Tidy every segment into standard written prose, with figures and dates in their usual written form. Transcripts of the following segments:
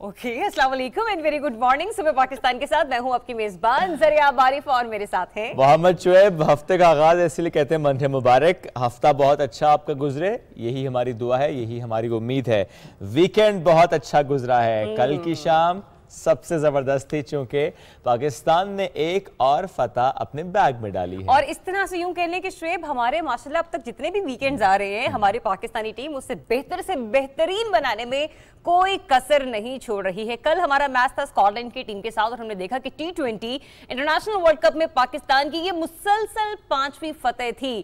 Okay, अस्सलाम वालेकुम and very good morning. सुबह पाकिस्तान के साथ मैं हूं आपकी मेजबान ज़रिया बारिफ और मेरे साथ हैं मोहम्मद शुएब। हफ्ते का आगाज इसलिए कहते हैं मंथ मुबारक। हफ्ता बहुत अच्छा आपका गुजरे, यही हमारी दुआ है, यही हमारी उम्मीद है। वीकेंड बहुत अच्छा गुजरा है। कल की शाम सबसे जबरदस्त थी क्योंकि पाकिस्तान ने एक और फतह अपने बैग में डाली है। और इस तरह से यूं कह लें कि शुएब हमारे माशाल्लाह अब तक जितने भी वीकेंड्स आ रहे हैं हमारी पाकिस्तानी टीम उससे बेहतर से बेहतरीन बनाने में कोई कसर नहीं छोड़ रही है। कल हमारा मैच था स्कॉटलैंड की टीम के साथ और हमने देखा कि T20 इंटरनेशनल वर्ल्ड कप में पाकिस्तान की ये मुसलसल 5वीं फतेह थी।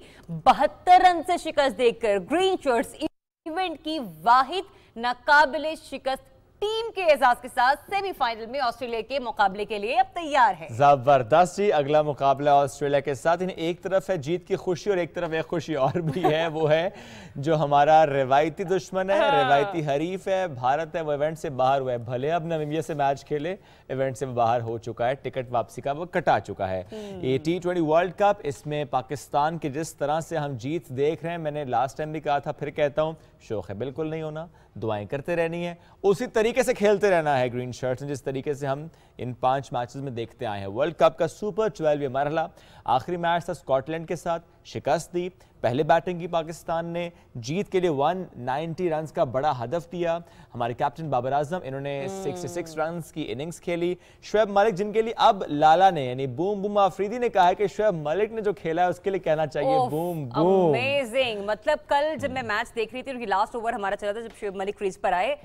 72 रन से शिकस्त देकर ग्रीन शर्ट्स इवेंट की वाहिद नाकाबिले शिकस्त टीम के एजाज के साथ सेमीफाइनल में ऑस्ट्रेलिया के मुकाबले के लिए अब तैयार है। जबरदस्त जी, अगला मुकाबला ऑस्ट्रेलिया के साथ। एक तरफ है जीत की खुशी और एक तरफ एक खुशी और भी है, वो है जो हमारा रिवायती दुश्मन है, रिवायती हरीफ है, भारत है, वो इवेंट से बाहर हुआ है। भले अब नामीबिया से मैच खेले, इवेंट से बाहर हो चुका है, टिकट वापसी का वो कटा चुका है। ये T20 वर्ल्ड कप, इसमें पाकिस्तान की जिस तरह से हम जीत देख रहे हैं, मैंने लास्ट टाइम भी कहा था, फिर कहता हूँ, शौक है बिल्कुल नहीं होना, दुआएं करते रहनी है, उसी तरीके से खेलते रहना है ग्रीन शर्ट्स, जिस तरीके से हम इन 5 मैचेस में देखते आए हैं। वर्ल्ड कप का सुपर 12वां मरहला, आखिरी मैच था स्कॉटलैंड के साथ, शिकस्त दी। पहले बैटिंग की पाकिस्तान ने, जीत के लिए 190 रन का बड़ा हदफ दिया। हमारे कैप्टन बाबर आजम, इन्होंने 66 रन की इनिंग्स खेली। शुएब मलिक, जिनके लिए अब लाला ने यानी बूम बूम आफरीदी ने कहा है कि शुएब मलिक ने जो खेला है उसके लिए कहना चाहिए बूम बूम। अमेजिंग। मतलब कल जब मैं मैच देख रही थी, उनकी लास्ट ओवर हमारा चला था जब शुएब मलिक क्रीज पर आए,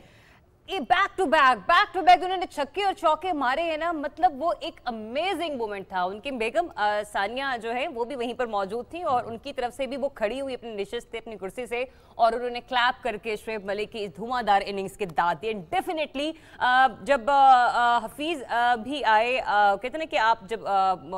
ये बैक टू बैक उन्होंने छक्के और चौके मारे हैं ना, मतलब वो एक अमेजिंग मोमेंट था। उनकी बेगम सानिया जो है वो भी वहीं पर मौजूद थी और उनकी तरफ से भी वो खड़ी हुई अपने निशिस्त से, अपनी कुर्सी से, और उन्होंने क्लैप करके शुएब मलिक की इस धुआंधार इनिंग्स के दाद दिए। डेफिनेटली जब हफीज भी आए, कहते ना कि आप जब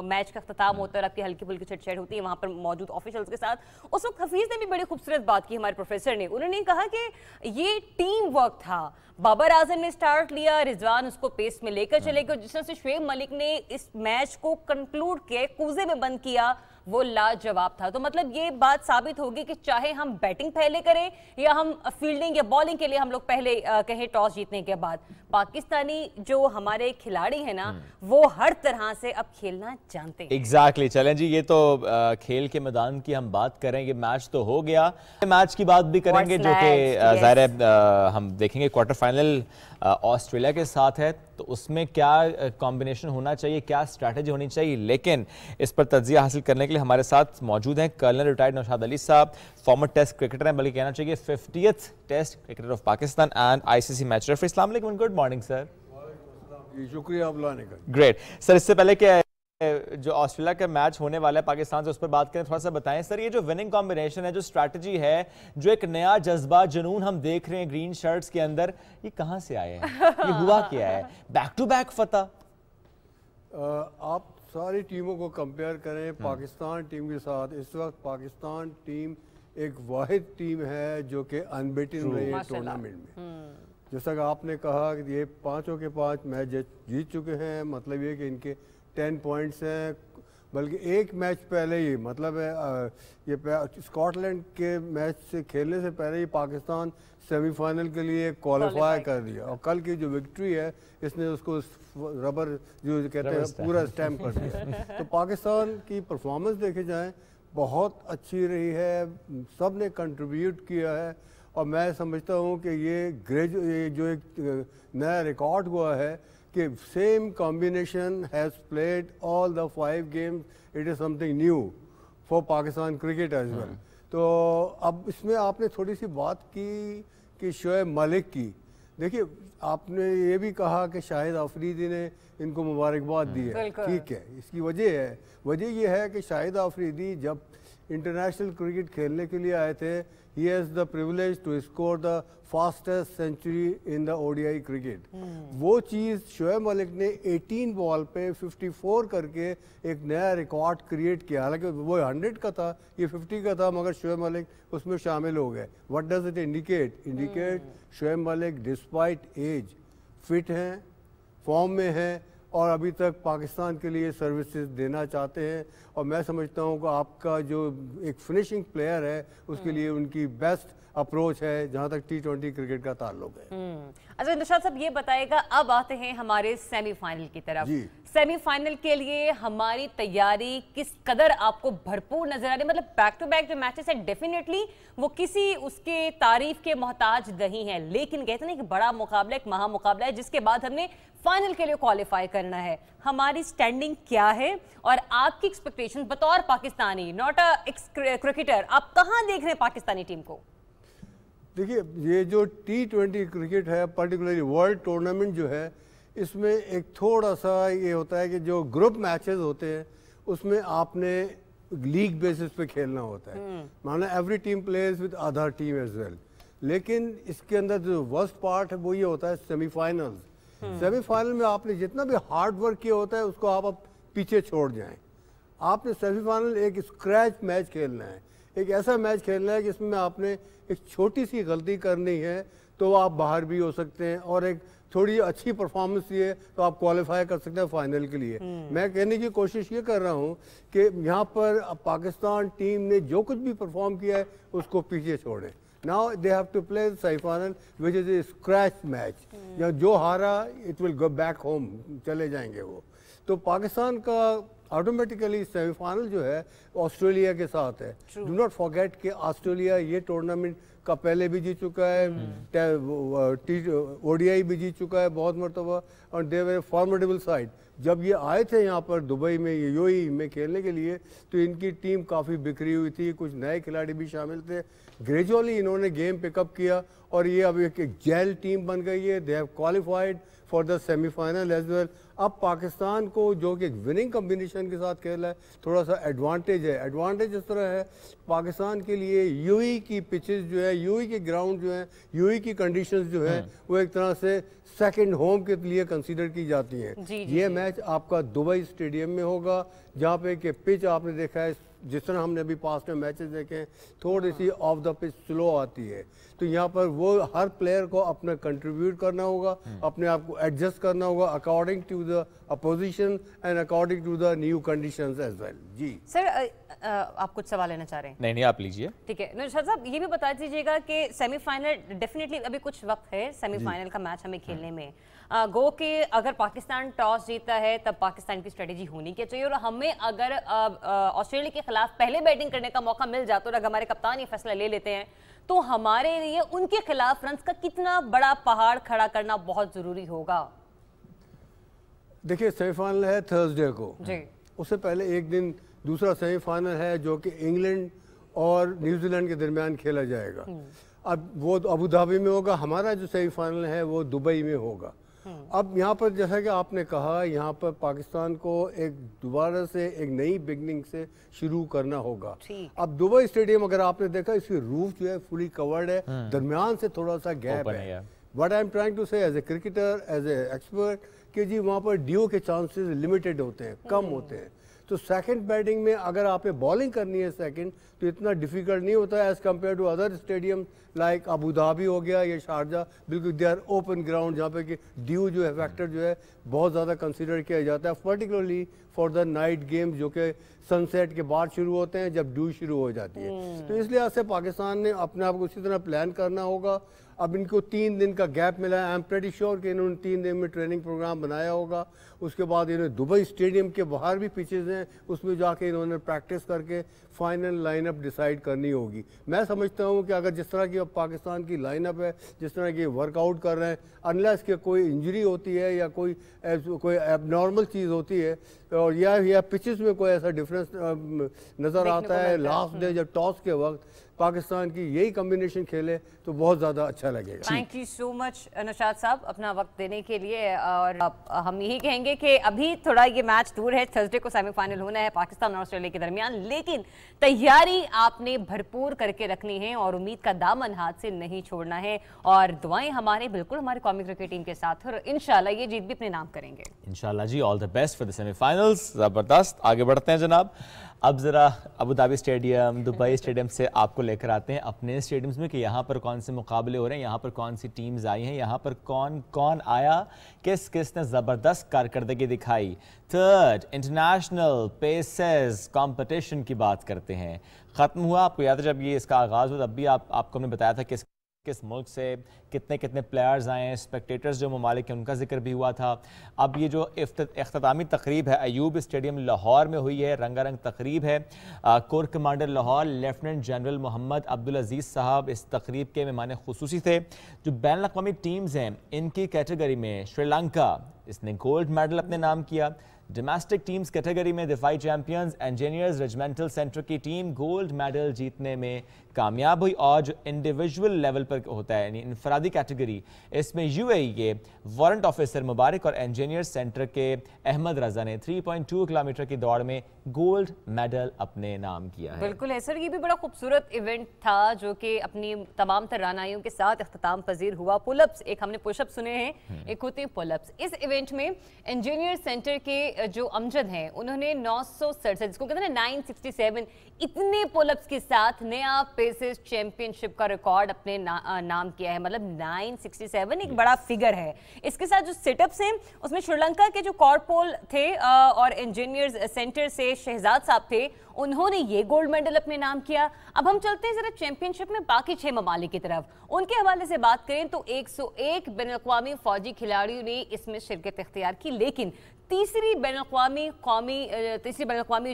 मैच का अख्ताम होता है और आपकी हल्की फुल्की छटछट होती है वहां पर मौजूद ऑफिशियल्स के साथ, उस वक्त हफीज ने भी बड़ी खूबसूरत बात की, हमारे प्रोफेसर ने। उन्होंने कहा कि ये टीम वर्क था, बाबर आजम ने स्टार्ट लिया, रिजवान उसको पेस में लेकर चले गए। जिस तरह से शुएब मलिक ने इस मैच को कंक्लूड किया, कूजे में बंद किया, वो लाजवाब था। तो मतलब ये बात साबित होगी कि चाहे हम बैटिंग पहले करें या हम फील्डिंग या बॉलिंग के लिए हम लोग पहले कहें टॉस जीतने के बाद, पाकिस्तानी जो हमारे खिलाड़ी हैं ना, वो हर तरह से अब खेलना जानते हैं। एग्जैक्टली। चलें जी, ये तो खेल के मैदान की हम बात करेंगे, मैच तो हो गया, मैच की बात भी करेंगे जो कि ज़ाहिर है हम देखेंगे। क्वार्टर फाइनल ऑस्ट्रेलिया के साथ है, तो उसमें क्या कॉम्बिनेशन होना चाहिए, क्या स्ट्रैटेजी होनी चाहिए, लेकिन इस पर तज्जिया हासिल करने के लिए हमारे साथ मौजूद हैं कर्नल रिटायर्ड नौशाद अली साहब, फॉर्मर टेस्ट क्रिकेटर हैं, बल्कि कहना चाहिए 50th test cricketer of Pakistan and ICC match referee. अस्सलाम वालेकुम, गुड मॉर्निंग सर। शुक्रिया आप लाने का। ग्रेट सर, इससे पहले क्या जो ऑस्ट्रेलिया का मैच होने वाला है पाकिस्तान से, उस पर बात करें, थोड़ा सा बताएं सर, ये जो विनिंग कॉम्बिनेशन है, जो स्ट्रैटेजी है, जो एक नया जज्बा जुनून हम देख रहे हैं ग्रीन शर्ट्स के अंदर, ये कहां से आए हैं, ये हुआ क्या है? बैक टू बैक फतह। आप सारी टीमों को कंपेयर करें पाकिस्तान टीम के साथ, इस वक्त पाकिस्तान टीम एक वाहिद टीम है जो कि अनबीटन रही है टूर्नामेंट में। जैसा कि आपने कहा कि ये 5 के 5 मैच जीत चुके हैं, मतलब ये कि इनके 10 पॉइंट्स हैं, बल्कि एक मैच पहले ही, मतलब ये स्कॉटलैंड के मैच से खेलने से पहले ही पाकिस्तान सेमीफाइनल के लिए क्वालिफाई कर दिया, और कल की जो विक्ट्री है इसने उसको रबर जो कहते हैं पूरा स्टैम्प कर दिया। तो पाकिस्तान की परफॉर्मेंस देखे जाए बहुत अच्छी रही है, सब ने कंट्रीब्यूट किया है, और मैं समझता हूँ कि ये जो एक नया रिकॉर्ड हुआ है कि same combination has played all the 5 games, it is something new for Pakistan cricket as well. तो अब इसमें आपने थोड़ी सी बात की कि शुएब मलिक की, देखिए आपने ये भी कहा कि शाहिद अफरीदी ने इनको मुबारकबाद दी है, ठीक है, इसकी वजह ये है कि शाहिद अफरीदी जब इंटरनेशनल क्रिकेट खेलने के लिए आए थे, he has the privilege to score the fastest century in the ODI cricket। वो चीज़ शुएब मलिक ने 18 बॉल पे 54 करके एक नया रिकॉर्ड क्रिएट किया। हालांकि वो 100 का था, ये 50 का था, मगर शुएब मलिक उसमें शामिल हो गए। What does it indicate Shoaib Malik despite age fit हैं, फॉर्म में हैं, और अभी तक पाकिस्तान के लिए सर्विसेज देना चाहते हैं। और मैं समझता हूँ कि आपका जो एक फिनिशिंग प्लेयर है उसके लिए उनकी बेस्ट अप्रोच है जहां तक T20 क्रिकेट का ताल्लुक है। अच्छा निशात साहब ये बताएगा, अब आते हैं हमारे सेमीफाइनल की तरफ। सेमीफाइनल के लिए हमारी तैयारी किस कदर आपको भरपूर नजर आ रही है? मतलब बैक टू बैक जो मैचेस है डेफिनेटली वो किसी उसके तारीफ के मोहताज नहीं है, लेकिन कहते हैं कि बड़ा मुकाबला एक महा मुकाबला है जिसके बाद हमने फाइनल के लिए क्वालिफाई करना है। हमारी स्टैंडिंग क्या है और आपकी एक्सपेक्टेशन बतौर पाकिस्तानी, नॉट अ क्रिकेटर, आप कहां देख रहे हैं पाकिस्तानी टीम को? देखिए, ये जो T20 क्रिकेट है, पर्टिकुलरली वर्ल्ड टूर्नामेंट जो है, इसमें एक थोड़ा सा ये होता है कि जो ग्रुप मैचेस होते हैं उसमें आपने लीग बेसिस पे खेलना होता है, माना every team plays with other team as well. लेकिन इसके अंदर जो वर्स्ट पार्ट है वो ये होता है सेमीफाइनल्स। सेमीफाइनल में आपने जितना भी हार्ड वर्क किया होता है उसको आप पीछे छोड़ जाएं। आपने सेमीफाइनल एक स्क्रैच मैच खेलना है, एक ऐसा मैच खेलना है जिसमें आपने एक छोटी सी गलती करनी है तो आप बाहर भी हो सकते हैं, और एक थोड़ी अच्छी परफॉर्मेंस है तो आप क्वालिफाई कर सकते हैं फाइनल के लिए। मैं कहने की कोशिश ये कर रहा हूँ कि यहाँ पर पाकिस्तान टीम ने जो कुछ भी परफॉर्म किया है उसको पीछे छोड़े। Now they have to play semifinal which is a scratch match, या जो हारा it will go back home, चले जाएंगे वो। तो पाकिस्तान का ऑटोमेटिकली सेमीफाइनल जो है ऑस्ट्रेलिया के साथ है। डू नॉट फॉरगेट कि ऑस्ट्रेलिया ये टूर्नामेंट का पहले भी जीत चुका है, ODI भी जीत चुका है बहुत मरतबा, और दे वर फॉर्मेडेबल साइड। जब ये आए थे यहाँ पर दुबई में, UAE में खेलने के लिए, तो इनकी टीम काफ़ी बिखरी हुई थी, कुछ नए खिलाड़ी भी शामिल थे। ग्रेजुअली इन्होंने गेम पिकअप किया और ये अब एक जेल टीम बन गई है। They have qualified for the semifinal as well. अब पाकिस्तान को जो कि एक विनिंग कॉम्बिनेशन के साथ खेला है, थोड़ा सा एडवांटेज है। एडवांटेज इस तरह है पाकिस्तान के लिए, UAE की पिचेस जो है, UAE के ग्राउंड जो है, UAE की कंडीशंस जो है वो एक तरह से सेकंड होम के लिए कंसीडर की जाती हैं। ये मैच आपका दुबई स्टेडियम में होगा, जहाँ पे कि पिच आपने देखा है जिस तरह हमने अभी पास्ट में मैचेस देखे हैं, थोड़ी सी ऑफ द पिच स्लो आती है। तो यहाँ पर वो हर प्लेयर को अपना कंट्रीब्यूट करना होगा, अपने आप को एडजस्ट करना होगा according to the opposition and according to the new conditions as well. जी सर, आप कुछ सवाल लेना चाह रहे हैं? नहीं, आप लीजिए। ठीक है निशात साहब, ये भी बता दीजिएगा कि सेमीफाइनल डेफिनेटली अभी कुछ वक्त है सेमीफाइनल का मैच हमें खेलने में। गो के अगर पाकिस्तान टॉस जीता है तब पाकिस्तान की स्ट्रेटेजी होनी क्या चाहिए, और हमें अगर ऑस्ट्रेलिया के खिलाफ पहले बैटिंग करने का मौका मिल जाता और अगर हमारे कप्तान ये फैसला ले लेते हैं तो हमारे लिए उनके खिलाफ रन्स का कितना बड़ा पहाड़ खड़ा करना बहुत जरूरी होगा? देखिए, सेमीफाइनल है थर्सडे को जी, उससे पहले एक दिन दूसरा सेमीफाइनल है जो कि इंग्लैंड और न्यूजीलैंड के दरमियान खेला जाएगा। अब वो अबू धाबी में होगा, हमारा जो सेमीफाइनल है वो दुबई में होगा। अब यहाँ पर जैसा कि आपने कहा, यहाँ पर पाकिस्तान को एक दोबारा से एक नई बिगनिंग से शुरू करना होगा। अब दुबई स्टेडियम अगर आपने देखा, इसकी रूफ जो है फुली कवर्ड है, दरमियान से थोड़ा सा गैप है। What I am trying to say as a cricketer, as a expert, कि जी वहाँ पर ड्यू के चांसेस लिमिटेड होते हैं, कम होते हैं। तो सेकंड बैटिंग में अगर आपने बॉलिंग करनी है सेकंड, तो इतना डिफिकल्ट नहीं होता है as compare to other stadium like Abu Dhabi हो गया या शारजा। बिल्कुल दे आर ओपन ग्राउंड जहाँ पे कि ड्यू जो है फैक्टर जो है बहुत ज़्यादा कंसीडर किया जाता है, particularly for the night game जो कि सनसेट के बाद शुरू होते हैं जब ड्यू शुरू हो जाती है। तो इस लिहाज से पाकिस्तान ने अपने आप को उसी तरह प्लान करना होगा। अब इनको 3 दिन का गैप मिला है। आई एम प्रेटी श्योर कि इन्होंने 3 दिन में ट्रेनिंग प्रोग्राम बनाया होगा। उसके बाद इन्होंने दुबई स्टेडियम के बाहर भी पिचेज हैं, उसमें जाके इन्होंने प्रैक्टिस करके फाइनल लाइनअप डिसाइड करनी होगी। मैं समझता हूँ कि अगर जिस तरह की अब पाकिस्तान की लाइनअप है, जिस तरह की वर्कआउट कर रहे हैं, अनलेस कि कोई इंजरी होती है या कोई एबनॉर्मल चीज़ होती है और या पिचेस में कोई ऐसा डिफरेंस नज़र आता है लास्ट डे जब टॉस के वक्त पाकिस्तान की यही कॉम्बिनेशन खेले तो बहुत ज़्यादा अच्छा लगेगा। Thank you so much Naushad साहब अपना वक्त देने के लिए। और हम यही कहेंगे कि अभी थोड़ा ये मैच दूर है, थर्सडे को सेमीफाइनल होना है पाकिस्तान और ऑस्ट्रेलिया के दरमियान, लेकिन तैयारी आपने भरपूर करके रखनी है और उम्मीद का दामन हाथ से नहीं छोड़ना है। और दुआएं हमारे बिल्कुल हमारी कौमी क्रिकेट टीम के साथ, और इंशाल्लाह ये जीत भी अपने नाम करेंगे। इंशाल्लाह जी, all the best for the semifinals. जबरदस्त, आगे बढ़ते हैं जनाब। अब ज़रा Abu Dhabi stadium, Dubai stadium से आपको लेकर आते हैं अपने स्टेडियम्स में कि यहाँ पर कौन से मुकाबले हो रहे हैं, यहाँ पर कौन सी टीम्स आई हैं, यहाँ पर कौन कौन आया, किस किस ने ज़बरदस्त कारकर्दगी दिखाई। थर्ड इंटरनेशनल पेसेस कंपटीशन की बात करते हैं। ख़त्म हुआ, आपको याद है जब ये इसका आगाज़ हुआ तब भी आपको हमने बताया था किस मुल्क से कितने कितने प्लेयर्स आए हैं, स्पेक्टेटर्स जो ममालिक हैं उनका जिक्र भी हुआ था। अब ये जो इख्तितामी तकरीब है अयूब स्टेडियम लाहौर में हुई है, रंगारंग तकरीब है। Corps commander Lahore lieutenant general Mohammad Abdul Aziz साहब इस तकरीब के मेहमान खुसूसी थे। जो बैन अक़वामी टीम्स हैं इनकी कैटेगरी में श्रीलंका, इसने गोल्ड मेडल अपने नाम किया। डोमेस्टिक टीम्स कैटेगरी में दिफाई चैंपियंस इंजीनियर्स रेजिमेंटल सेंटर की टीम गोल्ड मेडल जीतने में कामयाब हुई। और जो इंडिविजुअल लेवल पर होता है यानी इनफरादी कैटेगरी, इसमें यूएई के वारंट ऑफिसर मुबारक और इंजीनियर सेंटर के अहमद रजा ने 3.2 किलोमीटर की दौड़ में गोल्ड मेडल अपने नाम किया है। बिल्कुल है सर, ये भी बड़ा खूबसूरत इवेंट था जो कि अपनी तमाम तरानाइयों के साथ इख्तिताम पजीर हुआ। पुलअप्स, एक हमने पुशअप सुने हैं, एक होते हैं पुलअप्स। इस इवेंट में इंजीनियर सेंटर के जो अमजद हैं उन्होंने 967, जिसको कहते हैं 967, इतने पुलअप्स के साथ नया पेसेस चैंपियनशिप का रिकॉर्ड अपने नाम किया है। मतलब 967 एक बड़ा फिगर है। इसके साथ जो सिटअप्स हैं उसमें श्रीलंका के जो कॉर्पोल थे और इंजीनियर्स सेंटर से शहजाद साहब थे, उन्होंने ये गोल्ड मेडल अपने नाम किया। अब हम चलते हैं जरा चैंपियनशिप में बाकी 6 ममालिक की तरफ। उनके हवाले से बात करें तो 101 बैनुल-अक़वामी फौजी खिलाड़ियों ने इसमें शिरकत इख्तियार की, लेकिन तीसरी बैनुल-अक़वामी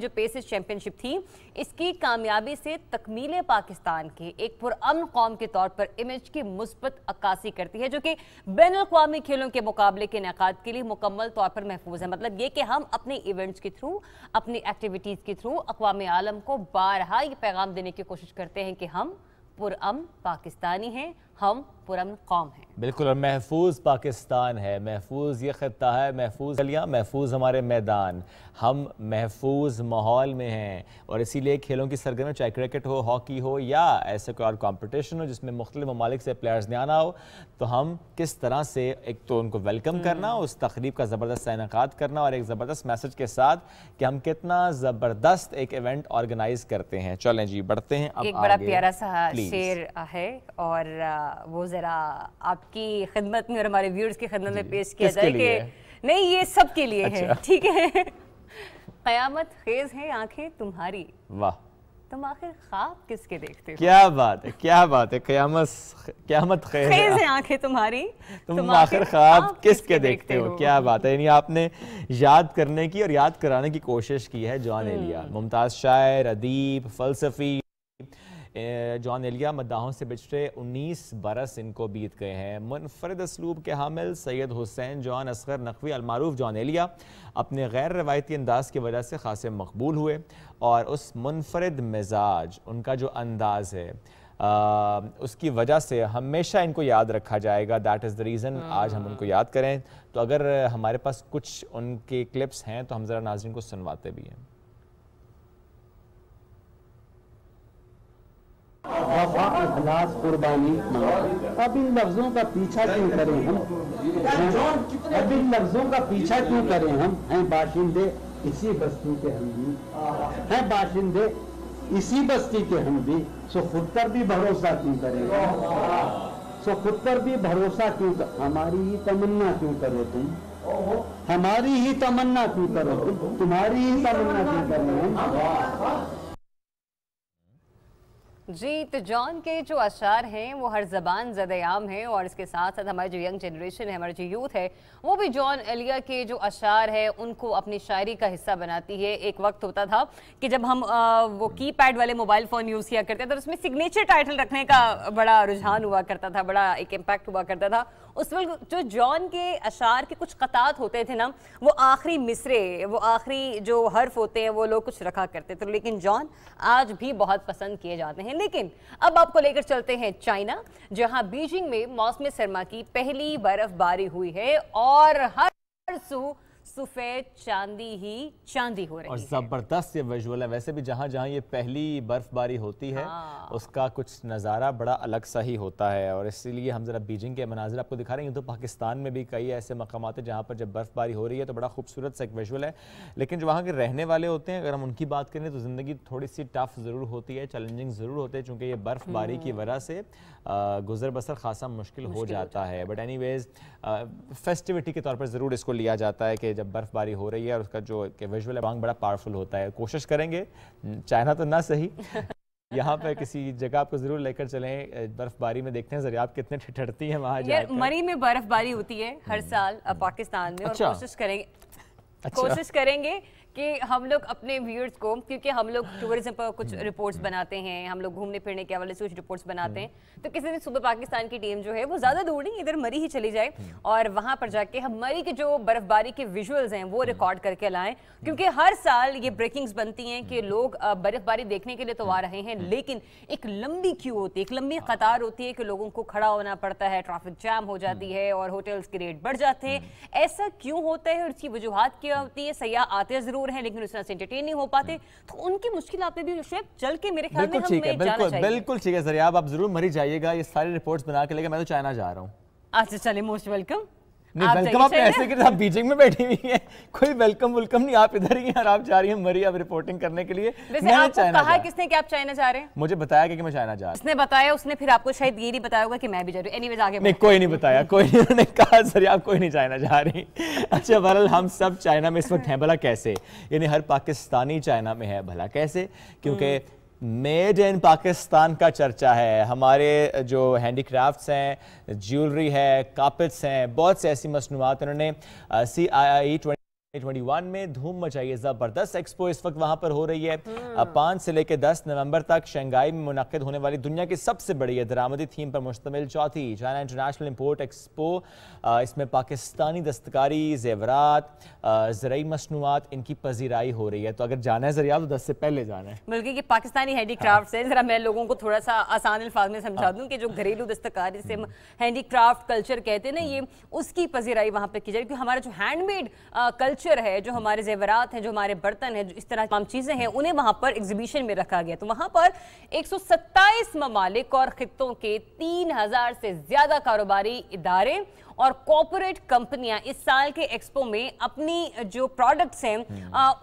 जो पेसेस चैंपियनशिप थी, इसकी कामयाबी से तकमील पाकिस्तान के एक पुरअमन कौम के तौर पर इमेज की मुस्बत अक्कासी करती है, जो कि बैनुल-अक़वामी खेलों के मुकाबले के इनेकाद के लिए मुकम्मल तौर पर महफूज है। मतलब ये कि हम अपने इवेंट्स के थ्रू, अपनी एक्टिविटीज़ के थ्रू अक़वाम आलम को बारहा ये पैगाम देने की कोशिश करते हैं कि हम पुरअमन पाकिस्तानी हैं, हम पुरअमन कौम हैं। बिल्कुल, और महफूज पाकिस्तान है, महफूज ये खत्ता है, महफूज गलियाँ, महफूज हमारे मैदान, हम महफूज माहौल में हैं। और इसीलिए खेलों की सरगर्मी, चाहे क्रिकेट हो, हॉकी हो या ऐसे कोई और कॉम्पिटिशन हो जिसमें मुख्तलिफ ममालिक से प्लेयर्स ने आना हो, तो हम किस तरह से एक तो उनको वेलकम करना, उस तकरीब का ज़बरदस्त इनेकाद करना और एक ज़बरदस्त मैसेज के साथ कि हम कितना ज़बरदस्त एक इवेंट ऑर्गेनाइज करते हैं। चलें जी, बढ़ते हैं अब एक बड़ा प्यारा सा शेर है और वो जरा आपकी खिदमत में और हमारे व्यूअर्स की खिदमत में पेश किया जाए कि नहीं, ये सब के लिए है, ठीक है। क़यामत खेज है आंखें तुम्हारी, वाह, तुम आखिर ख्वाब किसके देखते हो। क्या बात है, क्या बात है। क़यामत खेज है आंखें तुम्हारी, तुम आखिर ख्वाब किसके देखते हो। क्या बात है, यानी आपने याद करने की और याद कराने की कोशिश की है जॉन एलिया, मुमताज़ शायर, अदीब, फ़लसफ़ी। जॉन एलिया मद्दाहों से बिछड़े 19 बरस इनको बीत गए हैं। मुनफरद असलूब के हामिल सैयद हुसैन जॉन असगर नकवी अलमारूफ जॉन एलिया अपने गैर रवायती अंदाज की वजह से खासे मकबूल हुए और उस मुनफरद मिजाज, उनका जो अंदाज़ है उसकी वजह से हमेशा इनको याद रखा जाएगा। दैट इज़ द रीज़न आज हम उनको याद करें। तो अगर हमारे पास कुछ उनके क्लिप्स हैं तो हम ज़रा नाज़रीन को सुनवाते भी हैं। वफा, इखलास, कुर्बानी। अब इन लफ्जों का पीछा क्यों करें हम, अब इन लफ्जों का पीछा क्यों करें हम, हैं बाशिंदे इसी बस्ती के हम भी, हैं बाशिंदे इसी बस्ती के हम भी, सो खुद पर भी भरोसा क्यों करें, सो खुद पर भी भरोसा क्यों कर, हमारी ही तमन्ना क्यों करो तुम, हमारी ही तमन्ना क्यों करो तुम, तुम्हारी ही तमन्ना क्यों करें जी। तो जॉन के जो अशार हैं वो हर ज़बान ज़द-ए-आम हैं और इसके साथ साथ हमारी जो यंग जनरेशन है, हमारा जो यूथ है, वो भी जॉन एलिया के जो अशार है उनको अपनी शायरी का हिस्सा बनाती है। एक वक्त होता था कि जब हम वो कीपैड वाले मोबाइल फ़ोन यूज़ किया करते थे तो उसमें सिग्नेचर टाइटल रखने का बड़ा रुझान हुआ करता था, बड़ा एक इम्पैक्ट हुआ करता था। उस वक्त जो जॉन के अशार के कुछ क़तात होते थे ना, वो आखिरी मिसरे, वो आखिरी जो हर्फ होते हैं वो लोग कुछ रखा करते थे, लेकिन जॉन आज भी बहुत पसंद किए जाते हैं। लेकिन अब आपको लेकर चलते हैं चाइना, जहां बीजिंग में मौसम सरमा की पहली बर्फबारी हुई है और हर सू सफेद चांदी ही चांदी हो रही और है। जबरदस्त ये विजुअल है। वैसे भी जहाँ जहाँ ये पहली बर्फबारी होती है उसका कुछ नज़ारा बड़ा अलग सा ही होता है, और इसीलिए हम जरा बीजिंग के मनाजिर आपको दिखा रहे हैं। तो पाकिस्तान में भी कई ऐसे मकामात हैं जहाँ पर जब बर्फबारी हो रही है तो बड़ा खूबसूरत सा एक विजुअल है। लेकिन जो वहाँ के रहने वाले होते हैं, अगर हम उनकी बात करें तो ज़िंदगी थोड़ी सी टफ ज़रूर होती है, चैलेंजिंग ज़रूर होते हैं, चूँकि ये बर्फबारी की वजह से गुजर बसर खासा मुश्किल हो जाता है। बट एनीवेज फेस्टिविटी के तौर पर ज़रूर इसको लिया जाता है कि जब बर्फबारी हो रही है और उसका जो विजुअल है बड़ा पावरफुल होता है। कोशिश करेंगे, चाइना तो ना सही, यहाँ पे किसी जगह आपको जरूर लेकर चलें बर्फबारी में, देखते हैं जरा आप कितने ठिठुरती हैं वहाँ जाकर। मरी में बर्फबारी होती है हर साल पाकिस्तान में। अच्छा। और कोशिश करेंगे कि हम लोग अपने व्यूअर्स को, क्योंकि हम लोग टूरिज्म पर कुछ रिपोर्ट्स बनाते हैं, हम लोग घूमने फिरने के हवाले से कुछ रिपोर्ट्स बनाते हैं, तो किसी दिन सुबह पाकिस्तान की टीम जो है वो ज़्यादा दूर नहीं, इधर मरी ही चली जाए और वहाँ पर जाके हम मरी के जो बर्फबारी के विजुअल्स हैं वो रिकॉर्ड करके लाएं। क्योंकि हर साल ये ब्रेकिंग्स बनती हैं कि लोग बर्फबारी देखने के लिए तो आ रहे हैं, लेकिन एक लंबी क्यू होती है, एक लंबी कतार होती है कि लोगों को खड़ा होना पड़ता है, ट्रैफिक जैम हो जाती है और होटल्स के रेट बढ़ जाते हैं। ऐसा क्यों होता है और इसकी वजूहात क्या होती है? सयाह आते जरूर हैं लेकिन उस तरह से एंटरटेन नहीं हो पाते, तो उनकी मुश्किल पे भी शायद चल के मेरे ख्याल में हमें जाना चाहिए। बिल्कुल ठीक है जरियाब, आप जरूर मरी जाइएगा, ये सारी रिपोर्ट्स बना के लेकर मैं तो चाइना जा रहा हूँ। अच्छा चलिए, मोस्ट वेलकम। नहीं वेलकम आपने ऐसे कि आप बीजिंग में बैठी हुई हैं, कोई वेलकम वेलकम नहीं, आप इधर ही हैं और आप जा रही हैं मरी अब रिपोर्टिंग करने के लिए। वैसे आपको कहा किसने कि आप चाइना जा रहे हैं? मुझे बताया कि मैं चाइना जा रहा हूं। उसने बताया, उसने फिर आपको शायद ये नहीं बताया होगा कि मैं भी जा रही हूं। एनीवेज आगे नहीं, कोई नहीं बताया, कोई नहीं, उन्होंने कहा सर आप कोई नहीं चाइना जा रही। अच्छा बहरहाल हम सब चाइना में इस वक्त हैं, भला कैसे? यानी हर पाकिस्तानी चाइना में है, भला कैसे? क्योंकि मेड इन पाकिस्तान का चर्चा है। हमारे जो हैंडीक्राफ्ट्स हैं, ज्वेलरी है, कार्पेट्स हैं, बहुत से ऐसी मसनूआत उन्होंने CII 2021 में धूम मचाई है। जबरदस्त एक्सपो इस वक्त वहां पर हो रही है। 5 से लेकर 10 नवंबर तक शंघाई में मुनक्किद होने वाली दुनिया की सबसे बड़ी दरामदी थीम पर मुश्तमिल चौथी चाइना इंटरनेशनल इंपोर्ट एक्सपो। इसमें पाकिस्तानी दस्तकारी, जेवरात, ज़राई मसनूआत, इनकी पजीराई हो रही है। तो अगर जाना है जरिया तो 10 से पहले जाना है। बल्कि कि पाकिस्तानी हैंडीक्राफ्ट है, जरा मैं लोगों को थोड़ा सा आसान अल्फाज में समझा दूं कि जो घरेलू दस्तकारी जिसे हम हैंडीक्राफ्ट कल्चर कहते हैं ना, ये उसकी पजीराई वहां पे की जाए। क्योंकि हमारा जो हैंडमेड कल्चर है, जो हमारे जेवरात हैं, जो हमारे बर्तन हैं, जो इस तरह तमाम चीजें हैं, उन्हें वहां पर एग्जीबिशन में रखा गया। तो वहां पर 127 ममालिक और खित्तों के 3000 से ज्यादा कारोबारी इदारे और कॉर्पोरेट कंपनियां इस साल के एक्सपो में अपनी जो प्रोडक्ट्स हैं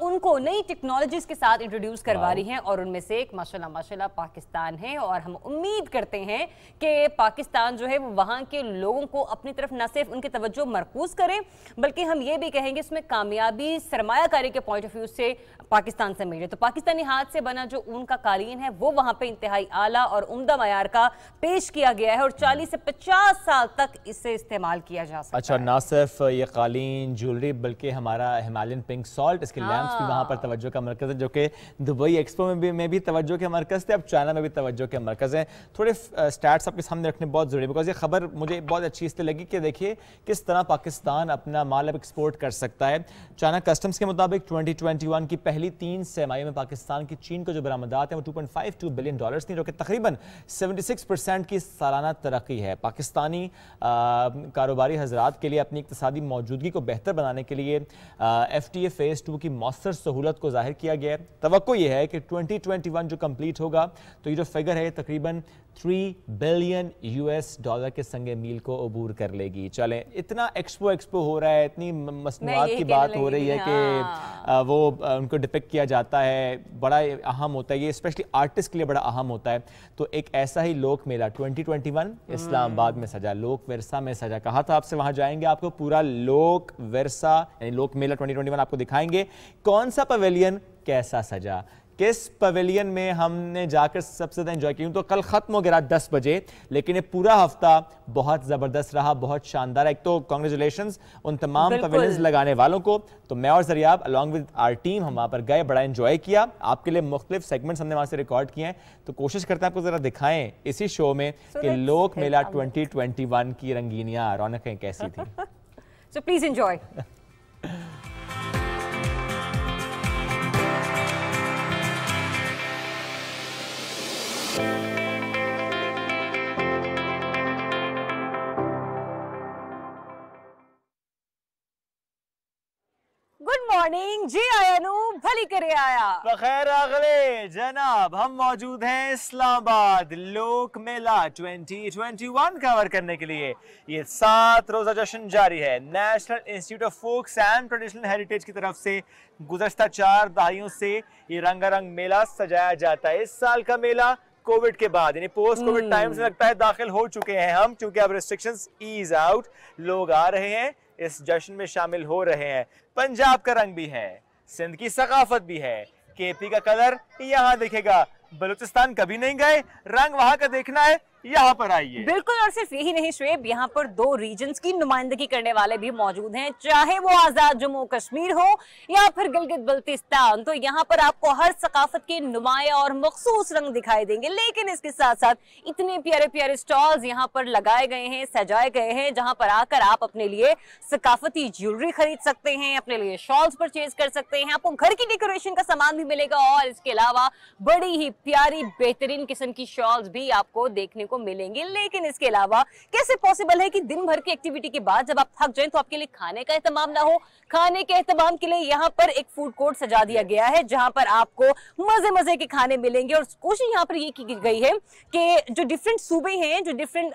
उनको नई टेक्नोलॉजीज के साथ इंट्रोड्यूस करवा रही हैं। और उनमें से एक माशाल्लाह पाकिस्तान है। और हम उम्मीद करते हैं कि पाकिस्तान जो है वो वहां के लोगों को अपनी तरफ न सिर्फ उनकी तवज्जो मरकूज करे, बल्कि हम ये भी कहेंगे इसमें कामयाबी सरमायाकारी के पॉइंट ऑफ व्यू से पाकिस्तान से मिले। तो पाकिस्तानी हाथ से बना जो ऊन का कालीन है वो वहां पे इंतहाई आला और उम्दा मयार का पेश किया गया है और 40 से 50 साल तक इसे इस्तेमाल किया जा सकता है। अच्छा, ना सिर्फ ये कालीन ज्वेलरी बल्कि हमारा हिमालयन पिंक सॉल्ट, इसके लैंप्स भी वहाँ पर तवज्जो का मरकज़ है, जो कि दुबई एक्सपो में भी तवज्जो के मरकज़ थे, अब चाइना में भी तवज्जो के मरकज़ हैं। थोड़े स्टैट्स आपके सामने रखने बहुत ज़रूरी है, बिकॉज ये खबर मुझे बहुत अच्छी इसलिए लगी कि देखिए किस तरह पाकिस्तान अपना माल अब एक्सपोर्ट कर सकता है। चाइना कस्टम्स के मुताबिक 2021 की पहली 3 तिमाही में पाकिस्तान की चीन को जो बरामदात हैं वो $2.52 बिलियन थी, जो कि तकरीबन 76% की सालाना तरक्की है। पाकिस्तानी कारोबारी हजरात के लिए अपनी इक्तिसादी मौजूदगी को बेहतर बनाने के लिए FTA फेज़ 2 की मौसर सहूलत को जाहिर किया गया है। तवक्को ये है कि 2021 जो कंप्लीट होगा तो ये जो फिगर है तकरीबन $3 बिलियन के संगे मील को अबूर कर लेगी। चलें, इतना एक्सपो हो रहा है, इतनी मसनूआत की बात हो रही है कि वो उनको डिपिक्ट किया जाता है, बड़ा अहम होता है ये, स्पेशली आर्टिस्ट के लिए बड़ा अहम होता है। तो एक ऐसा ही लोक मेला 2021 इस्लामाबाद में सजा, लोक विरसा में सजा। कहा था आपसे वहां जाएंगे, आपको पूरा लोक विरसा यानी लोक मेला 2021 आपको दिखाएंगे। कौन सा पवेलियन कैसा सजा, किस पवेलियन में हमने जाकर सबसे ज़्यादा एंजॉय किया। तो कल ख़त्म हो गया रात 10 बजे, लेकिन ये पूरा हफ्ता बहुत ज़बरदस्त रहा, बहुत शानदार। एक तो कॉन्ग्रेचुलेशंस उन तमाम पवेलियंस लगाने वालों को। तो मैं और Zariyab along with our team हम वहाँ पर गए, बड़ा एंजॉय किया। आपके लिए मुख्तलिफ सेगमेंट्स हमने वहाँ से रिकॉर्ड किए हैं, तो कोशिश करते हैं आपको ज़रा दिखाएं इसी शो में कि लोक मेला 2021 की रंगीनियाँ, रौनकें कैसी थी। So please enjoy. मॉर्निंग, जी आया नू भली करे आया। बखैर अगले जनाब, हम मौजूद हैं इस्लामाबाद लोक मेला 2021 कवर करने के लिए। ये 7 रोजा जश्न जारी है। National institute of folks and traditional heritage की तरफ से गुज़श्ता 4 दहाइयों से ये रंगारंग मेला सजाया जाता है। इस साल का मेला कोविड के बाद यानी पोस्ट कोविड टाइम से लगता है दाखिल हो चुके हैं हम, क्योंकि अब रिस्ट्रिक्शंस ईज आउट, लोग आ रहे हैं, इस जश्न में शामिल हो रहे हैं। पंजाब का रंग भी है, सिंध की सकाफत भी है, केपी का कलर यहाँ दिखेगा। बलूचिस्तान कभी नहीं गए, रंग वहां का देखना है, यहाँ पर आइए। बिल्कुल, और सिर्फ यही नहीं शुएब, यहाँ पर 2 रीजन्स की नुमाइंदगी करने वाले भी मौजूद हैं, चाहे वो आजाद जम्मू कश्मीर हो या फिर गिलगित बल्तिस्तान। तो यहाँ पर आपको हर सकाफत के नुमाया और मखसूस रंग दिखाई देंगे। लेकिन इसके साथ साथ इतने प्यारे प्यारे स्टॉल्स यहाँ पर लगाए गए हैं, सजाए गए हैं, जहाँ पर आकर आप अपने लिए सकाफती ज्वेलरी खरीद सकते हैं, अपने लिए शॉल्स परचेज कर सकते हैं, आपको घर की डेकोरेशन का सामान भी मिलेगा और इसके अलावा बड़ी ही प्यारी बेहतरीन किस्म की शॉल्स भी आपको देखने को मिलेंगे। लेकिन इसके अलावा कैसे पॉसिबल है कि दिन भर की एक्टिविटी के बाद जब आप थक जाएं तो आपके लिए खाने का एहतमाम ना हो? खाने के एहतमाम के लिए यहाँ पर एक फूड कोर्ट सजा दिया गया है, जहां पर आपको मजे मजे के खाने मिलेंगे। और कोशिश यहाँ पर ये की गई है कि जो डिफरेंट सूबे हैं, जो डिफरेंट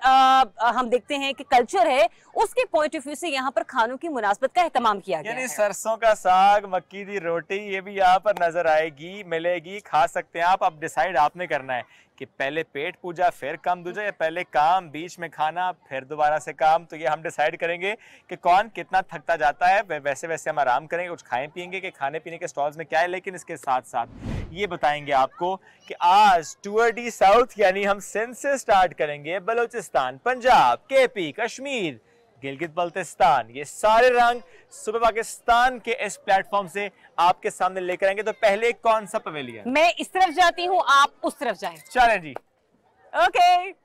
हम देखते हैं कि कल्चर है, उसके पॉइंट ऑफ व्यू से यहाँ पर खानों की मुनासबत का एहतमाम किया गया है। सरसों का साग, मक्की दी रोटी, ये भी यहाँ पर नजर आएगी, मिलेगी, खा सकते हैं आप। अब डिसाइड आपने करना है कि पहले पेट पूजा फिर काम दूजा, या पहले काम बीच में खाना फिर दोबारा से काम। तो ये हम डिसाइड करेंगे कि कौन कितना थकता जाता है। वैसे वैसे हम आराम करेंगे, कुछ खाएं पिएंगे कि खाने पीने के स्टॉल्स में क्या है। लेकिन इसके साथ साथ ये बताएंगे आपको कि आज टूर डी साउथ यानी हम सिंध से स्टार्ट करेंगे, बलूचिस्तान, पंजाब, केपी, कश्मीर, गिलगित बल्तिस्तान, ये सारे रंग सुबह पाकिस्तान के इस प्लेटफॉर्म से आपके सामने लेकर आएंगे। तो पहले कौन सा पवेलियन? मैं इस तरफ जाती हूँ, आप उस तरफ जाएं। चलें जी। ओके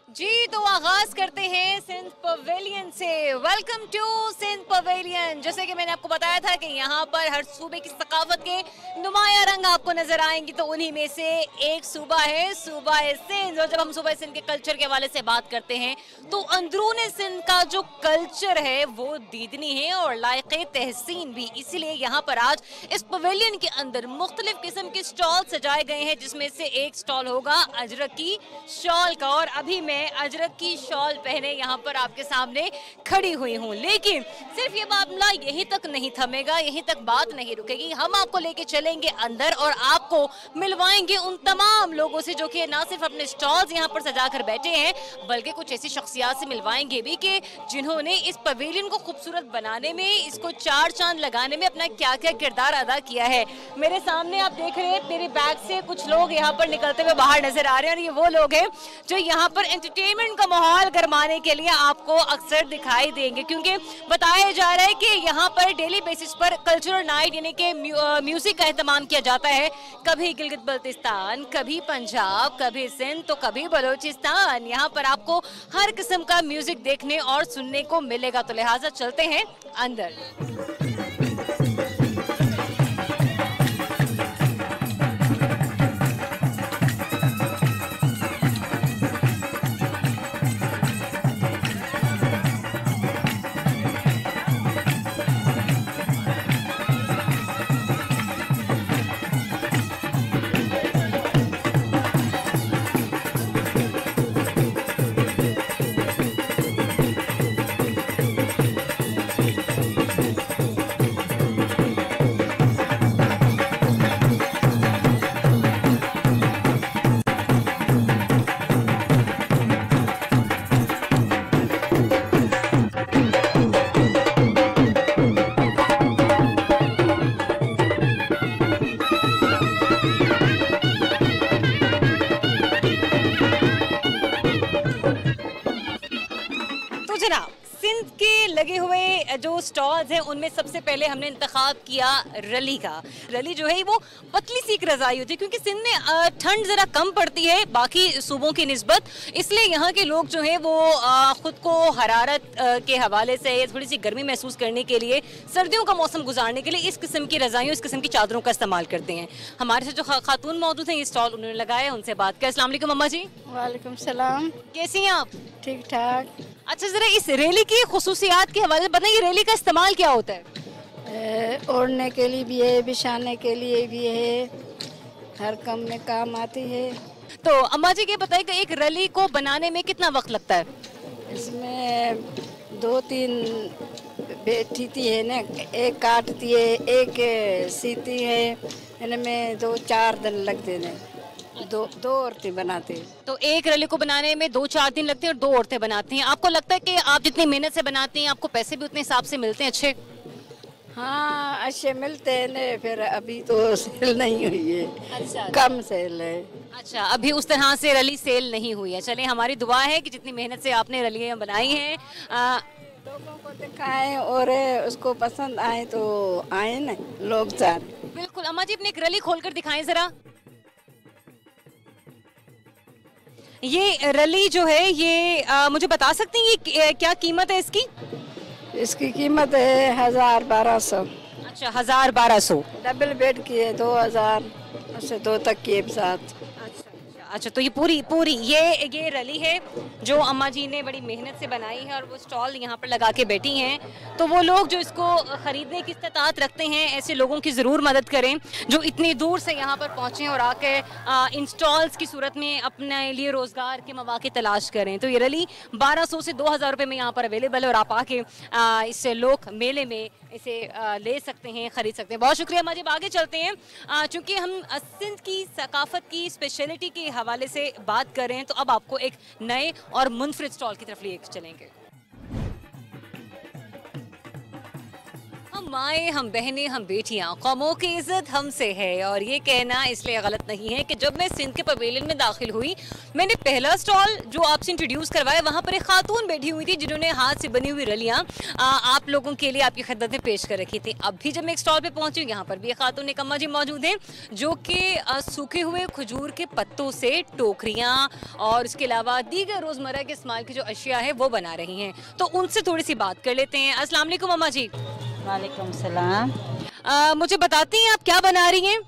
जी, तो आगाज करते हैं सिंध पवेलियन से। Welcome to Sindh pavilion. जैसे कि मैंने आपको बताया था कि यहाँ पर हर सूबे की सकाफत के नुमाया रंग आपको नजर आएंगे, तो उन्हीं में से एक सूबा है, सूबा है सिंध। और जब हम सूबा सिंध के कल्चर के हवाले से बात करते हैं तो अंदरून सिंध का जो कल्चर है वो दीदनी है और लायक़े तहसीन भी। इसीलिए यहाँ पर आज इस पवेलियन के अंदर मुख्तलिफ किस्म के स्टॉल सजाए गए हैं, जिसमें से एक स्टॉल होगा अजरक की शॉल का। और अभी मैं अजरक की शॉल पहने यहाँ पर आपके सामने खड़ी हुई हूँ। लेकिन सिर्फ ये मामला यहीं तक नहीं थमेगा, यहीं तक बात नहीं रुकेगी। हम आपको लेके चलेंगे अंदर और आपको मिलवाएंगे उन तमाम लोगों से जो कि ना सिर्फ अपने स्टॉल्स यहाँ पर सजा कर बैठे हैं, बल्कि कुछ ऐसी शख्सियात से मिलवाएंगे भी कि जिन्होंने इस पवेलियन को खूबसूरत बनाने में, इसको 4 चांद लगाने में अपना क्या क्या किरदार अदा किया है। मेरे सामने आप देख रहे हैं, मेरे बैग से कुछ लोग यहाँ पर निकलते हुए बाहर नजर आ रहे हैं और ये वो लोग हैं जो यहाँ पर एंटरटेनमेंट का माहौल गरमाने के लिए आपको अक्सर दिखाई देंगे, क्योंकि बताया जा रहा है कि यहाँ पर डेली बेसिस पर कल्चरल नाइट यानी कि म्यूजिक का एहतमाम किया जाता है। कभी गिलगित बल्तिस्तान, कभी पंजाब, कभी सिंध, तो कभी बलूचिस्तान। यहाँ पर आपको हर किस्म का म्यूजिक देखने और सुनने को मिलेगा। तो लिहाजा चलते हैं अंदर। लगे हुए जो स्टॉल्स हैं उनमें सबसे पहले हमने इंतखाब किया रली का। रली जो है वो पतली सी एक रज़ाई होती है, क्योंकि सिंध में ठंड ज़रा कम पड़ती है बाकी सूबों की निस्बत, इसलिए यहाँ के लोग जो है वो ख़ुद को हरारत के हवाले से थोड़ी सी गर्मी महसूस करने के लिए, सर्दियों का मौसम गुजारने के लिए इस किस्म की रज़ाइयों, इस किस्म की चादरों का इस्तेमाल करते हैं। हमारे साथ जो खातून मौजूद हैं, ये स्टॉल उन्होंने लगाया, उनसे बात करें। अस्सलाम वालेकुम अम्मा जी। वालेकुम सलाम। कैसी हैं आप? ठीक ठाक। अच्छा, ज़रा इस रैली की खुसूसियात के हवाले से बताइए, रैली का इस्तेमाल क्या होता है? ओढ़ने के लिए भी है, बिछाने के लिए भी है, हर काम में काम आती है। तो अम्मा जी ये बताइए कि एक रली को बनाने में कितना वक्त लगता है? इसमें 2-3 बैठती है ना, एक काटती है, एक सीती है, इनमें 2-4 दिन लगते हैं। दो औरतें बनाते हैं। तो एक रली को बनाने में 2-4 दिन लगते हैं और 2 औरतें बनाती हैं। आपको लगता है कि आप जितनी मेहनत से बनाती हैं आपको पैसे भी उतने हिसाब से मिलते हैं अच्छे? हाँ, अच्छे मिलते हैं ना। फिर अभी तो सेल नहीं हुई है। अच्छा, कम सेल है। अच्छा, अभी उस तरह से रली सेल नहीं हुई है। चलिए, हमारी दुआ है कि जितनी मेहनत से आपने रलियाँ बनाई हैं लोगों को दिखाएं और उसको पसंद आए तो आए ना लोग सारे। बिल्कुल। अम्मा जी अपनी एक रली खोलकर दिखाएं जरा। ये रली जो है ये मुझे बता सकती हैं ये क्या कीमत है इसकी? इसकी कीमत है 1000-1200। अच्छा, 1000-1200। डबल बेड की है 2000 से 2 तक की एक साथ। अच्छा, तो ये पूरी ये रली है जो अम्मा जी ने बड़ी मेहनत से बनाई है और वो स्टॉल यहाँ पर लगा के बैठी हैं। तो वो लोग जो इसको खरीदने की इस्तात रखते हैं, ऐसे लोगों की ज़रूर मदद करें जो इतनी दूर से यहाँ पर पहुँचें और आके इन स्टॉल्स की सूरत में अपने लिए रोज़गार के मौके तलाश करें। तो ये रली 1200 से 2000 रुपये में यहाँ पर अवेलेबल है और आप आके इस लोक मेले में इसे ले सकते हैं, ख़रीद सकते हैं। बहुत शुक्रिया अम्मा जी। आगे चलते हैं चूँकि हम सिंध की सकाफ़त की स्पेशलिटी के हवाले से बात कर रहे हैं तो अब आपको एक नए और मुनफरिद स्टॉल की तरफ लिए चलेंगे। हम माएँ, हम बहनें, हम बेटियां, कौमों की इज्जत हमसे है। और ये कहना इसलिए गलत नहीं है कि जब मैं सिंध के पवेलियन में दाखिल हुई, मैंने पहला स्टॉल जो आपसे इंट्रोड्यूस करवाया, वहाँ पर एक खातून बैठी हुई थी जिन्होंने हाथ से बनी हुई रलियाँ आप लोगों के लिए आपकी खिदमत में पेश कर रखी थी। अब भी जब मैं एक स्टॉल पे पहुंची, यहाँ पर भी एक खातून एक अम्मा जी मौजूद हैं जो कि सूखे हुए खजूर के पत्तों से टोकरियाँ और उसके अलावा दीगर रोज़मर्रा के इस्तेमाल की जो अशिया है वो बना रही हैं। तो उनसे थोड़ी सी बात कर लेते हैं। अस्सलाम वालेकुम अम्मा जी। वालेकुम सलाम। मुझे बताती हैं आप क्या बना रही हैं?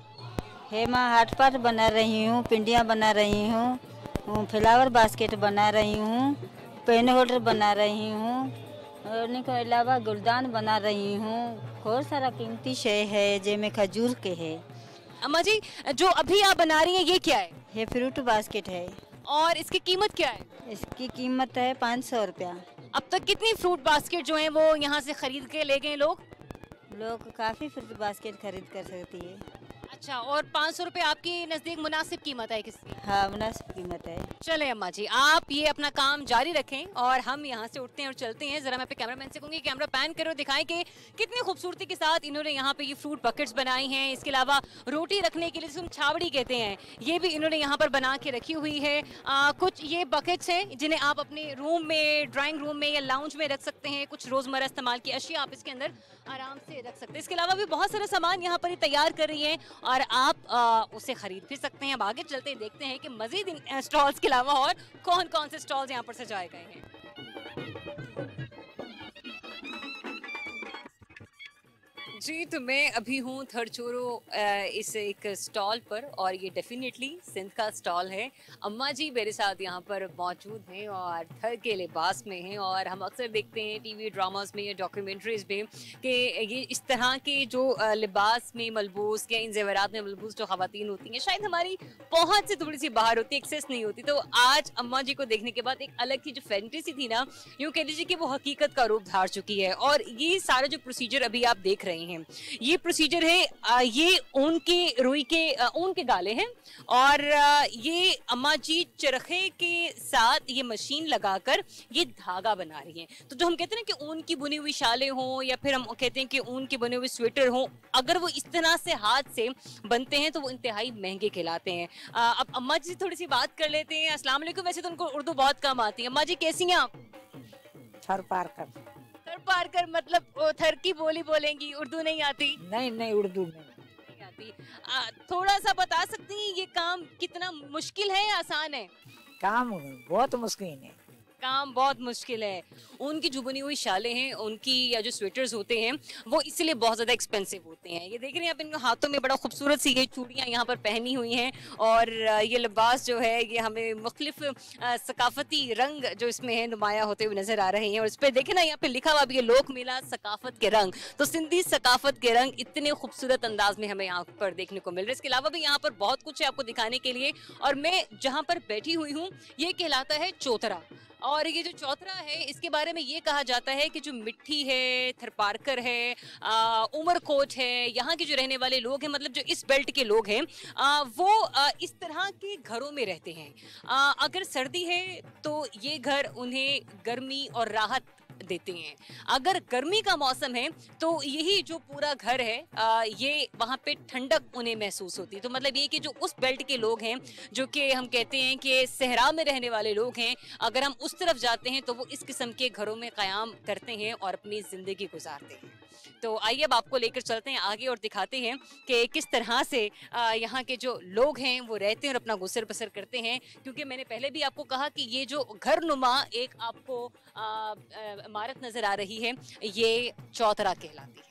हेमा हाट पर बना रही हूँ, पिंडियाँ बना रही हूँ, फ्लावर बास्केट बना रही हूँ, पेन होल्डर बना रही हूँ और उनके अलावा गुलदान बना रही हूँ। बहुत सारा कीमती शय है जिसमें खजूर के है। अम्मा जी जो अभी आप बना रही हैं ये क्या है? ये फ्रूट बास्केट है। और इसकी कीमत क्या है? इसकी कीमत है 500 रुपया। अब तक कितनी फ्रूट बास्केट जो हैं वो यहाँ से खरीद के ले गए लोग काफ़ी फ्रूट बास्केट खरीद कर सकती है। अच्छा, और 500 रुपये आपकी नज़दीक मुनासिब कीमत है किसकी? हाँ, मुनासिब कीमत है। चले अम्मा जी, आप ये अपना काम जारी रखें और हम यहाँ से उठते हैं और चलते हैं। ज़रा मैं अपने कैमरामैन से कहूँगी कैमरा पैन करो, दिखाएं कि कितनी खूबसूरती के साथ इन्होंने यहाँ पे ये फ्रूट बकेट्स बनाई हैं। इसके अलावा रोटी रखने के लिए जिसे हम छावड़ी कहते हैं, ये भी इन्होंने यहाँ पर बना के रखी हुई है। कुछ ये बकेट्स हैं जिन्हें आप अपने रूम में, ड्राइंग रूम में या लाउंज में रख सकते हैं। कुछ रोज़मर्रा इस्तेमाल की अशिया आप इसके अंदर आराम से रख सकते हैं। इसके अलावा भी बहुत सारा सामान यहाँ पर तैयार कर रही है और आप उसे खरीद भी सकते हैं। अब आगे चलते हैं, देखते हैं कि मजीद इन स्टॉल्स के अलावा और कौन कौन से स्टॉल्स यहाँ पर सजाए गए हैं। जी, तो मैं अभी हूँ थरचोरो इस एक स्टॉल पर और ये डेफिनेटली सिंध का स्टॉल है। अम्मा जी मेरे साथ यहाँ पर मौजूद हैं और थर के लिबास में हैं और हम अक्सर देखते हैं टीवी ड्रामास में या डॉक्यूमेंट्रीज में कि ये इस तरह के जो लिबास में मलबूस या इन जेवरात में मलबूस जो ख़वातीन होती हैं शायद हमारी पहुँच से थोड़ी सी बाहर होती, एक्सेस नहीं होती। तो आज अम्मा जी को देखने के बाद एक अलग की जो फैंटेसी थी ना, यूँ कह लीजिए कि वो हकीकत का रूप धार चुकी है। और ये सारा जो प्रोसीजर अभी आप देख रहे हैं, ये प्रोसीजर है, ये ऊन के रुई के ऊन के गाले हैं और ये अम्मा जी चरखे के साथ ये मशीन लगाकर ये धागा बना रही हैं। तो जो हम कहते हैं ना कि ऊन की बुनी हुई शालें हों या फिर हम कहते हैं कि ऊन के बने हुए स्वेटर हों, अगर वो इस तरह से हाथ से बनते हैं तो वो इंतहाई महंगे कहलाते हैं। अब अम्मा जी से थोड़ी सी बात कर लेते हैं। अस्सलाम वालेकुम। वैसे तो उनको उर्दू बहुत कम आती है। अम्मा जी कैसी हैं आप? थर पार कर। थर पार कर मतलब थर की बोली बोलेंगी, उर्दू नहीं आती? नहीं, उर्दू नहीं आती। थोड़ा सा बता सकती हैं ये काम कितना मुश्किल है या आसान है? काम बहुत मुश्किल है। काम बहुत मुश्किल है। उनकी जो बुनी हुई शालें हैं, उनकी या जो स्वेटर्स होते हैं वो इसलिए बहुत ज़्यादा एक्सपेंसिव होते हैं। ये देख रहे हैं आप, इनके हाथों में बड़ा खूबसूरत सी ये चूड़ियाँ यहाँ पर पहनी हुई हैं और ये लिबास जो है ये हमें मुख्तलिफ सकाफती रंग जो इसमें है नुमाया होते हुए नजर आ रहे हैं। और इस पर देखे ना, यहाँ पे लिखा हुआ भी है लोक मेला सकाफत के रंग। तो सिंधी सकाफत के रंग इतने खूबसूरत अंदाज में हमें यहाँ पर देखने को मिल रहे हैं। इसके अलावा भी यहाँ पर बहुत कुछ है आपको दिखाने के लिए। और मैं जहाँ पर बैठी हुई हूँ ये कहलाता है चौतरा। और ये जो चौतरा है इसके बारे में ये कहा जाता है कि जो मिट्टी है, थरपारकर है, उमरकोट है, यहाँ के जो रहने वाले लोग हैं, मतलब जो इस बेल्ट के लोग हैं वो इस तरह के घरों में रहते हैं। अगर सर्दी है तो ये घर उन्हें गर्मी और राहत देते हैं। अगर गर्मी का मौसम है तो यही जो पूरा घर है ये वहाँ पे ठंडक उन्हें महसूस होती है। तो मतलब ये कि जो उस बेल्ट के लोग हैं, जो कि हम कहते हैं कि सहरा में रहने वाले लोग हैं, अगर हम उस तरफ जाते हैं तो वो इस किस्म के घरों में क़याम करते हैं और अपनी ज़िंदगी गुजारते हैं। तो आइए अब आपको लेकर चलते हैं आगे और दिखाते हैं कि किस तरह से यहाँ के जो लोग हैं वो रहते हैं और अपना गुजर बसर करते हैं। क्योंकि मैंने पहले भी आपको कहा कि ये जो घर नुमा एक आपको इमारत नजर आ रही है ये चौतरा कहलाती है।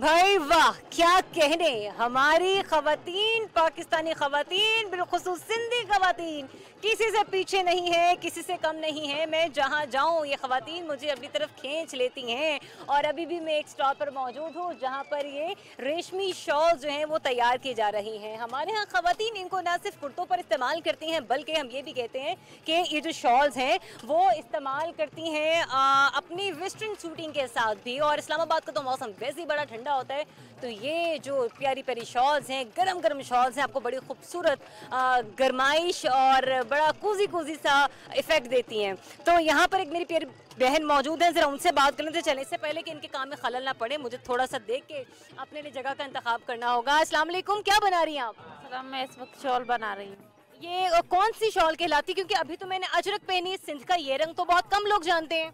भाई वाह, क्या कहने, हमारी खवातीन, पाकिस्तानी खवातीन, बिलखुसूस सिंधी खवातीन किसी से पीछे नहीं है, किसी से कम नहीं है। मैं जहाँ जाऊँ ये खवातीन मुझे अपनी तरफ खींच लेती हैं। और अभी भी मैं एक स्टॉल पर मौजूद हूँ जहाँ पर ये रेशमी शॉल जो हैं वो तैयार की जा रही हैं। हमारे यहाँ खवातीन इनको ना सिर्फ कुर्तों पर इस्तेमाल करती हैं बल्कि हम ये भी कहते हैं कि ये जो शॉल्स हैं वो इस्तेमाल करती हैं अपनी वेस्टर्न सूटिंग के साथ भी। और इस्लामाबाद का तो मौसम वैसे ही बड़ा ठंडा होता है, तो ये जो प्यारी प्यारी शॉल्स हैं, गरम गरम शॉल्स हैं, आपको बड़ी खूबसूरत गरमाइश और बड़ा कूजी कूजी सा इफेक्ट देती हैं। तो यहाँ पर एक मेरी प्यारी बहन मौजूद है, जरा उनसे बात कर लेते चलें। इससे पहले कि इनके काम में खलल ना पड़े, मुझे थोड़ा सा देख के अपने लिए जगह का इंतखाब करना होगा। अस्सलाम वालेकुम, क्या बना रही हैं आप? सलाम, मैं इस वक्त शॉल बना रही हूँ। ये कौन सी शॉल कहलाती? क्योंकि अभी तो मैंने अजरक पहनी, सिंध का ये रंग तो बहुत कम लोग जानते हैं।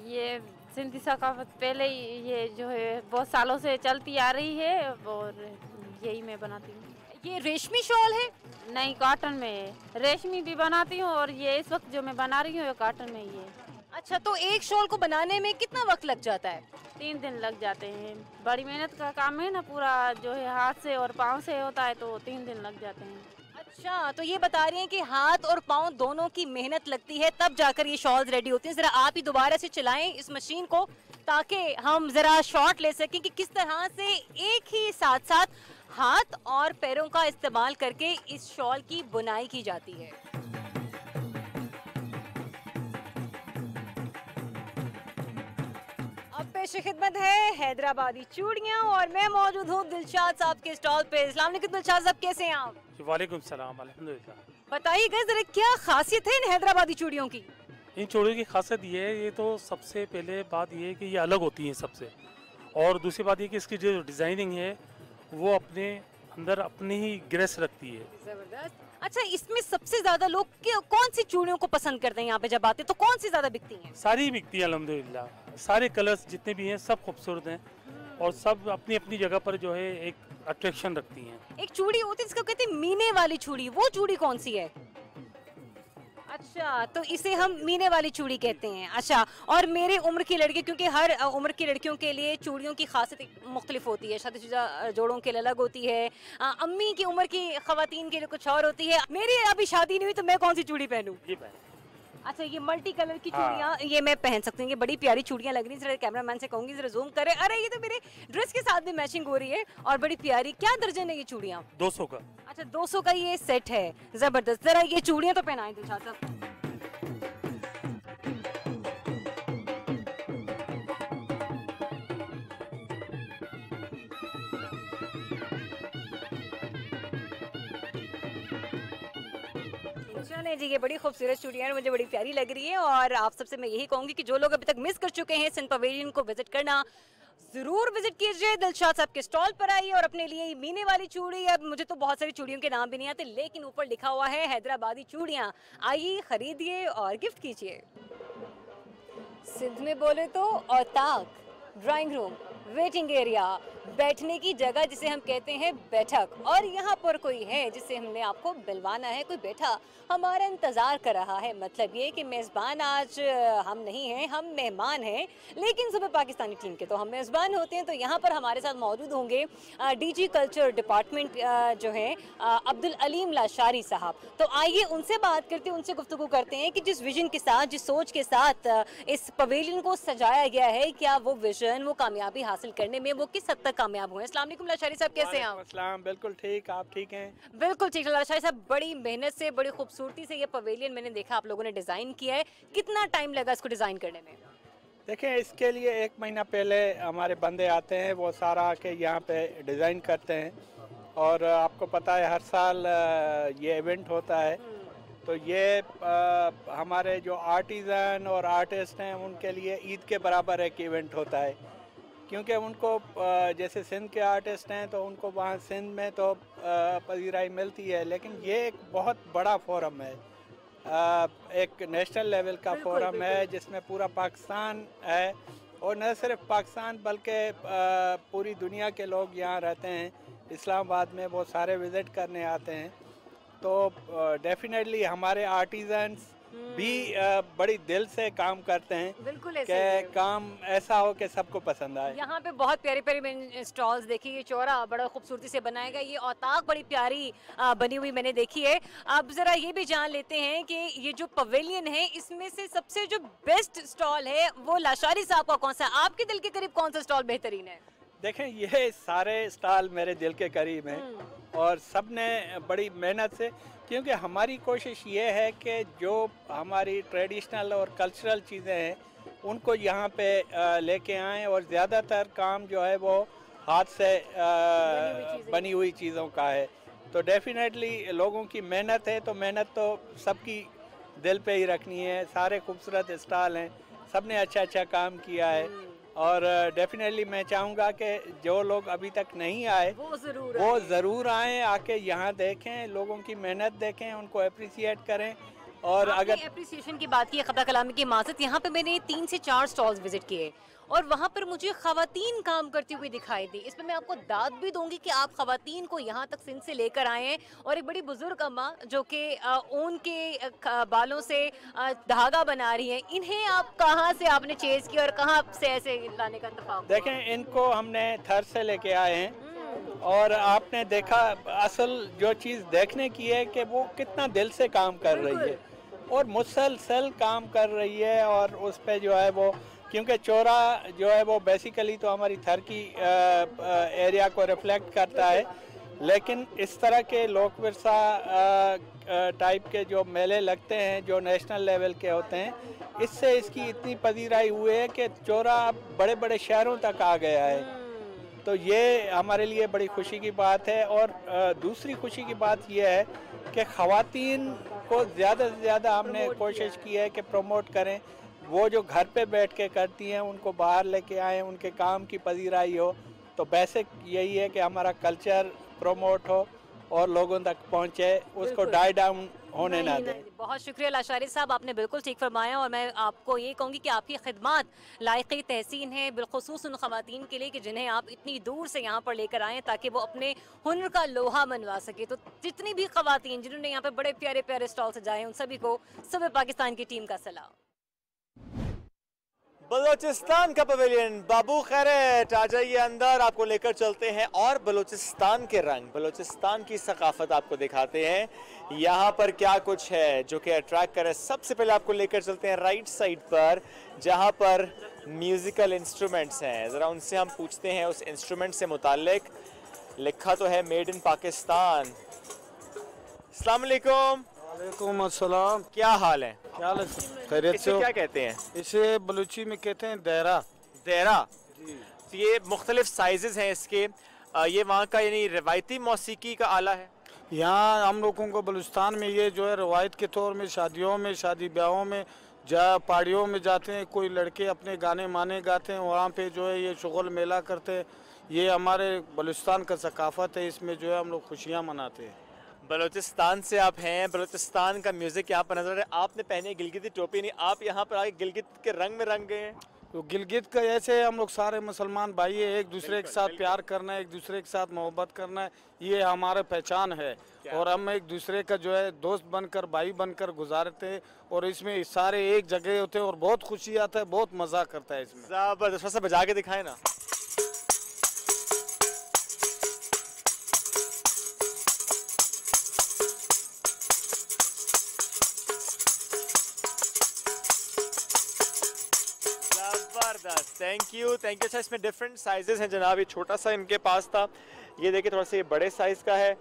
ये सिंधी सकाफत पहले ये जो है बहुत सालों से चलती आ रही है और यही मैं बनाती हूँ। ये रेशमी शॉल है? नहीं, कॉटन में है। रेशमी भी बनाती हूँ और ये इस वक्त जो मैं बना रही हूँ कॉटन में ही है। अच्छा, तो एक शॉल को बनाने में कितना वक्त लग जाता है? 3 दिन लग जाते हैं। बड़ी मेहनत का काम है ना, पूरा जो है हाथ से और पाँव से होता है, तो 3 दिन लग जाते हैं। अच्छा, तो ये बता रही हैं कि हाथ और पाँव दोनों की मेहनत लगती है तब जाकर ये शॉल्स रेडी होती हैं। जरा आप ही दोबारा से चलाएं इस मशीन को ताकि हम जरा शॉट ले सकें कि किस तरह से एक ही साथ साथ हाथ और पैरों का इस्तेमाल करके इस शॉल की बुनाई की जाती है। अब पेश खिदमत है हैदराबादी चूड़ियाँ और मैं मौजूद हूँ दिलशाद साहब के स्टॉल पे। अस्सलाम वालेकुम दिलशाद साहब, कैसे हैं आप? वालेकुम सलाम, अल्हम्दुलिल्लाह। बताइएगा जरा क्या खासियत है इन हैदराबादी चूड़ियों की? इन चूड़ियों की खासियत ये है, ये तो सबसे पहले बात ये है कि ये अलग होती हैं सबसे, और दूसरी बात ये कि इसकी जो डिज़ाइनिंग है वो अपने अंदर अपनी ही ग्रेस रखती है। जबरदस्त। अच्छा, इसमें सबसे ज्यादा लोग कौन सी चूड़ियों को पसंद करते हैं? यहाँ पे जब आते हैं तो कौन सी ज्यादा बिकती हैं? सारी बिकती हैं अल्हम्दुलिल्लाह। सारे कलर्स जितने भी हैं सब खूबसूरत हैं और सब अपनी अपनी जगह पर जो है एक अट्रैक्शन रखती हैं। एक चूड़ी होती है जिसको कहते हैं मीने वाली चूड़ी, वो चूड़ी कौन सी है? अच्छा, तो इसे हम मीने वाली चूड़ी कहते हैं। अच्छा, और मेरे उम्र की लड़की, क्योंकि हर उम्र की लड़कियों के लिए चूड़ियों की खासियत मुख्तलिफ होती है, शादीशुदा जोड़ों के लिए अलग होती है, अम्मी की उम्र की खवातीन के लिए कुछ और होती है। मेरी अभी शादी नहीं हुई तो मैं कौन सी चूड़ी पहनूं? अच्छा, ये मल्टी कलर की चूड़ियाँ ये मैं पहन सकती हूँ, ये बड़ी प्यारी चूड़ियाँ लग रही हैं। जरा कैमरामैन से कहूँगी जरा जूम करे। अरे ये तो मेरे ड्रेस के साथ भी मैचिंग हो रही है और बड़ी प्यारी। क्या दर्जन है ये चूड़ियाँ? 200 का। अच्छा, 200 का ये सेट है, जबरदस्त। जरा ये चूड़ियाँ तो पहनाएं दिलशाद साहब। जी, ये बड़ी खूबसूरत चूड़ियाँ मुझे बड़ी प्यारी लग रही है और आप सबसे मैं यही कहूँगी कि जो लोग अभी तक मिस कर चुके हैं सिंध पवेलियन को विजिट करना जरूर विजिट कीजिए। दिलशाद साहब के स्टॉल पर आइए और अपने लिए मीने वाली चूड़ी, अब मुझे तो बहुत सारी चूड़ियों के नाम भी नहीं आते लेकिन ऊपर लिखा हुआ है हैदराबादी चूड़ियाँ, आइए खरीदिए और गिफ्ट कीजिए। सिंध में बोले तो औताक, ड्राइंग रूम, वेटिंग एरिया, बैठने की जगह जिसे हम कहते हैं बैठक, और यहाँ पर कोई है जिसे हमने आपको मिलवाना है, कोई बैठा हमारा इंतजार कर रहा है। मतलब ये कि मेज़बान आज हम नहीं हैं, हम मेहमान हैं, लेकिन सुबह पाकिस्तानी टीम के तो हम मेज़बान होते हैं। तो यहाँ पर हमारे साथ मौजूद होंगे डीजी कल्चर डिपार्टमेंट जो हैं अब्दुल अलीम लाशारी साहब। तो आइए उनसे बात करते हैं, उनसे गुफ्तगू करते हैं कि जिस विजन के साथ, जिस सोच के साथ इस पवेलियन को सजाया गया है, क्या वो विजन, वो कामयाबी हासिल करने में वो किस हद तक कामयाब हुए। अस्सलाम वालेकुम लाशारी साहब, कैसे हैं आप? अस्सलाम, बिल्कुल ठीक, आप ठीक हैं? बिल्कुल ठीक। लाशारी साहब, बड़ी मेहनत से, बड़ी खूबसूरती से ये पवेलियन मैंने देखा आप लोगों ने डिज़ाइन किया है। कितना टाइम लगा इसको डिज़ाइन करने में? देखें, इसके लिए 1 महीना पहले हमारे बंदे आते हैं, वो सारा आके यहाँ पे डिज़ाइन करते हैं। और आपको पता है हर साल ये इवेंट होता है, तो ये हमारे जो आर्टिज़न और आर्टिस्ट हैं उनके लिए ईद के बराबर एक इवेंट होता है, क्योंकि उनको जैसे सिंध के आर्टिस्ट हैं तो उनको वहाँ सिंध में तो पजीराई मिलती है, लेकिन ये एक बहुत बड़ा फोरम है, एक नेशनल लेवल का फोरम है जिसमें पूरा पाकिस्तान है, और न सिर्फ पाकिस्तान बल्कि पूरी दुनिया के लोग यहाँ रहते हैं। इस्लामाबाद में वो सारे विज़िट करने आते हैं। तो डेफिनेटली हमारे आर्टिजन्स भी बड़ी दिल से काम करते हैं, बिल्कुल कि काम ऐसा हो कि सबको पसंद आए। यहाँ पे बहुत प्यारे प्यारे स्टॉल्स देखिए, ये चौरा बड़ा खूबसूरती से बनाया गया, ये औताक बड़ी प्यारी बनी हुई मैंने देखी है। अब जरा ये भी जान लेते हैं कि ये जो पवेलियन है इसमें से सबसे जो बेस्ट स्टॉल है वो लाशारी साहब का कौन सा, आपके दिल के करीब कौन सा स्टॉल बेहतरीन है? देखें, ये सारे स्टॉल मेरे दिल के करीब हैं और सब ने बड़ी मेहनत से, क्योंकि हमारी कोशिश ये है कि जो हमारी ट्रेडिशनल और कल्चरल चीज़ें हैं उनको यहाँ पे लेके आएँ, और ज़्यादातर काम जो है वो हाथ से बनी हुई चीज़ों का है। तो डेफिनेटली लोगों की मेहनत है, तो मेहनत तो सबकी दिल पे ही रखनी है। सारे खूबसूरत स्टॉल हैं, सब ने अच्छा अच्छा काम किया है, और डेफिनेटली मैं चाहूँगा कि जो लोग अभी तक नहीं आए वो ज़रूर आएँ, आके यहाँ देखें, लोगों की मेहनत देखें, उनको अप्रिसिएट करें। और अगर अप्रिसिएशन की बात की, खता कलामी की माजत, यहाँ पे मैंने 3 से 4 स्टॉल्स विजिट किए और वहाँ पर मुझे ख़वातीन काम करती हुई दिखाई दी। इसमें मैं आपको दाद भी दूंगी कि आप ख़वातीन को यहाँ तक सिंध से लेकर आए हैं, और एक बड़ी बुजुर्ग अम्मा जो कि ऊन के बालों से धागा बना रही हैं, इन्हें आप कहाँ से आपने चेज़ किया और कहाँ से ऐसे लाने का इत्तेफाक? देखें, इनको हमने थर से लेके आए हैं, और आपने देखा असल जो चीज़ देखने की है कि वो कितना दिल से काम कर रही है और मुसलसल काम कर रही है, और उस पर जो है वो, क्योंकि चौरा जो है वो बेसिकली तो हमारी थर की एरिया को रिफ्लेक्ट करता है, लेकिन इस तरह के लोक विरसा टाइप के जो मेले लगते हैं जो नेशनल लेवल के होते हैं, इससे इसकी इतनी पजीराई हुई है कि चौरा बड़े बड़े शहरों तक आ गया है। तो ये हमारे लिए बड़ी खुशी की बात है। और दूसरी खुशी की बात यह है कि ख़वातीन को ज़्यादा से ज़्यादा हमने कोशिश की है कि प्रमोट करें। वो जो घर पे बैठ के करती हैं उनको बाहर लेके आएँ, उनके काम की पजीराई हो। तो बेसिक यही है कि हमारा कल्चर प्रमोट हो और लोगों तक पहुँचे, उसको डाई डाउन होने ना दें। बहुत शुक्रिया लाशारी साहब, आपने बिल्कुल ठीक फरमाया, और मैं आपको ये कहूँगी कि आपकी खिदमत लायक़ी तहसीन है, बिलखुसूस उन ख़वातीन के लिए कि जिन्हें आप इतनी दूर से यहाँ पर लेकर आएँ ताकि वो अपने हुनर का लोहा मनवा सके। तो जितनी भी ख़वातीन जिन्होंने यहाँ पर बड़े प्यारे प्यारे स्टॉल सजाए हैं, उन सभी को सुबह पाकिस्तान की टीम का सलाम। बलोचिस्तान का पवेलियन, बाबू खैरत, आ जाइए अंदर, आपको लेकर चलते हैं और बलोचिस्तान के रंग, बलोचिस्तान की सकाफत आपको दिखाते हैं। यहाँ पर क्या कुछ है जो कि अट्रैक्ट करे। सबसे पहले आपको लेकर चलते हैं राइट साइड पर, जहाँ पर म्यूज़िकल इंस्ट्रूमेंट्स हैं। ज़रा उनसे हम पूछते हैं उस इंस्ट्रूमेंट से मुताल्लिक। लिखा तो है मेड इन पाकिस्तान। अस्सलाम वालेकुम। वालेकुम अस्सलाम। क्या हाल है? क्या हाल है? खैरियत से हो? क्या कहते हैं इसे? बलूची में कहते हैं देरा। देरा जी। तो ये मुख्तलिफ साइजेस हैं इसके। ये वहाँ का यानी रवायती मौसीकी का आला है। यहाँ हम लोगों को बलूचिस्तान में ये जो है रवायत के तौर में शादियों में, शादी ब्याहों में, पहाड़ियों में जाते हैं, कोई लड़के अपने गाने माने गाते हैं, वहाँ पे जो है ये शुगल मेला करते हैं। ये हमारे बलूचिस्तान का सकाफत है, इसमें जो है हम लोग खुशियाँ मनाते हैं। बलूचिस्तान से आप हैं, बलूचिस्तान का म्यूज़िक यहाँ पर नजर है। आपने पहने गिलगिती टोपी नहीं, आप यहाँ पर आके गिलगित के रंग में रंग गए हैं। तो गिलगित का ऐसे हम लोग सारे मुसलमान भाई है, एक दूसरे के साथ प्यार करना है, एक दूसरे के साथ मोहब्बत करना है, ये हमारा पहचान है। और हम एक दूसरे का जो है दोस्त बनकर भाई बनकर गुजारते हैं और इसमें सारे एक जगह होते हैं और बहुत खुशी आता है, बहुत मजा करता है इसमें। जबरदस्त, बजा के दिखाए ना। Thank you. अच्छा, इसमें डिफरेंट साइजेस हैं जनाब। ये छोटा सा इनके पास था, ये देखिए थोड़ा सा ये बड़े साइज का है,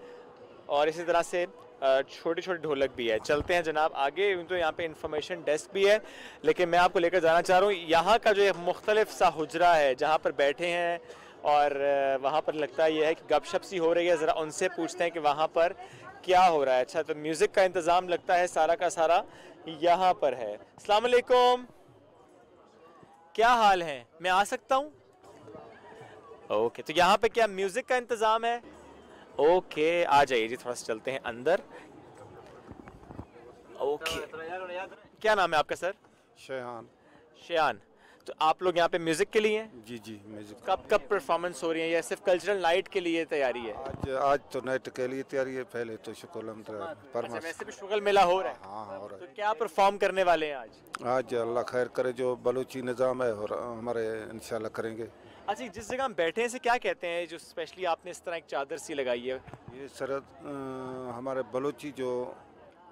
और इसी तरह से छोटी छोटी ढोलक भी है। चलते हैं जनाब आगे। तो यहाँ पे इंफॉर्मेशन डेस्क भी है, लेकिन मैं आपको लेकर जाना चाह रहा हूँ यहाँ का जो एक मुख्तलिफ सा हुजरा है जहाँ पर बैठे हैं, और वहाँ पर लगता है ये है कि गपशप सी हो रही है। ज़रा उनसे पूछते हैं कि वहाँ पर क्या हो रहा है। अच्छा, तो म्यूज़िक का इंतज़ाम लगता है सारा का सारा यहाँ पर है। अस्सलाम वालेकुम, क्या हाल है? मैं आ सकता हूँ? ओके, तो यहाँ पे क्या म्यूजिक का इंतजाम है? ओके, आ जाइए जी, थोड़ा सा चलते हैं अंदर। ओके, क्या नाम है आपका सर? शेहान। शेहान, तो आप लोग यहाँ पे म्यूजिक के लिए हैं? जी जी, म्यूजिक। कब परफॉर्मेंस हो रही है या सिर्फ कल्चरल नाइट के लिए तैयारी है? आज तो नाइट के लिए तैयारी है, पहले तो शुक्र अच्छा, वैसे भी शुगल मेला हो रहा है? हाँ, हो रहा है। तो क्या परफॉर्म करने वाले हैं आज? आज अल्लाह खैर करे, जो बलूची निज़ाम है और हमारे इंशाल्लाह करेंगे। अच्छा, जिस जगह हम बैठे हैं से क्या कहते हैं जो स्पेशली आपने इस तरह एक चादर सी लगाई है? ये सर हमारे बलूची जो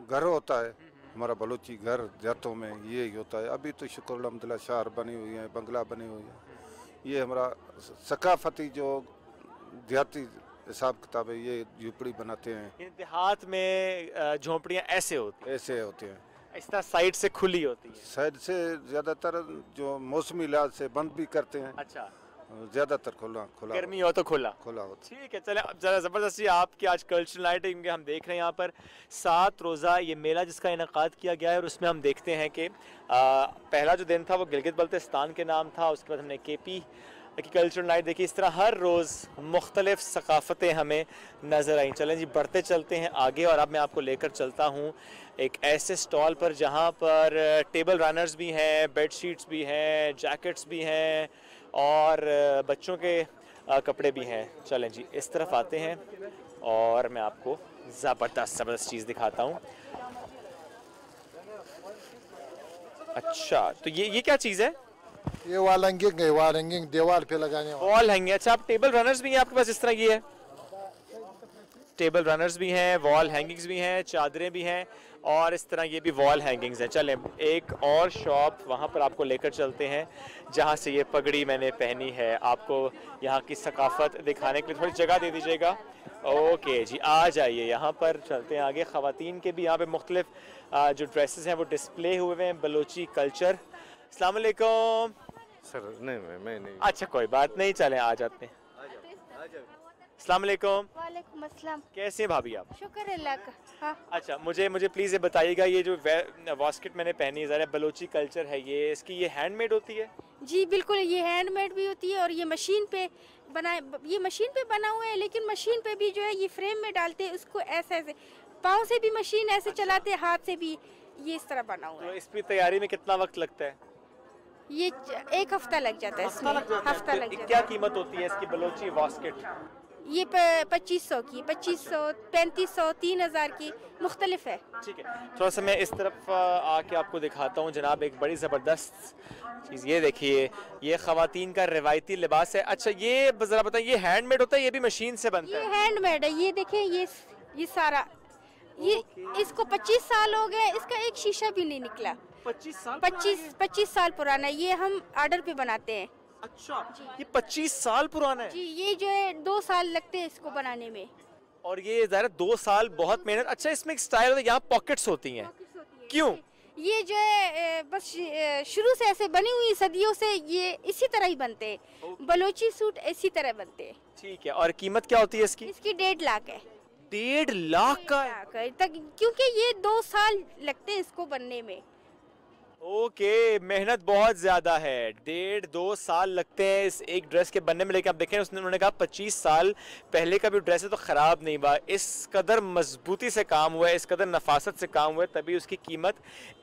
घर होता है, हमारा बलूची घर जातों में ये ही होता है। अभी तो शुक्र अल्हम्दुलिल्लाह शहर बनी हुई है, बंगला बनी हुई है। ये हमारा सकाफती जो देहाती हिसाब किताब है, ये झोपड़ी बनाते हैं। देहात में झोपड़ियाँ ऐसे होती हैं? ऐसे होते हैं, इस तरह साइड से खुली होती है? साइड से ज़्यादातर जो मौसमी लिहाज से बंद भी करते हैं। अच्छा, ज़्यादातर खुला गर्मी हो तो खुला होता। ठीक है, चले अब जरा ज़बरदस्ती आपकी आज कल्चरल नाइट हम देख रहे हैं यहाँ पर 7 रोज़ा ये मेला जिसका इनेकाद किया गया है, और उसमें हम देखते हैं कि पहला जो दिन था वो गिलगित बल्तिस्तान के नाम था, उसके बाद हमने KP की कल्चरल नाइट देखी। इस तरह हर रोज़ मुख्तलिफ सकाफ़तें हमें नज़र आई। चलें जी, बढ़ते चलते हैं आगे, और अब मैं आपको लेकर चलता हूँ एक ऐसे स्टॉल पर जहाँ पर टेबल रनर्स भी हैं, बेड शीट्स भी हैं, जैकेट्स भी हैं, और बच्चों के कपड़े भी हैं। चलें जी, इस तरफ आते हैं और मैं आपको ज़बरदस्त चीज़ दिखाता हूँ। अच्छा, तो ये क्या चीज़ है? ये वॉल हैंगिंग है, वॉल हैंगिंग दीवार पे लगाने वाला। वॉल हैंगिंग, अच्छा, आप टेबल रनर्स भी हैं आपके पास? इस तरह की है, टेबल रनर्स भी हैं, वॉल हैंगिंग्स भी हैं, चादरें भी हैं, और इस तरह ये भी वॉल हैंगिंग्स हैं। चलें एक और शॉप वहाँ पर आपको लेकर चलते हैं जहाँ से ये पगड़ी मैंने पहनी है। आपको यहाँ की सकाफत दिखाने के लिए थोड़ी जगह दे दीजिएगा। ओके जी, आ जाइए, यहाँ पर चलते हैं आगे। ख़वातीन के भी यहाँ पे मुख्तलिफ जो ड्रेसेस हैं वो डिस्प्ले हुए हैं, बलोची कल्चर। अस्सलाम वालेकुम सर। नहीं, मैं नहीं। अच्छा, कोई बात नहीं, चलें आ जाते हैं। अस्सलाम वालेकुम। वालेकुम अस्सलाम। कैसे हैं भाभी आप? शुक्र अल्लाह का। हाँ। अच्छा, मुझे प्लीज़ ये बताइएगा, ये जो वास्केट मैंने पहनी है, ज़रा बलोची कल्चर है ये, इसकी ये हैंडमेड होती है? जी बिल्कुल, ये हैंडमेड भी होती है और ये मशीन पे बना हुआ है, लेकिन मशीन पे भी जो है ये फ्रेम में डालते हैं उसको, ऐसे पाँव से भी मशीन ऐसे चलाते हैं, हाथ से भी ये इस तरह बना हुआ है। तो इसकी तैयारी में कितना वक्त लगता है? ये 1 हफ्ता लग जाता है इसमें। हफ्ता लग जाता है। क्या कीमत होती है इसकी बलोची वास्केट? ये 2500 की, 2500, 3500, 3000 की मुख्तलिफ है। ठीक है, थोड़ा सा मैं इस तरफ आके आपको दिखाता हूँ जनाब, एक बड़ी ज़बरदस्त चीज़। ये देखिए, ये ख़वातीन का रिवायती लिबास है। अच्छा, ये ज़रा बताइए, ये हैंडमेड होता है, ये भी मशीन से बनता है? ये हैंडमेड है। ये देखिए, ये सारा, ये इसको 25 साल हो गए, इसका एक शीशा भी नहीं निकला। 25 साल पुराना है। ये हम ऑर्डर पे बनाते हैं। अच्छा, ये 25 साल पुराना है? जी, ये जो है 2 साल लगते हैं इसको बनाने में। और ये ज़रा 2 साल बहुत मेहनत। अच्छा, इसमें एक स्टाइल होता है, यहाँ पॉकेट्स होती हैं, क्यों? ये जो है बस शुरू से ऐसे बनी हुई, सदियों से ये इसी तरह ही बनते हैं। बलोची सूट इसी तरह बनते हैं। ठीक है, और कीमत क्या होती है इसकी? इसकी 1.5 लाख है। 1.5 लाख का तक, क्योंकि ये 2 साल लगते हैं इसको बनने में। ओके, मेहनत बहुत ज़्यादा है, 1.5-2 साल लगते हैं इस एक ड्रेस के बनने में। लेकिन आप देखें उन्होंने कहा 25 साल पहले का भी ड्रेस है तो ख़राब नहीं हुआ। इस कदर मजबूती से काम हुआ है, इस कदर नफासत से काम हुआ है, तभी उसकी कीमत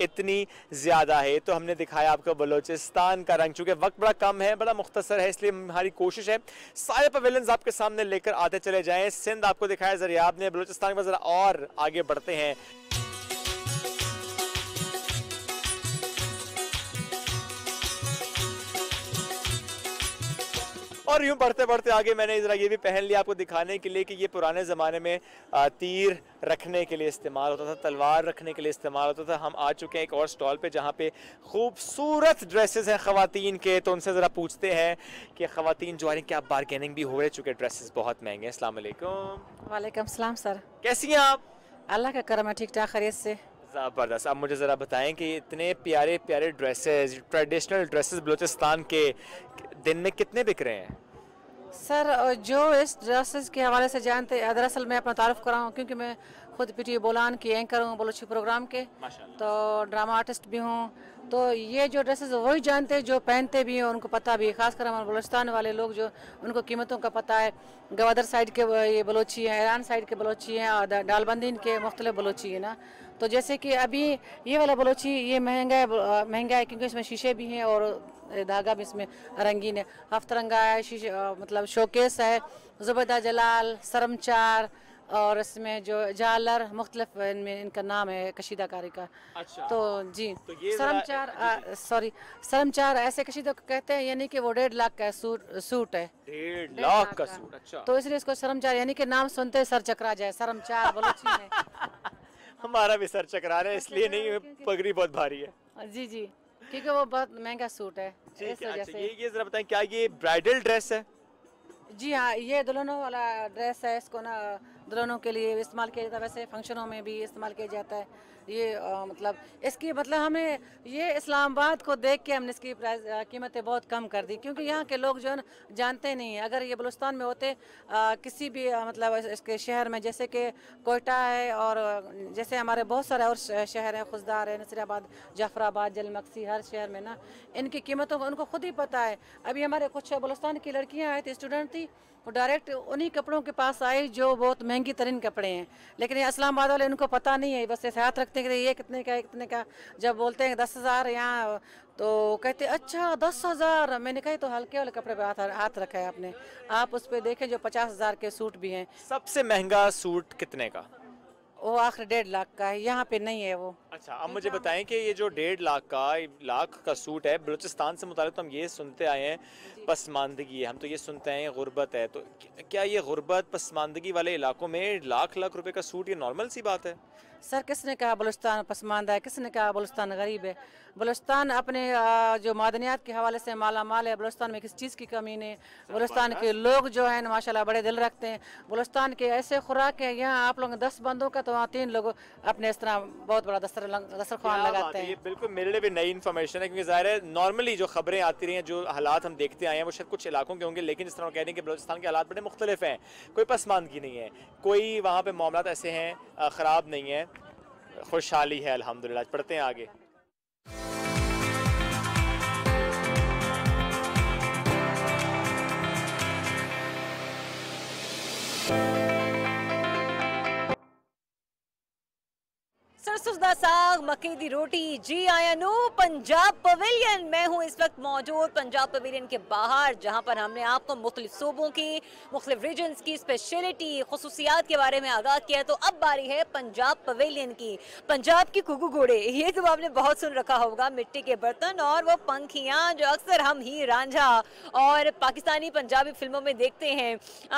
इतनी ज़्यादा है। तो हमने दिखाया आपको बलोचिस्तान का रंग, चूँकि वक्त बड़ा कम है, बड़ा मुख्तसर है, इसलिए हमारी कोशिश है सारे पवेलियंस आपके सामने लेकर आते चले जाएँ। सिंध आपको दिखाया ज़रियाब ने, बलोचिस्तान में ज़रा और आगे बढ़ते हैं। और यूं बढ़ते बढ़ते आगे मैंने ज़रा ये भी पहन लिया आपको दिखाने के लिए कि ये पुराने ज़माने में तीर रखने के लिए इस्तेमाल होता था, तलवार रखने के लिए इस्तेमाल होता था। हम आ चुके हैं एक और स्टॉल पे जहाँ पे खूबसूरत ड्रेसेस हैं ख़वातीन के। तो उनसे ज़रा पूछते हैं कि ख़वातीन जो आ रही हैं क्या बारगेनिंग भी हो रही है, चूँकि ड्रेसेस बहुत महंगे हैं। अस्सलाम वालेकुम। वालेकुम सलाम सर, कैसी हैं आप? अल्लाह का करम है, ठीक ठाक खैरियत से। ज़बरदस्त। अब मुझे ज़रा बताएं कि इतने प्यारे प्यारे ड्रेसेस, ट्रेडिशनल ड्रेसेस बलूचिस्तान के दिन में कितने बिक रहे हैं? सर जो इस ड्रेसेस के हवाले से जानते, दरअसल मैं अपना तारुफ कराऊँ क्योंकि मैं खुद PTV बोलान की एंकर हूँ बलोची प्रोग्राम के, तो ड्रामा आर्टिस्ट भी हूँ। तो ये जो ड्रेसेस वही जानते हैं जो पहनते भी हैं, उनको पता भी है। खासकर हमारे बलूचिस्तान वाले लोग जो, उनको कीमतों का पता है। गवादर साइड के ये बलोची हैं, ईरान साइड के बलोची हैं, और डालबंदीन के मुख्तलिफ बलोची है ना। तो जैसे कि अभी ये वाला बलोची ये महंगा है क्योंकि इसमें शीशे भी हैं और धागा भी इसमें रंगीन है। हफ्तरंगा है, शीशे मतलब शोकेस है, ज़ुबैदा जलाल, सरमचार, और इसमें जो जालर मुख्तलिफ इनमें इनका नाम है कशीदाकारी का। अच्छा। तो जी तो सरमचार, सॉरी सरमचार ऐसे कशीदा कहते हैं, यानी कि वो 1.5 लाख का सूट है। 1.5 लाख का सूट, अच्छा। तो इसलिए इसको सरमचार, यानी कि नाम सुनते सर चकरा जाए, सरमचार बलोची में। हमारा भी सर चकरा रहा है, इसलिए नहीं, पगड़ी बहुत भारी है। जी जी, क्योंकि वो बहुत महंगा सूट है। ठीक है। अच्छा, ये जरा बताएं क्या ये ब्राइडल ड्रेस है? जी हाँ, ये दुल्हनों वाला ड्रेस है। इसको ना दुल्हनों के लिए इस्तेमाल किया जाता है, वैसे फंक्शनों में भी इस्तेमाल किया जाता है। ये मतलब इसकी मतलब हमें ये इस्लामाबाद को देख के हमने इसकी कीमतें बहुत कम कर दी, क्योंकि यहाँ के लोग जो है ना जानते नहीं हैं। अगर ये बलूचिस्तान में होते किसी भी मतलब इसके शहर में, जैसे कि कोयटा है और जैसे हमारे बहुत सारे और शहर हैं, खुशदार है, नसीराबाद, जाफराबाद, जलमक्सी, हर शहर में ना इनकी कीमतों को उनको खुद ही पता है। अभी हमारे कुछ बलूचिस्तान की लड़कियाँ आई थी, स्टूडेंट थी, वो डायरेक्ट उन्हीं कपड़ों के पास आई जो बहुत महंगी तरीन कपड़े हैं, लेकिन ये इस्लामाबाद वाले उनको पता नहीं है, बस ऐसे हाथ रखते हैं कि ये कितने का है, कितने का। जब बोलते हैं 10,000 यहाँ, तो कहते अच्छा 10,000। मैंने कहा तो हल्के वाले कपड़े पे हाथ रखा है आपने। आप उस पर देखें जो 50,000 के सूट भी हैं। सबसे महंगा सूट कितने का? वो आखिर 1.5 लाख का है, यहाँ पे नहीं है वो। अच्छा, अब मुझे बताएं कि ये जो 1.5 लाख का सूट है, बलूचिस्तान से मुताल्लिक तो हम ये सुनते आए हैं पसमानदगी है, हम तो ये सुनते हैं गुर्बत है। तो क्या ये गुर्बत पसमानदगी वाले इलाकों में लाख रुपए का सूट ये नॉर्मल सी बात है? सर किसने कहा बलूचिस्तान पसमानदा है, किसने कहा बलूचिस्तान गरीब है? बलूचिस्तान अपने जो मादनियात के हवाले से माला माल है। बलूचिस्तान में किसी चीज़ की कमी नहीं। बलूचिस्तान के लोग जो हैं माशाल्लाह बड़े दिल रखते हैं। बलूचिस्तान के ऐसे खुराक है, यहाँ आप लोग 10 बंदों का तो वहाँ 3 लोग अपने इस तरह बहुत बड़ा दस्तरखान लगाते हैं। ये बिल्कुल मेरे लिए भी नई इन्फॉर्मेशन है, क्योंकि ज़ाहिर है नॉर्मली जो खबरें आती रही हैं, जो हालात हम देखते आए हैं, वो शायद कुछ इलाकों के होंगे, लेकिन जिस तरह कह रहे हैं कि बलूचिस्तान के हालात बड़े मुख्तलिफ हैं। कोई पसमानदगी नहीं है, कोई वहाँ पे मामलात ऐसे हैं ख़राब नहीं है, खुशहाली है अल्हम्दुलिल्लाह। पढ़ते हैं आगे। सरसों दा साग, मक्की दी रोटी। जी आया नो पंजाब पवेलियन। मैं हूँ इस वक्त मौजूद पंजाब पवेलियन के बाहर, जहाँ पर हमने आपको मुख्तलिफ सूबों की, मुख्तलिफ रीजन्स की स्पेशलिटी, खुसूसियात के बारे में आगाह किया। तो अब बारी है पंजाब पवेलियन की। पंजाब की कुकू घोड़े, ये तो आपने बहुत सुन रखा होगा। मिट्टी के बर्तन और वो पंखियाँ जो अक्सर हम ही रांझा और पाकिस्तानी पंजाबी फिल्मों में देखते हैं।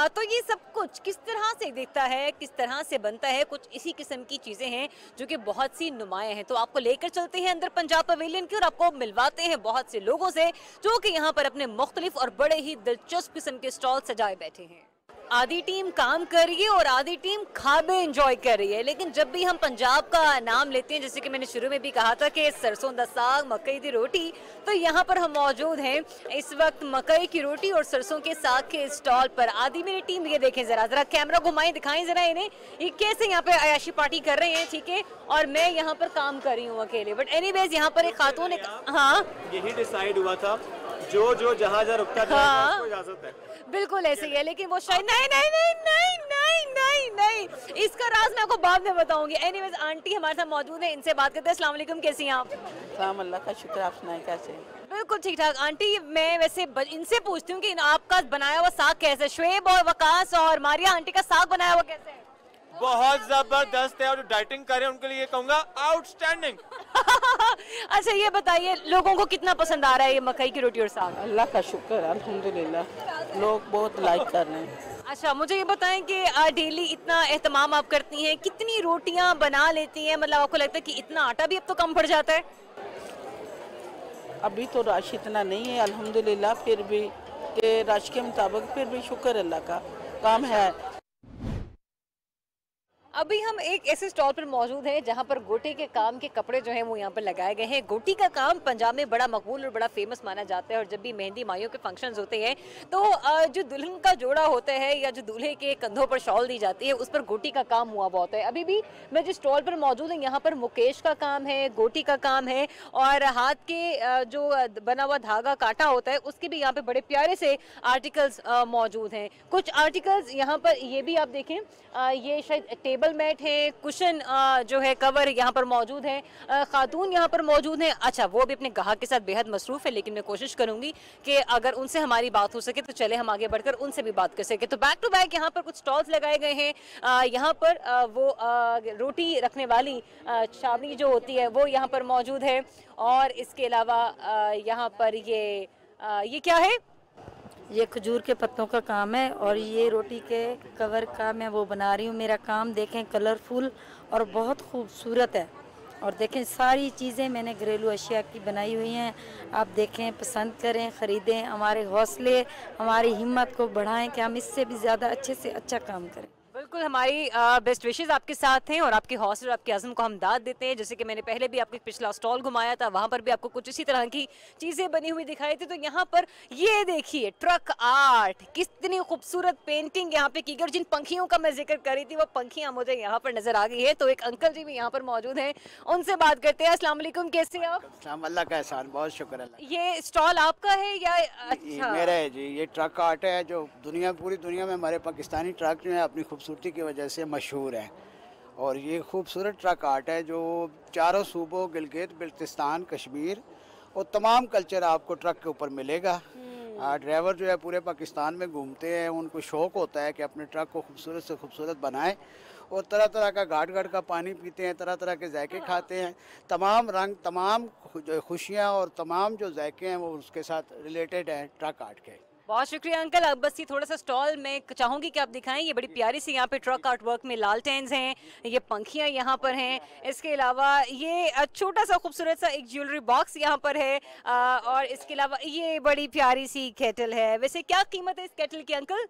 तो ये सब कुछ किस तरह से दिखता है, किस तरह से बनता है, कुछ इसी किस्म की चीज़ें हैं जो कि बहुत सी नुमायाँ हैं। तो आपको लेकर चलते हैं अंदर पंजाब पवेलियन की और आपको मिलवाते हैं बहुत से लोगों से जो कि यहाँ पर अपने मुख्तलिफ और बड़े ही दिलचस्प किस्म के स्टॉल सजाए बैठे हैं। आधी टीम काम कर रही है और आधी टीम खा भी एंजॉय कर रही है। लेकिन जब भी हम पंजाब का नाम लेते हैं, जैसे कि मैंने शुरू में भी कहा था कि सरसों दा साग मकई दी रोटी, तो यहाँ पर हम मौजूद हैं इस वक्त मकई की रोटी और सरसों के साग के स्टॉल पर। आधी मेरी टीम, ये देखें जरा जरा कैमरा घुमाएं, दिखाएं जरा इन्हें ये कैसे यहाँ पे अयाशी पार्टी कर रहे हैं, ठीक है, और मैं यहाँ पर काम कर रही हूँ अकेले। बट एनीवेज यहाँ पर एक खातून, हाँ यही डिसाइड हुआ था, जो जहाँ रुकता था उसको इजाजत है। बिल्कुल ऐसे ही है, लेकिन वो शायद नहीं नहीं नहीं नहीं नहीं नहीं नहीं, इसका राज मैं आपको बाद में बताऊंगी। एनीवेज आंटी हमारे साथ मौजूद है, इनसे बात करते हैं। अस्सलाम वालेकुम, कैसी हैं आप? सलाम, अल्लाह का शुक्र, आप सुनाएं कैसे? बिल्कुल ठीक ठाक। आंटी मैं वैसे इनसे पूछती हूँ कि आपका बनाया हुआ साग कैसे है? शुएब और वकास और मारिया आंटी का साग बनाया हुआ कैसे है? बहुत जबरदस्त है, और जो डाइटिंग कर रहे हैं उनके लिए कहूँगा आउटस्टैंडिंग। अच्छा ये बताइए, लोगों को कितना पसंद आ रहा है ये मकई की रोटी और साग? अल्लाह का शुक्र, अल्हम्दुलिल्लाह, लोग बहुत लाइक कर रहे हैं। अच्छा मुझे ये बताएं कि डेली इतना एहतमाम आप करती हैं, कितनी रोटियां बना लेती हैं? मतलब आपको लगता है कि इतना आटा भी अब तो कम पड़ जाता है? अभी तो रश इतना नहीं है अल्हम्दुलिल्लाह, फिर भी के रश के मुताबिक फिर भी शुक्र अल्लाह का काम है। अभी हम एक ऐसे स्टॉल पर मौजूद हैं जहां पर गोटे के काम के कपड़े जो हैं वो यहाँ पर लगाए गए हैं। गोटी का काम पंजाब में बड़ा मकबूल और बड़ा फेमस माना जाता है, और जब भी मेहंदी माइयों के फंक्शंस होते हैं तो जो दुल्हन का जोड़ा होता है या जो दूल्हे के कंधों पर शॉल दी जाती है उस पर गोटी का काम हुआ बहुत है। अभी भी मैं जिस स्टॉल पर मौजूद हूँ यहाँ पर मुकेश का काम है, गोटी का काम है, और हाथ के जो बना हुआ धागा काटा होता है उसके भी यहाँ पे बड़े प्यारे से आर्टिकल्स मौजूद हैं। कुछ आर्टिकल्स यहाँ पर ये भी आप देखें, ये शायद टेबल मैट है, कुशन जो है कवर यहाँ पर मौजूद है, खातून यहाँ पर मौजूद हैं। अच्छा वो भी अपने ग्राहक के साथ बेहद मसरूफ़ है, लेकिन मैं कोशिश करूँगी कि अगर उनसे हमारी बात हो सके तो चले हम आगे बढ़कर उनसे भी बात कर सके। तो बैक टू बैक यहाँ पर कुछ स्टॉल्स लगाए गए हैं। यहाँ पर वो रोटी रखने वाली छावनी जो होती है वो यहाँ पर मौजूद है, और इसके अलावा यहाँ पर ये क्या है? ये खजूर के पत्तों का काम है, और ये रोटी के कवर का मैं वो बना रही हूँ। मेरा काम देखें कलरफुल और बहुत खूबसूरत है, और देखें सारी चीज़ें मैंने घरेलू अशिया की बनाई हुई हैं। आप देखें, पसंद करें, ख़रीदें, हमारे हौसले हमारी हिम्मत को बढ़ाएं कि हम इससे भी ज़्यादा अच्छे से अच्छा काम करें। बिल्कुल हमारी बेस्ट विशेस आपके साथ हैं, और आपके हौसले और आपके अज़्म को हम दाद देते हैं। जैसे कि मैंने पहले भी आपको पिछला स्टॉल घुमाया था, वहाँ पर भी आपको कुछ इसी तरह की चीज़ें बनी हुई दिखाई थी। तो यहाँ पर ये देखिए ट्रक आर्ट, कितनी खूबसूरत पेंटिंग यहाँ पे की गई। जिन पंखियों का मैं जिक्र कर रही थी वो पंखियाँ मुझे यहाँ पर नजर आ गई है। तो एक अंकल जी भी यहाँ पर मौजूद हैं, उनसे बात करते हैं। अस्सलाम वालेकुम, कैसे हैं आप? अल्लाह का एहसान, बहुत शुक्र अल्लाह। ये स्टॉल आपका है या? अच्छा मेरा है जी। ये ट्रक आर्ट है जो पूरी दुनिया में हमारे पाकिस्तानी ट्रक जो है अपनी खूबसूरती की वजह से मशहूर है, और ये खूबसूरत ट्रक आर्ट है जो चारों सूबों गिलगित बिल्तिस्तान कश्मीर और तमाम कल्चर आपको ट्रक के ऊपर मिलेगा। ड्राइवर जो है पूरे पाकिस्तान में घूमते हैं, उनको शौक़ होता है कि अपने ट्रक को खूबसूरत से खूबसूरत बनाएं, और तरह तरह का घाट का पानी पीते हैं, तरह तरह के जायके खाते हैं। तमाम रंग, तमाम जो खुशियाँ और तमाम जो जायके हैं वो उसके साथ रिलेटेड हैं ट्रक आर्ट के। बहुत शुक्रिया अंकल। अब बस ये थोड़ा सा स्टॉल मैं चाहूँगी कि आप दिखाएं। ये बड़ी प्यारी सी यहाँ पे ट्रक आर्ट वर्क में लालटेन्स हैं, ये पंखियाँ यहाँ पर हैं, इसके अलावा ये छोटा सा खूबसूरत सा एक ज्वेलरी बॉक्स यहाँ पर है, और इसके अलावा ये बड़ी प्यारी सी केटल है। वैसे क्या कीमत है इस केटल की अंकल?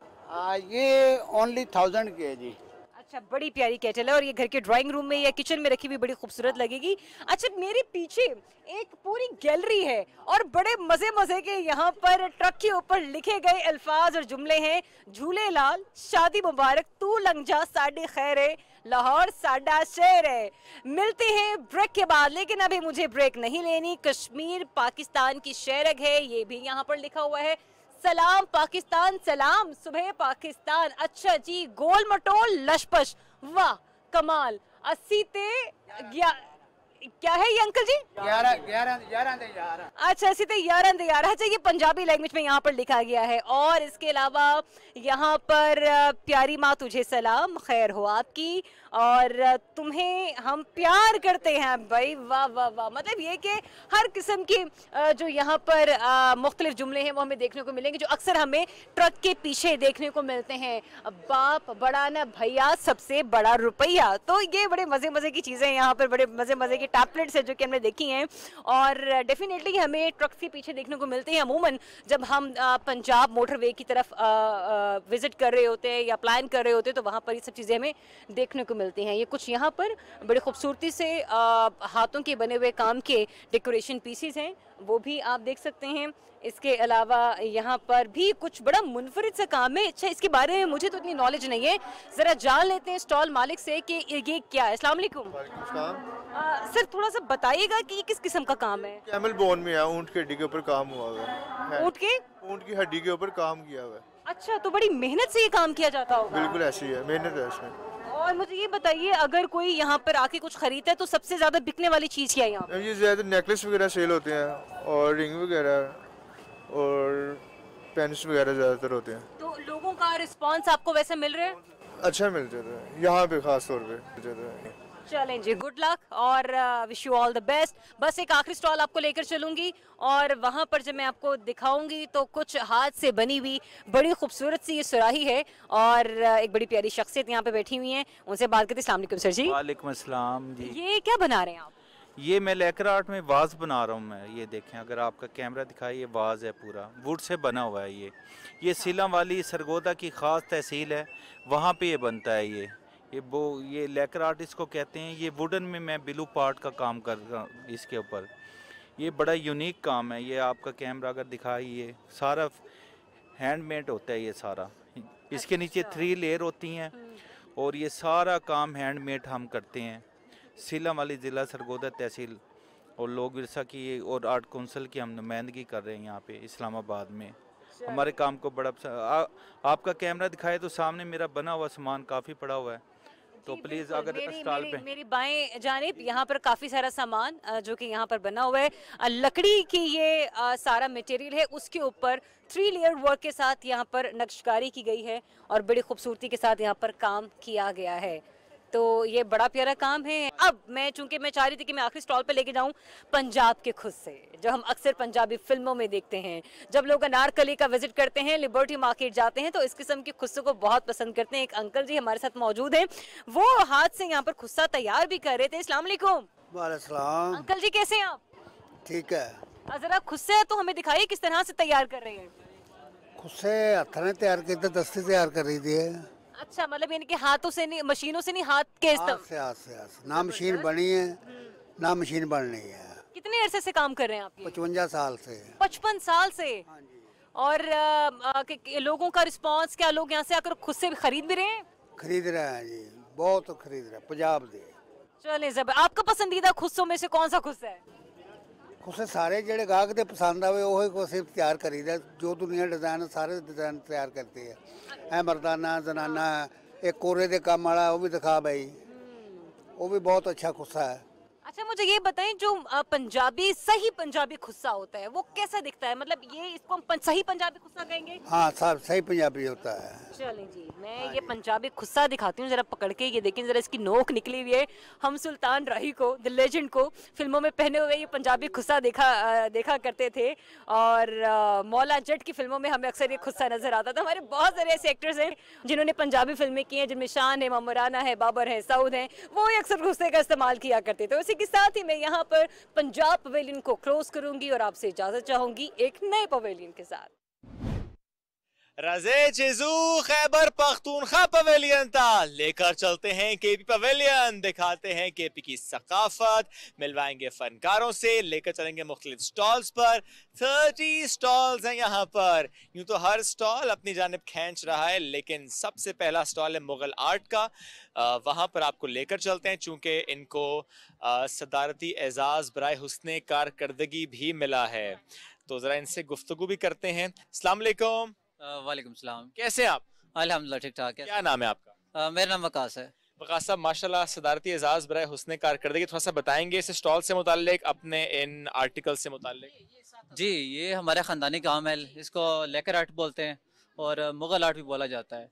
ये ओनली 1000 की है जी। अच्छा बड़ी प्यारी केटल है, और ये घर के ड्राइंग रूम में या किचन में रखी हुई बड़ी खूबसूरत लगेगी। अच्छा मेरे पीछे एक पूरी गैलरी है, और बड़े मजे मजे के यहाँ पर ट्रक के ऊपर लिखे गए अल्फाज और जुमले हैं। झूले लाल, शादी मुबारक, तू लंग जा, साडे खैर है, लाहौर साडा शहर है। मिलते हैं ब्रेक के बाद, लेकिन अभी मुझे ब्रेक नहीं लेनी। कश्मीर पाकिस्तान की शेरग है, ये भी यहाँ पर लिखा हुआ है। सलाम पाकिस्तान, सलाम सुबह पाकिस्तान। अच्छा जी, गोल मटोल लशपश, वाह कमाल। 80 ते क्या है ये अंकल जी? 11 अच्छा 80 ते 11। अच्छा ये पंजाबी लैंग्वेज में यहाँ पर लिखा गया है, और इसके अलावा यहाँ पर प्यारी माँ तुझे सलाम, खैर हो आपकी, और तुम्हें हम प्यार करते हैं। भाई वाह वाह वाह। मतलब ये कि हर किस्म की जो यहाँ पर मुख्तलिफ जुमले हैं वो हमें देखने को मिलेंगे, जो अक्सर हमें ट्रक के पीछे देखने को मिलते हैं। बाप बड़ा ना भैया, सबसे बड़ा रुपया। तो ये बड़े मज़े मज़े की चीज़ें यहाँ पर, बड़े मज़े मज़े के टैबलेट्स है जो कि हमने देखी हैं, और डेफिनेटली हमें ट्रक्स के पीछे देखने को मिलते हैं अमूमन जब हम पंजाब मोटरवे की तरफ विजिट कर रहे होते हैं या प्लान कर रहे होते हैं, तो वहाँ पर ये सब चीज़ें हमें देखने को मिलती हैं। ये कुछ यहाँ पर बड़ी खूबसूरती से हाथों के बने हुए काम के डेकोरेशन पीसीज हैं, वो भी आप देख सकते हैं। इसके अलावा यहाँ पर भी कुछ बड़ा मुनफरिद सा काम है। अच्छा, इसके बारे में मुझे तो इतनी नॉलेज नहीं है, ज़रा जान लेते हैं स्टॉल मालिक से कि ये क्या है। अस्सलाम वालेकुम। सर थोड़ा सा बताइएगा कि ये किस किस्म का काम है? कैमल बोन में है, ऊंट की हड्डी के ऊपर काम हुआ हुआ है। ऊंट की हड्डी के ऊपर काम किया हुआ है। अच्छा, तो बड़ी मेहनत से ये काम किया जाता होगा। बिल्कुल ऐसी है, मेहनत है इसमें। और मुझे ये बताइए, अगर कोई यहाँ पर आके कुछ खरीदता है तो सबसे ज्यादा बिकने वाली चीज़ क्या है यहाँ? ये ज्यादा नेकलेस वगैरह सेल होते हैं और रिंग वगैरह और पेन्स वगैरह ज़्यादातर होते हैं। तो लोगों का रिस्पांस आपको वैसे मिल रहा है? अच्छा मिल जाता है यहाँ पे, खास तौर पे जाता है। चलें जी, गुड लक और wish you all the best. बस एक आखिरी स्टॉल आपको लेकर चलूंगी और वहाँ पर जब मैं आपको दिखाऊंगी तो कुछ हाथ से बनी हुई बड़ी खूबसूरत सी ये सुराही है और एक बड़ी प्यारी शख्सियत यहाँ पे बैठी हुई हैं, उनसे बात करते हैं। अस्सलाम वालेकुम सर जी। वालेकुम अस्सलाम जी। ये क्या बना रहे हैं आप? ये मैं लेकर आर्ट में वाज बना रहा हूँ मैं। ये देखें, अगर आपका कैमरा दिखाए, ये वाज है पूरा वुड से बना हुआ है। ये सीलम वाली सरगोदा की ख़ास तहसील है, वहाँ पे ये बनता है। ये लेकर आर्ट इसको कहते हैं। ये वुडन में मैं ब्लू पार्ट का काम कर रहा हूँ इसके ऊपर। ये बड़ा यूनिक काम है। ये आपका कैमरा अगर दिखाए, ये सारा हैंडमेड होता है। ये सारा इसके नीचे 3 लेयर होती हैं और ये सारा काम हैंडमेड हम करते हैं। सीलम वाली ज़िला सरगोदा तहसील और लोक विरसा की और आर्ट काउंसिल की हम नुमाइंदगी कर रहे हैं यहाँ पे इस्लामाबाद में। हमारे काम को बड़ा आपका कैमरा दिखाए तो सामने मेरा बना हुआ सामान काफ़ी पड़ा हुआ है, तो प्लीज़ अगर स्टॉल पे मेरी बाएं जानिब यहाँ पर काफ़ी सारा सामान जो कि यहाँ पर बना हुआ है। लकड़ी की ये सारा मटेरियल है, उसके ऊपर 3 लेयर वर्क के साथ यहाँ पर नक्शकारी की गई है और बड़ी खूबसूरती के साथ यहाँ पर काम किया गया है। तो ये बड़ा प्यारा काम है। अब चूंकि मैं चाह रही थी कि मैं आखिरी स्टॉल पे लेके जाऊं पंजाब के खुस्से, जो हम अक्सर पंजाबी फिल्मों में देखते हैं। जब लोग अनारकली का विजिट करते हैं, लिबर्टी मार्केट जाते हैं, तो इस किस्म के खुस्से को बहुत पसंद करते हैं। एक अंकल जी हमारे साथ मौजूद हैं, वो हाथ से यहाँ पर खुस्सा तैयार भी कर रहे थे। अस्सलाम वालेकुम। वालेकुम। अंकल जी कैसे हैं आप? ठीक है। जरा खुस्से तो हमें दिखाइए किस तरह से तैयार कर रहे हैं। खुस्से हथ ने तैयार किए, दस्ती तैयार कर रही थी। अच्छा, मतलब यानी कि हाथों से नहीं, मशीनों से नहीं, हाथ के हाथ से ना मशीन बनी है ना मशीन बन रही है। कितने अरसे से काम कर रहे हैं आप? 55 साल से। 55 साल से। और लोगों का रिस्पांस क्या? लोग यहाँ से आकर खुद से खरीद भी रहे हैं? खरीद रहे हैं जी, बहुत खरीद रहे हैं पंजाब दे। चले जब आपका पसंदीदा खुस्सों में से कौन सा खुस्सा है? खुस्से सारे जेडे गाहक दे पसंद आवे वही खुस्से तैयार करीदा। जो दुनिया डिजाइन सारे डिजाइन तैयार करती है। है मर्दाना जनाना, एक कोरे दे काम वाला वो भी दिखा भाई, वो भी बहुत अच्छा खुस्सा है। अच्छा, मुझे ये बताएं, जो पंजाबी सही पंजाबी खुस्सा होता है वो कैसा दिखता है? मतलब ये इसको हम सही पंजाबी खुस्सा कहेंगे? हाँ, सब सही पंजाबी होता है। चलें जी, मैं ये पंजाबी खुस्सा दिखाती हूँ जरा पकड़ के। ये देखें जरा, इसकी नोक निकली हुई है। हम सुल्तान राही को, द लेजेंड को फिल्मों में पहने हुए ये पंजाबी खुस्सा देखा करते थे और मौला जट की फिल्मों में हमें अक्सर ये खुस्सा नजर आता था। हमारे बहुत सारे ऐसे एक्टर्स हैं जिन्होंने पंजाबी फिल्में की हैं, जिनमें शान है, ममराना है, बाबर है, सऊद हैं, वो अक्सर खुस्से का इस्तेमाल किया करते थे। इसी के साथ ही मैं यहाँ पर पंजाब पवेलियन को क्लोज करूंगी और आपसे इजाजत चाहूंगी एक नए पवेलियन के साथ। रज़े चिज़ू खैबर पख्तूनख्वा पवेलियन था, लेकर चलते हैं केपी पवेलियन, दिखाते हैं केपी की सकाफत, मिलवाएंगे फनकारों से, लेकर चलेंगे मुख्तलिफ स्टॉल्स पर। 30 स्टॉल्स हैं यहाँ पर। यूं तो हर स्टॉल अपनी जानिब खींच रहा है, लेकिन सबसे पहला स्टॉल है मुगल आर्ट का। वहाँ पर आपको लेकर चलते हैं, चूँकि इनको सदारती एजाज़ बराए हुस्ने कारकर्दगी भी मिला है, तो ज़रा इनसे गुफ्तगू भी करते हैं। अस्सलाम वालेकुम। वालेकुम सलाम। कैसे आप? अल्हम्दुलिल्लाह ठीक ठाक है। क्या नाम है आपका? मेरा नाम वकास है। वकास साहब, माशाल्लाह सदारती एजाज़ बराए हुस्ने कारकर्दगी, थोड़ा सा बताएंगे इस स्टॉल से मुताल्लिक, अपने इन आर्टिकल से मुताल्लिक? जी, ये हमारा ख़ानदानी काम है, इसको लेकर आर्ट बोलते हैं और मुग़ल आर्ट भी बोला जाता है।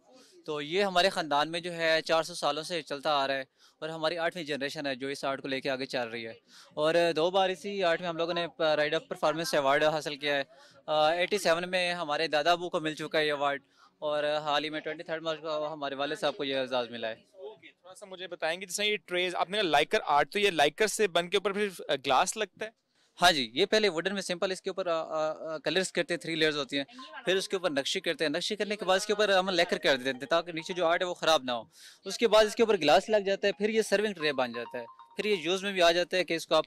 तो ये हमारे ख़ानदान में जो है 400 सालों से चलता आ रहा है और हमारी 8वीं जनरेशन है जो इस आर्ट को लेके आगे चल रही है। और 2 बार इसी आर्ट में हम लोगों ने राइड ऑफ परफॉर्मेंस अवार्ड हासिल किया है। 87 में हमारे दादा अबू को मिल चुका है ये अवार्ड और हाल ही में 23 मार्च को हमारे वाले साहब को ये एजाज़ मिला है। थोड़ा सा मुझे बताएंगे, जैसे ये ट्रेज आपने लाइकर आर्ट, तो ये लाइकर से बन के ऊपर फिर ग्लास लगता है? हाँ जी, ये पहले वुडन में सिंपल इसके ऊपर कलर्स करते हैं, 3 लेयर्स होती हैं, फिर उसके ऊपर नक्शी करते हैं, नक्शी करने के बाद इसके ऊपर हम लेकर कर देते हैं ताकि नीचे जो आर्ट है वो ख़राब ना हो। उसके बाद इसके ऊपर गिलास लग जाता है, फिर ये सर्विंग ट्रे बन जाता है, फिर ये यूज़ में भी आ जाता है कि इसको आप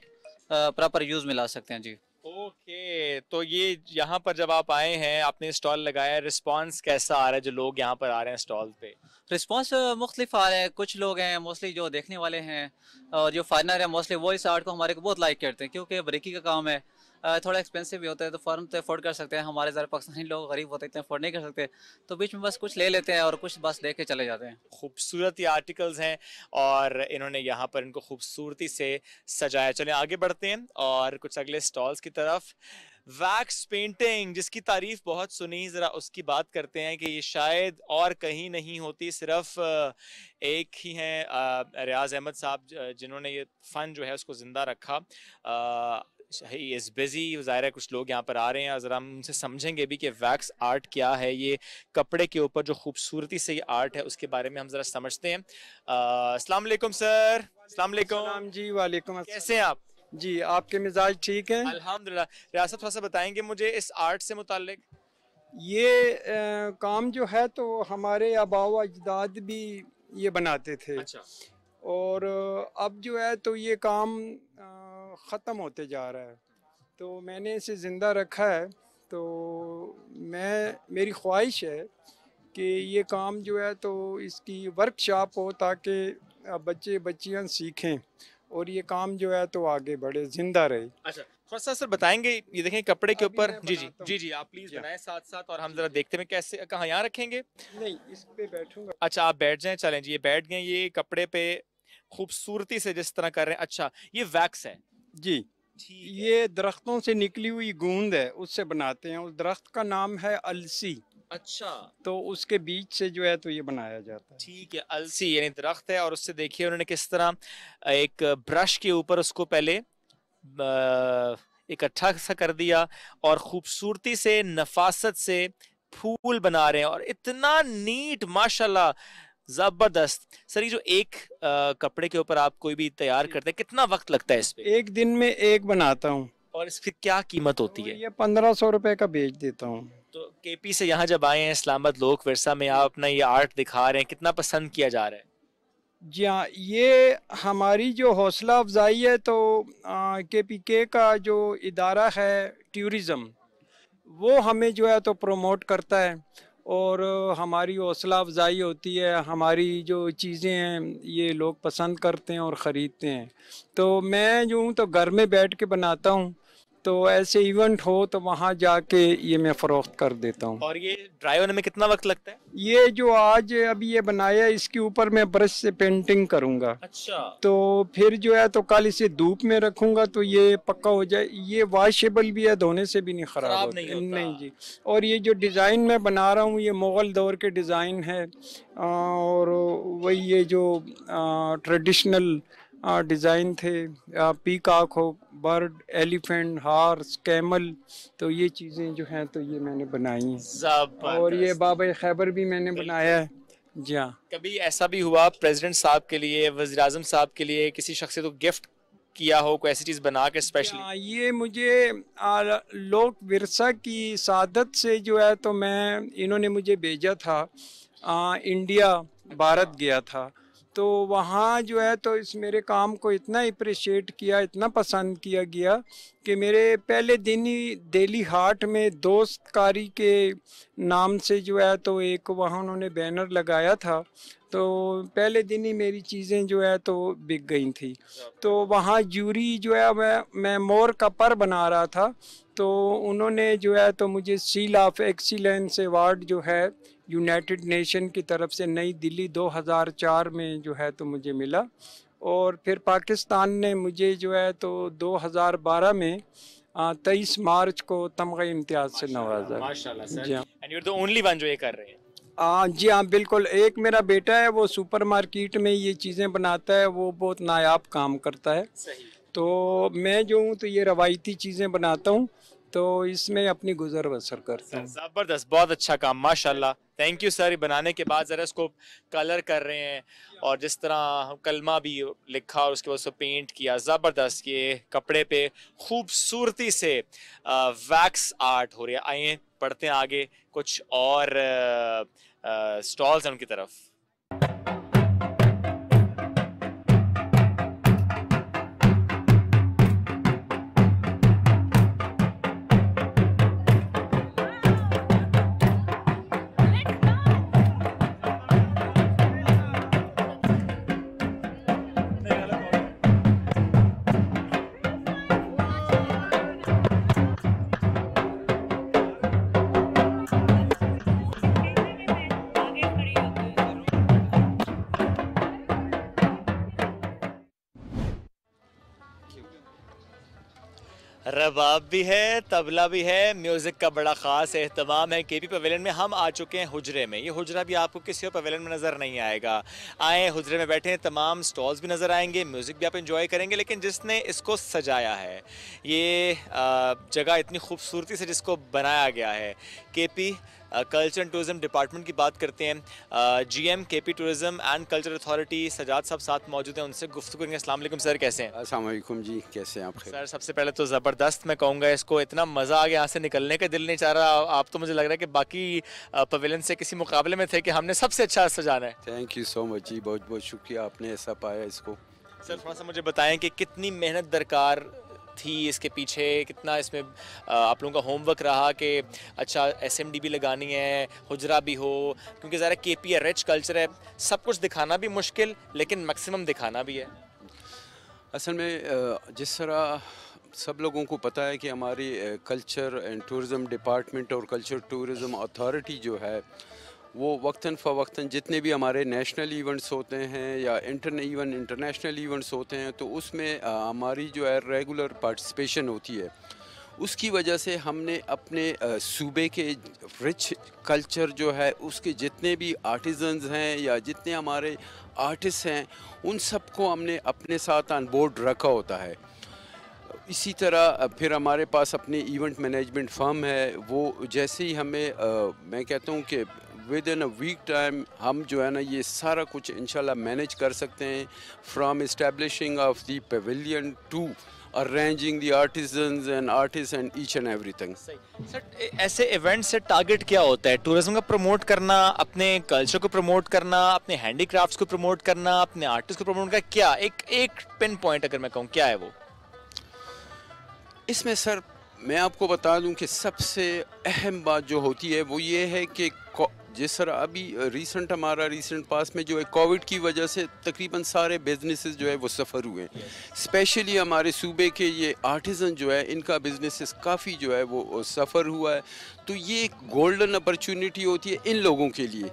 प्रॉपर यूज़ में ला सकते हैं जी। ओके, तो ये यहाँ पर जब आप आए हैं, आपने स्टॉल लगाया, रिस्पांस कैसा आ रहा है जो लोग यहाँ पर आ रहे हैं स्टॉल पे? रिस्पांस मुख्तलिफ आ रहा है। कुछ लोग हैं मोस्टली जो देखने वाले हैं और जो फाइनर है मोस्टली वो इस आर्ट को हमारे को बहुत लाइक करते हैं, क्योंकि बारीकी का काम है, थोड़ा एक्सपेंसिव भी होता है, तो फ़ौरन तो अफोर्ड कर सकते हैं। हमारे ज़रा पाकिस्तानी लोग गरीब होते हैं, इतने अफोर्ड नहीं कर सकते, तो बीच में बस कुछ ले लेते हैं और कुछ बस देख के चले जाते हैं। खूबसूरत ये आर्टिकल्स हैं और इन्होंने यहाँ पर इनको खूबसूरती से सजाया। चलें आगे बढ़ते हैं और कुछ अगले स्टॉल्स की तरफ। वैक्स पेंटिंग, जिसकी तारीफ बहुत सुनी, ज़रा उसकी बात करते हैं कि ये शायद और कहीं नहीं होती, सिर्फ एक ही हैं रियाज अहमद साहब जिन्होंने ये फ़न जो है उसको ज़िंदा रखा। ही इज़ बिज़ी, ज़ाहिर है कुछ लोग यहाँ पर आ रहे हैं, ज़रा हम उनसे समझेंगे भी कि वैक्स आर्ट क्या है, ये कपड़े के ऊपर जो खूबसूरती से ये आर्ट है उसके बारे में हम ज़रा समझते हैं। अस्सलाम वालेकुम सर। अस्सलाम वालेकुम जी। वालेकुम अस्सलाम। कैसे हैं आप? जी, आपके मिजाज ठीक हैं? अल्हम्दुलिल्लाह। रियासत थोड़ा सा बताएंगे मुझे इस आर्ट से मुताल्लिक? ये काम जो है तो हमारे आबाओ अजदाद भी ये बनाते थे। अच्छा। और अब जो है तो ये काम ख़त्म होते जा रहा है, तो मैंने इसे ज़िंदा रखा है। तो मेरी ख्वाहिश है कि ये काम जो है तो इसकी वर्कशॉप हो ताकि बच्चे बच्चियाँ सीखें और ये काम जो है तो आगे बढ़े, जिंदा रहे। अच्छा, थोड़ा सा सर बताएंगे, ये देखें कपड़े के ऊपर। जी जी जी जी, आप प्लीज बनाएं साथ साथ और हम जरा देखते हैं कैसे, कहाँ यहाँ रखेंगे? नहीं, इस पे बैठूंगा। अच्छा, आप बैठ जाएं। चलें जी, ये बैठ गए, ये कपड़े पे खूबसूरती से जिस तरह कर रहे हैं। अच्छा, ये वैक्स है? जी, ये दरख्तों से निकली हुई गूंद है, उससे बनाते हैं। उस दरख्त का नाम है अलसी। अच्छा, तो उसके बीच से जो है तो ये बनाया जाता है। ठीक है, अलसी यानी दरख्त है और उससे देखिए उन्होंने किस तरह एक ब्रश के ऊपर उसको पहले इकट्ठा सा कर दिया और खूबसूरती से नफासत से फूल बना रहे हैं और इतना नीट, माशाल्लाह, जबरदस्त। सर, ये जो एक कपड़े के ऊपर आप कोई भी तैयार करते हैं, कितना वक्त लगता है इस पे? एक दिन में एक बनाता हूँ। और इसकी क्या कीमत होती है? ये 1500 रुपए का बेच देता हूँ। तो केपी से यहाँ जब आए हैं इस्लामाबाद लोक विरसा में, आप अपना ये आर्ट दिखा रहे हैं, कितना पसंद किया जा रहा है? जी हाँ, ये हमारी जो हौसला अफजाई है तो KPK का जो इदारा है टूरिज़म, वो हमें जो है तो प्रमोट करता है और हमारी हौसला अफजाई होती है। हमारी जो चीज़ें हैं ये लोग पसंद करते हैं और ख़रीदते हैं। तो मैं जो हूँ तो घर में बैठ के बनाता हूँ, तो ऐसे इवेंट हो तो वहाँ जाके ये मैं फ़रोख्त कर देता हूँ। और ये ड्राई होने में कितना वक्त लगता है? ये जो आज अभी ये बनाया, इसके ऊपर मैं ब्रश से पेंटिंग करूँगा। अच्छा। तो फिर जो है तो कल इसे धूप में रखूँगा तो ये पक्का हो जाए। ये वॉशेबल भी है, धोने से भी नहीं ख़राब होता। नहीं जी। और ये जो डिज़ाइन मैं बना रहा हूँ ये मुग़ल दौर के डिज़ाइन है और वही ये जो ट्रेडिशनल डिज़ाइन थे, पीकॉक हो, बर्ड, एलिफेंट, हार्स, कैमल, तो ये चीज़ें जो हैं तो ये मैंने बनाई हैं। और ये बाबा खैबर भी मैंने बनाया है। जी हाँ। कभी ऐसा भी हुआ प्रेसिडेंट साहब के लिए, वज़ीर आज़म साहब के लिए, किसी शख्सियत को गिफ्ट किया हो कोई ऐसी चीज़ बना के स्पेशली? ये मुझे लोक विरसा की सादत से जो है तो इन्होंने मुझे भेजा था, इंडिया भारत गया था, तो वहाँ जो है तो इस मेरे काम को इतना अप्रिशिएट किया, इतना पसंद किया गया कि मेरे पहले दिन ही दिल्ली हाट में दोस्तकारी के नाम से जो है तो एक वहाँ उन्होंने बैनर लगाया था, तो पहले दिन ही मेरी चीज़ें जो है तो बिक गई थी। तो वहाँ जूरी जो है, मैं मोर का पर बना रहा था, तो उन्होंने जो है तो मुझे सील ऑफ एक्सीलेंस अवार्ड जो है यूनाइटेड नेशन की तरफ से नई दिल्ली 2004 में जो है तो मुझे मिला। और फिर पाकिस्तान ने मुझे जो है तो 2012 में 23 मार्च को तमगा इम्तियाज से नवाजा। माशाल्लाह सर। जी हाँ। And you are the only one जो ये कर रहे हैं? जी हाँ, बिल्कुल। एक मेरा बेटा है, वो सुपर मार्केट में ये चीज़ें बनाता है, वो बहुत नायाब काम करता है। सही। तो मैं जो हूँ तो ये रवायती चीज़ें बनाता हूँ। तो इसमें अपनी गुजर बसर करता हूँ। जबरदस्त, बहुत अच्छा काम, माशाल्लाह। Thank you sir. बनाने के बाद ज़रा इसको कलर कर रहे हैं और जिस तरह कलमा भी लिखा और उसके बाद उसको पेंट किया, ज़बरदस्त। ये कपड़े पे खूबसूरती से वैक्स आर्ट हो रही है। आइए पढ़ते हैं आगे कुछ और स्टॉल्स हैं उनकी तरफ। रबाब भी है, तबला भी है, म्यूज़िक का बड़ा ख़ास एहतमाम है। केपी पवेलियन में हम आ चुके हैं हुजरे में। ये हुजरा भी आपको किसी और पवेलियन में नज़र नहीं आएगा। आए हुजरे में बैठे हैं, तमाम स्टॉल्स भी नज़र आएंगे, म्यूज़िक भी आप इंजॉय करेंगे। लेकिन जिसने इसको सजाया है, ये जगह इतनी खूबसूरती से जिसको बनाया गया है, KP culture and tourism department की बात करते हैं। GM KP tourism and culture authority Sajjad साहब साथ मौजूद हैं, उनसे गुफ्तगू करेंगे। अस्सलाम वालेकुम सर, कैसे हैं? अस्सलाम वालेकुम जी, कैसे हैं आप? सर सबसे पहले तो ज़बरदस्त मैं कहूँगा, इसको इतना मज़ा आ गया, यहाँ से निकलने का दिल नहीं चाह रहा। आप तो मुझे लग रहा है कि बाकी पवेलियन से किसी मुकाबले में थे कि हमने सबसे अच्छा सजाना है। थैंक यू सो मच जी, बहुत बहुत शुक्रिया, आपने ऐसा पाया इसको। सर थोड़ा सा मुझे बताएं कि कितनी मेहनत दरकार थी इसके पीछे, कितना इसमें आप लोगों का होमवर्क रहा कि अच्छा एसएमडी भी लगानी है, हुजरा भी हो, क्योंकि ज़रा केपी है, रिच कल्चर है, सब कुछ दिखाना भी मुश्किल लेकिन मैक्सिमम दिखाना भी है। असल में जिस तरह सब लोगों को पता है कि हमारी कल्चर एंड टूरिज़म डिपार्टमेंट और कल्चर टूरिज़म अथॉरिटी जो है वो वक्तन फ़वक्तन जितने भी हमारे नेशनल इवेंट्स होते हैं या इंटरनेशनल इवेंट्स होते हैं तो उसमें हमारी जो है रेगुलर पार्टिसिपेशन होती है। उसकी वजह से हमने अपने सूबे के रिच कल्चर जो है उसके जितने भी आर्टिजन्स हैं या जितने हमारे आर्टिस्ट हैं उन सबको हमने अपने साथ ऑन बोर्ड रखा होता है। इसी तरह फिर हमारे पास अपनी इवेंट मैनेजमेंट फर्म है, वो जैसे ही हमें मैं कहता हूँ कि within a week time हम जो है ना ये सारा कुछ इंशाल्लाह मैनेज कर सकते हैं, from establishing of the pavilion to arranging the artisans and artist and each and everything. Sir ऐसे इवेंट से टारगेट क्या होता है? टूरिज्म का प्रमोट करना, अपने कल्चर को प्रमोट करना, अपने हैंडीक्राफ्ट्स को प्रमोट करना, अपने आर्टिस्ट को प्रमोट करना, क्या एक पिन पॉइंट अगर मैं कहूँ क्या है वो? इसमें सर मैं आपको बता दूं कि सबसे अहम बात जो होती है वो ये है कि जिस तरह अभी हमारा रीसेंट पास में जो है कोविड की वजह से तकरीबन सारे बिजनेसेस जो है वो सफ़र हुए, स्पेशली हमारे सूबे के ये आर्टिज़न जो है इनका बिजनेसेस काफ़ी जो है वो सफ़र हुआ है। तो ये एक गोल्डन अपॉर्चुनिटी होती है इन लोगों के लिए।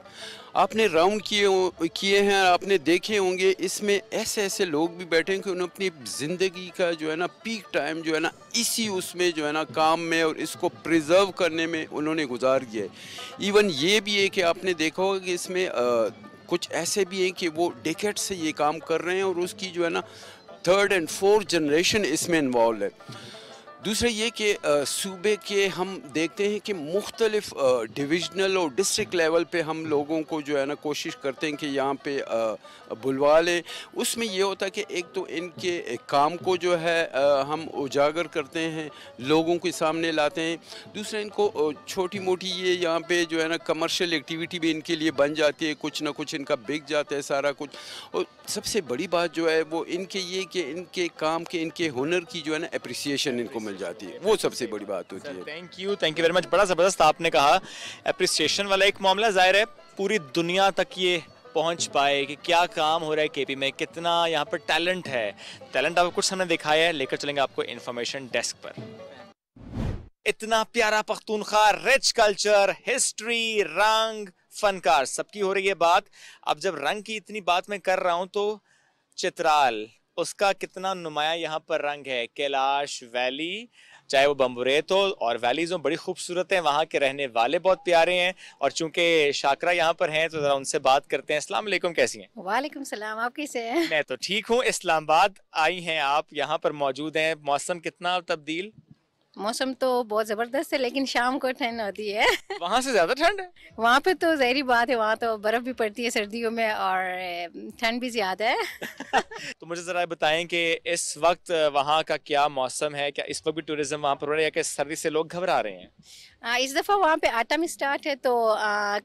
आपने राउंड किए हैं, आपने देखे होंगे, इसमें ऐसे ऐसे लोग भी बैठे हैं कि उन्होंने अपनी ज़िंदगी का जो है ना पीक टाइम जो है ना इसी उसमें जो है ना काम में और इसको प्रिजर्व करने में उन्होंने गुजार दिया है। इवन ये भी है कि आपने देखा होगा कि इसमें कुछ ऐसे भी हैं कि वो डेकेड से ये काम कर रहे हैं और उसकी जो है ना 3rd and 4th जनरेशन इसमें इन्वॉल्व है। दूसरा ये कि सूबे के हम देखते हैं कि मुख्तलिफ डिविजनल और डिस्ट्रिक्ट लेवल पे हम लोगों को जो है ना कोशिश करते हैं कि यहाँ पे बुलवा लें। उसमें ये होता है कि एक तो इनके काम को जो है हम उजागर करते हैं, लोगों के सामने लाते हैं। दूसरा इनको छोटी मोटी ये यहाँ पे जो है ना कमर्शियल एक्टिविटी भी इनके लिए बन जाती है, कुछ ना कुछ इनका बिक जाता है सारा कुछ। और सबसे बड़ी बात जो है वो इनके ये कि इनके काम के इनके हुनर की जो है ना अप्रिसिएशन इनको मिल जाती है, वो सबसे बड़ी बात होती है। Thank you very much. बड़ा ज़बरदस्त आपने कहा, अप्रिसिएशन वाला एक मामला। ज़ाहिर है पूरी दुनिया तक ये पहुंच पाए कि क्या काम हो रहा है केपी में, कितना यहाँ पर टैलेंट है। टैलेंट आपको कुछ हमने दिखाया है, लेकर चलेंगे आपको इन्फॉर्मेशन डेस्क पर। इतना प्यारा पख्तूनख्वा, रिच कल्चर, हिस्ट्री, रंग, फनकार, सबकी हो रही है बात। अब जब रंग की इतनी बात मैं कर रहा हूं तो चित्राल, उसका कितना नुमाया यहाँ पर रंग है। कैलाश वैली, चाहे वो बम्बुरेत हो और वैलीज़ बड़ी खूबसूरत हैं, वहाँ के रहने वाले बहुत प्यारे हैं। और चूंकि शाकरा यहाँ पर हैं तो ज़रा उनसे बात करते हैं। अस्सलाम वालेकुम, कैसी हैं? वालेकुम सलाम, आप कैसे हैं? मैं तो ठीक हूँ। इस्लामाबाद आई हैं आप, यहाँ पर मौजूद हैं। मौसम कितना तब्दील? मौसम तो बहुत जबरदस्त है, लेकिन शाम को ठंड होती है। वहाँ से ज्यादा ठंड है? वहाँ पे तो ज़ाहिर बात है, वहाँ तो बर्फ भी पड़ती है सर्दियों में और ठंड भी ज्यादा है। तो मुझे जरा बताएं कि इस वक्त वहाँ का क्या मौसम है, क्या इस वक्त भी टूरिज्म वहाँ पर हो रहा है या कि सर्दी से लोग घबरा रहे हैं? इस दफ़ा वहाँ पे ऑटम स्टार्ट है तो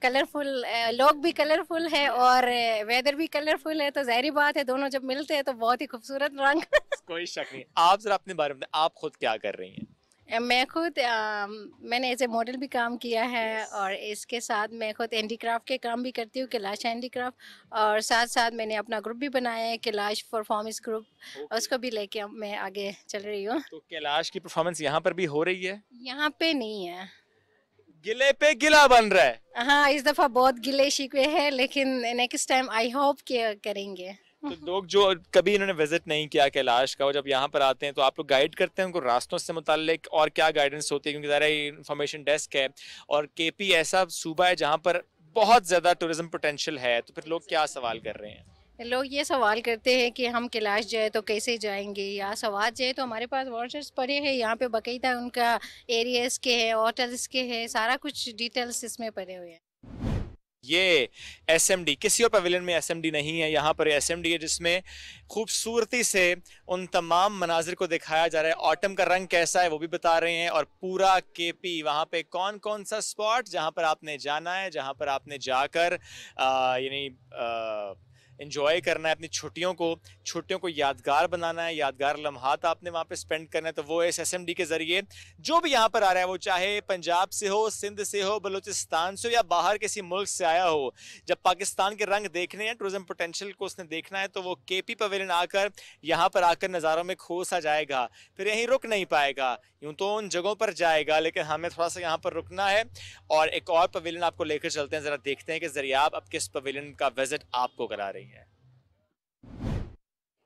कलरफुल, लोग भी कलरफुल है और वेदर भी कलरफुल है, तो ज़ाहिर बात है दोनों जब मिलते हैं तो बहुत ही खूबसूरत रंग। कोई शक नहीं। आप जरा अपने बारे में बताएं, आप खुद क्या कर रही हैं? मैं खुद मैंने एज ए मॉडल भी काम किया है और इसके साथ मैं खुद हैंडीक्राफ्ट के काम भी करती हूँ, कैलाश हैंडीक्राफ्ट, और साथ साथ मैंने अपना ग्रुप भी बनाया है कैलाश परफॉर्मेंस ग्रुप, उसको भी लेके मैं आगे चल रही हूँ। तो कैलाश की परफॉर्मेंस यहाँ पर भी हो रही है? यहाँ पे नहीं है, गिले पे गिला बन रहा है। हाँ इस दफ़ा बहुत गिले शिकवे है, लेकिन नेक्स्ट टाइम आई होप कि करेंगे। तो लोग जो कभी इन्होंने विजिट नहीं किया कैलाश का, वो जब यहाँ पर आते हैं तो आप लोग गाइड करते हैं उनको रास्तों से मुताल्लिक, और क्या गाइडेंस होती है? क्योंकि ज़रा इंफॉर्मेशन डेस्क है और केपी ऐसा सूबा है जहाँ पर बहुत ज़्यादा टूरिज्म पोटेंशियल है, तो फिर लोग क्या सवाल कर रहे हैं? लोग ये सवाल करते हैं कि हम कैलाश जाए तो कैसे जाएंगे, या सवाल जाए तो हमारे पास वाउचर्स पड़े हैं यहाँ पे, बाकायदा उनका एरियाज के है, होटल्स के है, सारा कुछ डिटेल्स इसमें पड़े हुए हैं। ये SMD, किसी और पवेलियन में SMD नहीं है, यहाँ पर SMD है जिसमें खूबसूरती से उन तमाम मनाजिर को दिखाया जा रहा है। ऑटम का रंग कैसा है वो भी बता रहे हैं, और पूरा केपी वहाँ पे कौन कौन सा स्पॉट जहाँ पर आपने जाना है, जहाँ पर आपने जाकर यानी एंजॉय करना है अपनी छुट्टियों को यादगार बनाना है, यादगार लम्हात आपने वहाँ पे स्पेंड करना है, तो वो इस SMD के ज़रिए जो भी यहाँ पर आ रहा है, वो चाहे पंजाब से हो, सिंध से हो, बलूचिस्तान से हो या बाहर किसी मुल्क से आया हो, जब पाकिस्तान के रंग देखने हैं, टूरिज्म पोटेंशियल को उसने देखना है, तो वो केपी पवेलियन आकर यहाँ पर आकर नज़ारों में खो सा जाएगा, फिर यहीं रुक नहीं पाएगा, यूँ तो उन जगहों पर जाएगा, लेकिन हमें थोड़ा सा यहाँ पर रुकना है और एक और पवेलियन आपको लेकर चलते हैं। ज़रा देखते हैं कि ज़रियाब अब किस पवेलियन का विजिट आपको करा रही है।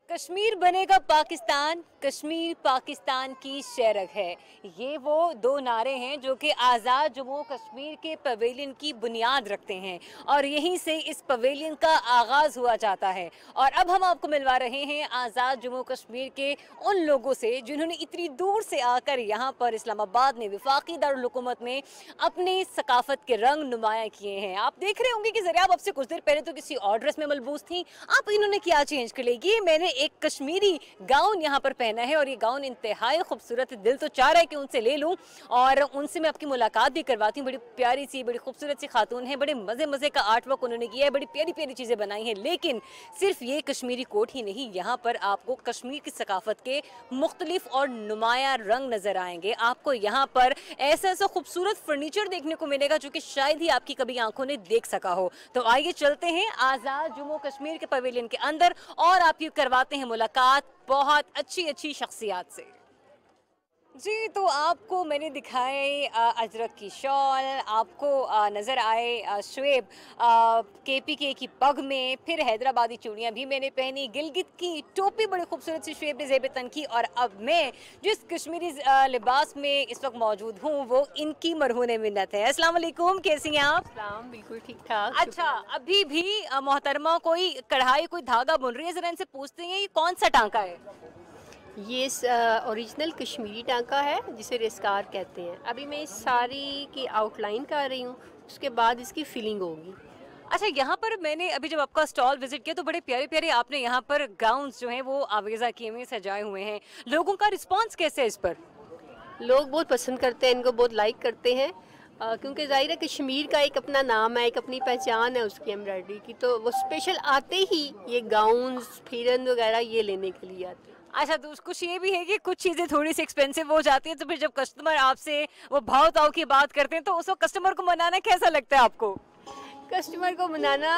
कश्मीर बनेगा पाकिस्तान, कश्मीर पाकिस्तान की शेरग है, ये वो दो नारे हैं जो कि आज़ाद जम्मू कश्मीर के पवेलियन की बुनियाद रखते हैं और यहीं से इस पवेलियन का आगाज़ हुआ जाता है। और अब हम आपको मिलवा रहे हैं आज़ाद जम्मू कश्मीर के उन लोगों से जिन्होंने इतनी दूर से आकर यहाँ पर इस्लामाबाद में वफाकी दारुल हुकूमत में अपनी सकाफत के रंग नुमाया किए हैं। आप देख रहे होंगे कि ज़रा आप आपसे कुछ देर पहले तो किसी और ड्रेस में मलबूस थी, आप इन्होंने क्या चेंज कर लेगी, मैंने एक कश्मीरी गाउन यहाँ पर पहना है और ये गाउन इंतहाई खूबसूरत है, दिल तो चाह रहा है कि उनसे ले लूँ और उनसे मैं आपकी मुलाकात भी करवाती हूँ। बड़ी प्यारी सी, बड़ी खूबसूरत सी खातून है, बड़े मज़े मज़े का आर्ट वर्क उन्होंने किया है, बड़ी प्यारी प्यारी चीज़ें बनाई हैं। लेकिन सिर्फ ये कश्मीरी कोट ही नहीं, यहाँ पर आपको कश्मीर की सकाफत के मुख्तलिफ और नुमाया रंग नज़र आएंगे। आपको यहाँ पर ऐसा ऐसा खूबसूरत फर्नीचर देखने को मिलेगा जो कि शायद ही आपकी कभी आंखों ने देख सका हो। तो आइए चलते हैं आज़ाद जम्मू कश्मीर के पवेलियन के अंदर और आपकी करवाते हैं मुलाकात बहुत अच्छी अच्छी शख्सियात से। जी, तो आपको मैंने दिखाए अजरक की शॉल, आपको नज़र आए शुएब KPK की पग में, फिर हैदराबादी चूड़ियाँ भी मैंने पहनी, गिलगित की टोपी बड़ी खूबसूरत सी शुएब ने ज़ेब तन की, और अब मैं जिस कश्मीरी लिबास में इस वक्त मौजूद हूँ वो इनकी मरहून मिन्नत है। अस्सलाम वालेकुम, कैसी हैं आप? बिल्कुल ठीक ठाक। अच्छा, अभी भी मोहतरमा कोई कढ़ाई, कोई धागा बुन रही है, ज़रा इनसे पूछते हैं ये कौन सा टांका है? ये ओरिजिनल कश्मीरी टांका है जिसे रेस्कार कहते हैं। अभी मैं इस साड़ी की आउटलाइन कर रही हूँ, उसके बाद इसकी फिलिंग होगी। अच्छा, यहाँ पर मैंने अभी जब आपका स्टॉल विजिट किया तो बड़े प्यारे प्यारे आपने यहाँ पर गाउन्स जो हैं वो आवेज़ा किए हुए, सजाए हुए हैं। लोगों का रिस्पांस कैसे है इस पर? लोग बहुत पसंद करते हैं, इनको बहुत लाइक करते हैं, क्योंकि ज़ाहिर है कश्मीर का एक अपना नाम है, एक अपनी पहचान है उसकी एम्ब्रॉयडरी की, तो वो स्पेशल आते ही ये गाउन्स फिरन वगैरह ये लेने के लिए आते हैं। अच्छा, तो कुछ ये भी है कि कुछ चीज़ें थोड़ी सी एक्सपेंसिव हो जाती हैं, तो फिर जब कस्टमर आपसे वो भाव ताव की बात करते हैं तो उस वक्त कस्टमर को मनाना कैसा लगता है आपको? कस्टमर को मनाना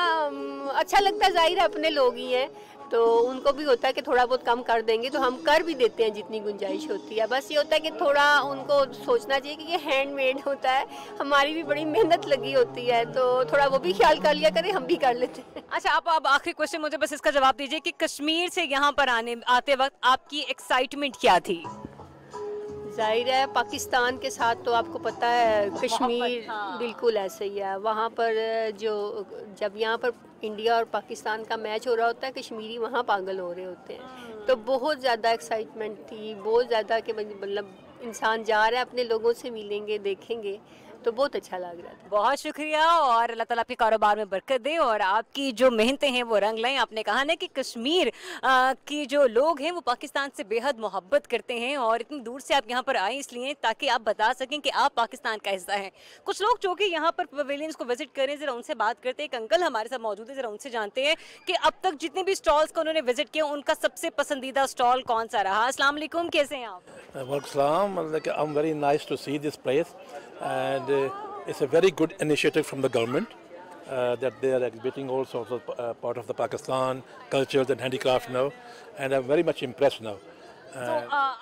अच्छा लगता है, जाहिर है अपने लोग ही हैं तो उनको भी होता है कि थोड़ा बहुत कम कर देंगे, तो हम कर भी देते हैं जितनी गुंजाइश होती है। बस ये होता है कि थोड़ा उनको सोचना चाहिए कि ये हैंडमेड होता है, हमारी भी बड़ी मेहनत लगी होती है, तो थोड़ा वो भी ख्याल कर लिया करें, हम भी कर लेते हैं। अच्छा, आप अब आखिरी क्वेश्चन मुझे बस इसका जवाब दीजिए कि कश्मीर से यहाँ पर आते वक्त आपकी एक्साइटमेंट क्या थी? जाहिर है पाकिस्तान के साथ तो आपको पता है कश्मीर बिल्कुल ऐसे ही है। वहाँ पर जब यहाँ पर इंडिया और पाकिस्तान का मैच हो रहा होता है, कश्मीरी वहाँ पागल हो रहे होते हैं, तो बहुत ज़्यादा एक्साइटमेंट थी, बहुत ज़्यादा कि मतलब इंसान जा रहा है, अपने लोगों से मिलेंगे, देखेंगे, तो बहुत अच्छा लग रहा था। बहुत शुक्रिया और अल्लाह ताला आपके कारोबार में बरकत दे और आपकी जो मेहनतें हैं वो रंग लाएं। आपने कहा ना कि कश्मीर की जो लोग हैं वो पाकिस्तान से बेहद मोहब्बत करते हैं और इतनी दूर से आप यहाँ पर आए इसलिए ताकि आप बता सकें कि आप पाकिस्तान का हिस्सा हैं। कुछ लोग जो कि यहाँ पर पवेलियंस को विजिट करें, ज़रा उनसे बात करते हैं। एक अंकल हमारे साथ मौजूद है, ज़रा उनसे जानते हैं कि अब तक जितने भी स्टॉल्स को उन्होंने विजिट किया उनका सबसे पसंदीदा स्टॉल कौन सा रहा। अस्सलाम वालेकुम, कैसे हैं आप? I'm very nice to see this place and it's a very good initiative from the government that they are exhibiting all sorts of part of the Pakistan cultures and handicraft now, and I'm very much impressed now. So,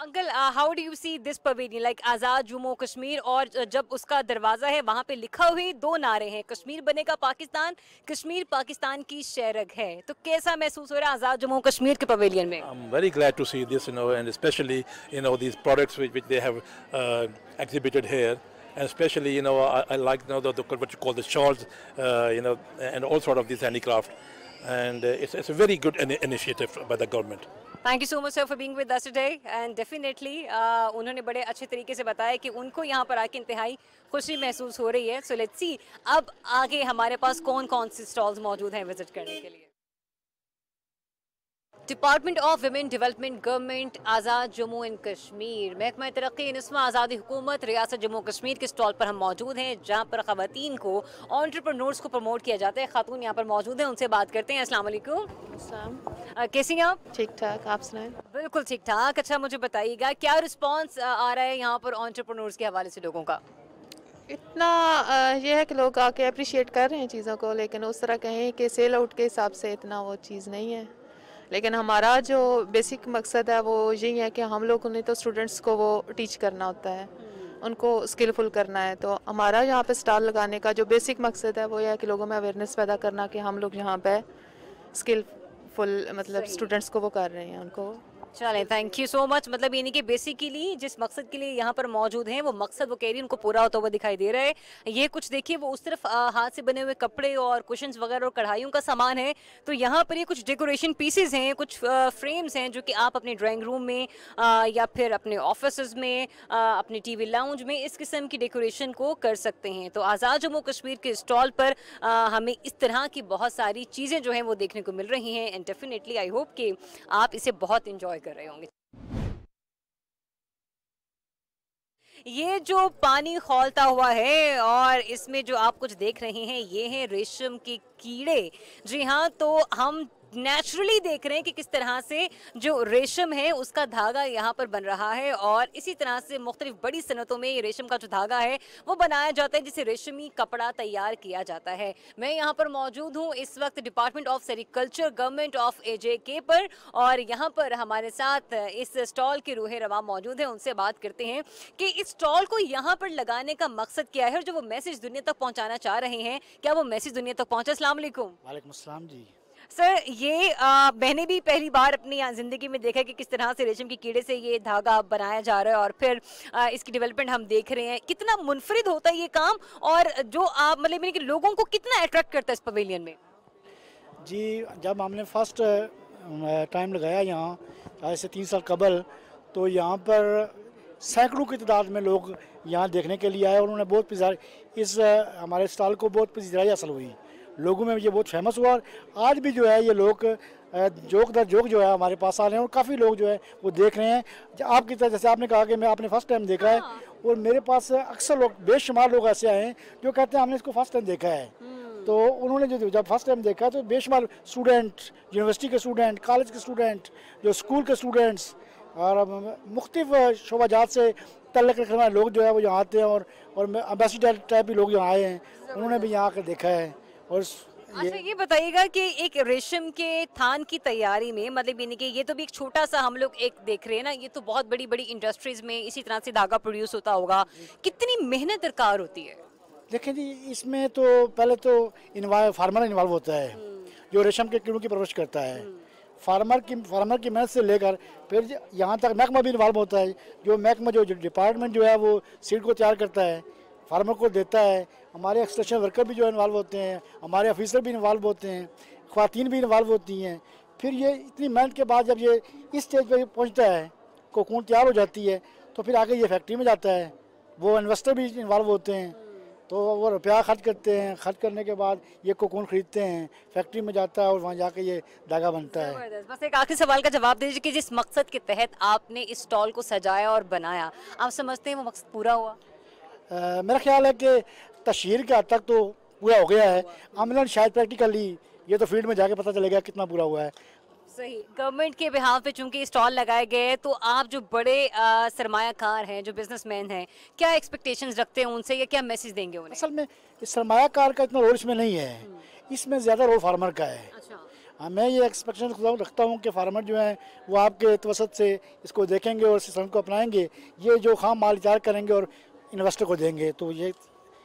uncle, how do you see this pavilion like आज़ाद जम्मू कश्मीर? और जब उसका दरवाज़ा है वहाँ पे लिखा हुए 2 नारे हैं, कश्मीर बनेगा पाकिस्तान, कश्मीर पाकिस्तान की शेरग है, तो कैसा महसूस हो रहा है आज़ाद जम्मू कश्मीर के पवेलियन में? I'm very glad to see this, and especially these products which they have exhibited here. And especially, I like what you call the shawls, and all sort of this handicraft. And it's a very good initiative by the government. Thank you so much, sir, for being with us today. And definitely, उन्होंने बड़े अच्छे तरीके से बताया कि उनको यहाँ पर आके इंतहाई खुशी महसूस हो रही है. So let's see, अब आगे हमारे पास कौन-कौन सी स्टॉल्स मौजूद हैं विजिट करने के लिए. Department of women development government Azad Jammu and Kashmir महकमा तरक्की निस्मा आज़ादी हुकूमत रियासत जम्मू कश्मीर के स्टॉल पर हम मौजूद हैं जहां पर ख़वातीन को एंटरप्रेन्योर्स को प्रमोट किया जाता है. खातून यहां पर मौजूद हैं, उनसे बात करते हैं. अस्सलाम वालेकुम. कैसी हैं आप? ठीक ठाक, आप सुनाएं? बिल्कुल ठीक ठाक. अच्छा, मुझे बताइएगा क्या रिस्पॉन्स आ रहा है यहाँ पर एंटरप्रेन्योर्स के हवाले से लोगों का? इतना ये है कि लोग आके अप्रिशिएट कर रहे हैं चीज़ों को, लेकिन उस तरह कहें कि सेल आउट के हिसाब से इतना वो चीज़ नहीं है. लेकिन हमारा जो बेसिक मकसद है वो यही है कि हम लोगों ने तो स्टूडेंट्स को वो टीच करना होता है, उनको स्किलफुल करना है. तो हमारा यहाँ पे स्टॉल लगाने का जो बेसिक मकसद है वो यह है कि लोगों में अवेयरनेस पैदा करना कि हम लोग यहाँ पे स्किलफुल मतलब स्टूडेंट्स को वो कर रहे हैं उनको. चलें, थैंक यू सो मच. मतलब यानी कि बेसिकली जिस मकसद के लिए यहाँ पर मौजूद हैं वो मकसद वो कह रही है उनको पूरा होता हुआ दिखाई दे रहा है. ये कुछ देखिए, वो उस तरफ हाथ से बने हुए कपड़े और कुशन्स वगैरह और कढ़ाइयों का सामान है, तो यहाँ पर ये कुछ डेकोरेशन पीसेस हैं, कुछ फ्रेम्स हैं जो कि आप अपने ड्राइंग रूम में या फिर अपने ऑफिस में, अपने टीवी लाउंज में इस किस्म की डेकोरेशन को कर सकते हैं. तो आज़ाद जम्मू कश्मीर के स्टॉल पर हमें इस तरह की बहुत सारी चीज़ें जो हैं वो देखने को मिल रही हैं एंड डेफिनेटली आई होप कि आप इसे बहुत इंजॉय कर रहे होंगे. ये जो पानी खौलता हुआ है और इसमें जो आप कुछ देख रहे हैं ये हैं रेशम के कीड़े. जी हाँ, तो हम नेचुरली देख रहे हैं कि किस तरह से जो रेशम है उसका धागा यहाँ पर बन रहा है और इसी तरह से मुख्तलिफ बड़ी सनतों में ये रेशम का जो धागा है वो बनाया जाता है जिसे रेशमी कपड़ा तैयार किया जाता है. मैं यहाँ पर मौजूद हूँ इस वक्त department of sericulture government of AJK पर और यहाँ पर हमारे साथ इस स्टॉल के रूहे रवा मौजूद हैं. उनसे बात करते हैं कि इस स्टॉल को यहाँ पर लगाने का मकसद क्या है और जो वो मैसेज दुनिया तक पहुँचाना चाह रहे हैं क्या वो मैसेज दुनिया तक पहुँचा. अस्सलाम वालेकुम. वालेकुम अस्सलाम जी. सर, ये मैंने भी पहली बार अपनी ज़िंदगी में देखा कि किस तरह से रेशम के कीड़े से ये धागा बनाया जा रहा है और फिर इसकी डेवलपमेंट हम देख रहे हैं. कितना मुनफरिद होता है ये काम और जो आप मतलब कि लोगों को कितना अट्रैक्ट करता है इस पवेलियन में? जी, जब हमने फर्स्ट टाइम लगाया यहाँ आज से 3 साल कबल, तो यहाँ पर सैकड़ों की तादाद में लोग यहाँ देखने के लिए आए और उन्होंने बहुत इस हमारे स्टॉल को बहुत पजीराई हासिल हुई. लोगों में ये बहुत फेमस हुआ और आज भी जो है ये लोग जोक दर जोक जो है हमारे पास आ रहे हैं और काफ़ी लोग जो है वो देख रहे हैं. आपकी तरह जैसे आपने कहा कि मैं आपने फर्स्ट टाइम देखा है और मेरे पास अक्सर लोग बेशुमार लोग ऐसे आए हैं जो कहते हैं हमने इसको फर्स्ट टाइम देखा है. तो उन्होंने जो जब फर्स्ट टाइम देखा तो बेशुमार स्टूडेंट, यूनिवर्सिटी के स्टूडेंट, कॉलेज के स्टूडेंट, जो स्कूल के स्टूडेंट्स और मुख्तलिफ शोबाजात से तल्लुक़ रखने वाले लोग जो है वो यहाँ आते हैं और एम्बेसडर टाइप भी लोग यहाँ आए हैं, उन्होंने भी यहाँ आकर देखा है. और अच्छा, ये बताइएगा कि एक रेशम के थान की तैयारी में मतलब यानी कि ये तो भी एक छोटा सा हम लोग एक देख रहे हैं ना, ये तो बहुत बड़ी बड़ी इंडस्ट्रीज में इसी तरह से धागा प्रोड्यूस होता होगा, कितनी मेहनत दरकार होती है? देखें जी, इसमें तो पहले तो फार्मर इन्वॉल्व होता है जो रेशम के कीड़ों की परवरिश करता है. फार्मर की मेहनत से लेकर फिर यहाँ तक महकमा भी इन्वॉल्व होता है. जो महकमा जो डिपार्टमेंट जो है वो सीड को तैयार करता है, फार्मर को देता है. हमारे एक्सटेंशन वर्कर भी जो इन्वॉल्व होते हैं, हमारे ऑफिसर भी इन्वॉल्व होते हैं, ख्वातीन भी इन्वॉल्व होती हैं. फिर ये इतनी मेहनत के बाद जब ये इस स्टेज पर पहुंचता है, कोकून तैयार हो जाती है, तो फिर आगे ये फैक्ट्री में जाता है, वो इन्वेस्टर भी इन्वॉल्व होते हैं, तो वो रुपया खर्च करते हैं, खर्च करने के बाद ये कोकून खरीदते हैं, फैक्ट्री में जाता है और वहाँ जाके ये धागा बनता है। बस एक आखिरी सवाल का जवाब दीजिए कि जिस मकसद के तहत आपने इस स्टॉल को सजाया और बनाया, आप समझते हैं वो मकसद पूरा हुआ? मेरा ख्याल है कि तशहीर के हद तक तो पूरा हो गया है, अमलन शायद प्रैक्टिकली ये तो फील्ड में जाके पता चलेगा कितना पूरा हुआ है। सही। गवर्नमेंट के बिहाफ पे चूंकि स्टॉल लगाए गए, तो आप जो बड़े सरमायाकार हैं, जो बिजनेसमैन हैं, क्या एक्सपेक्टेशंस रखते हैं उनसे या क्या मैसेज देंगे उन्हें? असल में सरमायाकार का इतना रोल इसमें नहीं है, इसमें ज़्यादा रोल फार्मर का है। हाँ, मैं ये एक्सपेक्टेशन रखता हूँ कि फार्मर जो है वो आपके तवसत से इसको देखेंगे और सिस्टम को अपनाएंगे, ये जो खाम माल तैयार करेंगे और इन्वेस्टर को देंगे, तो ये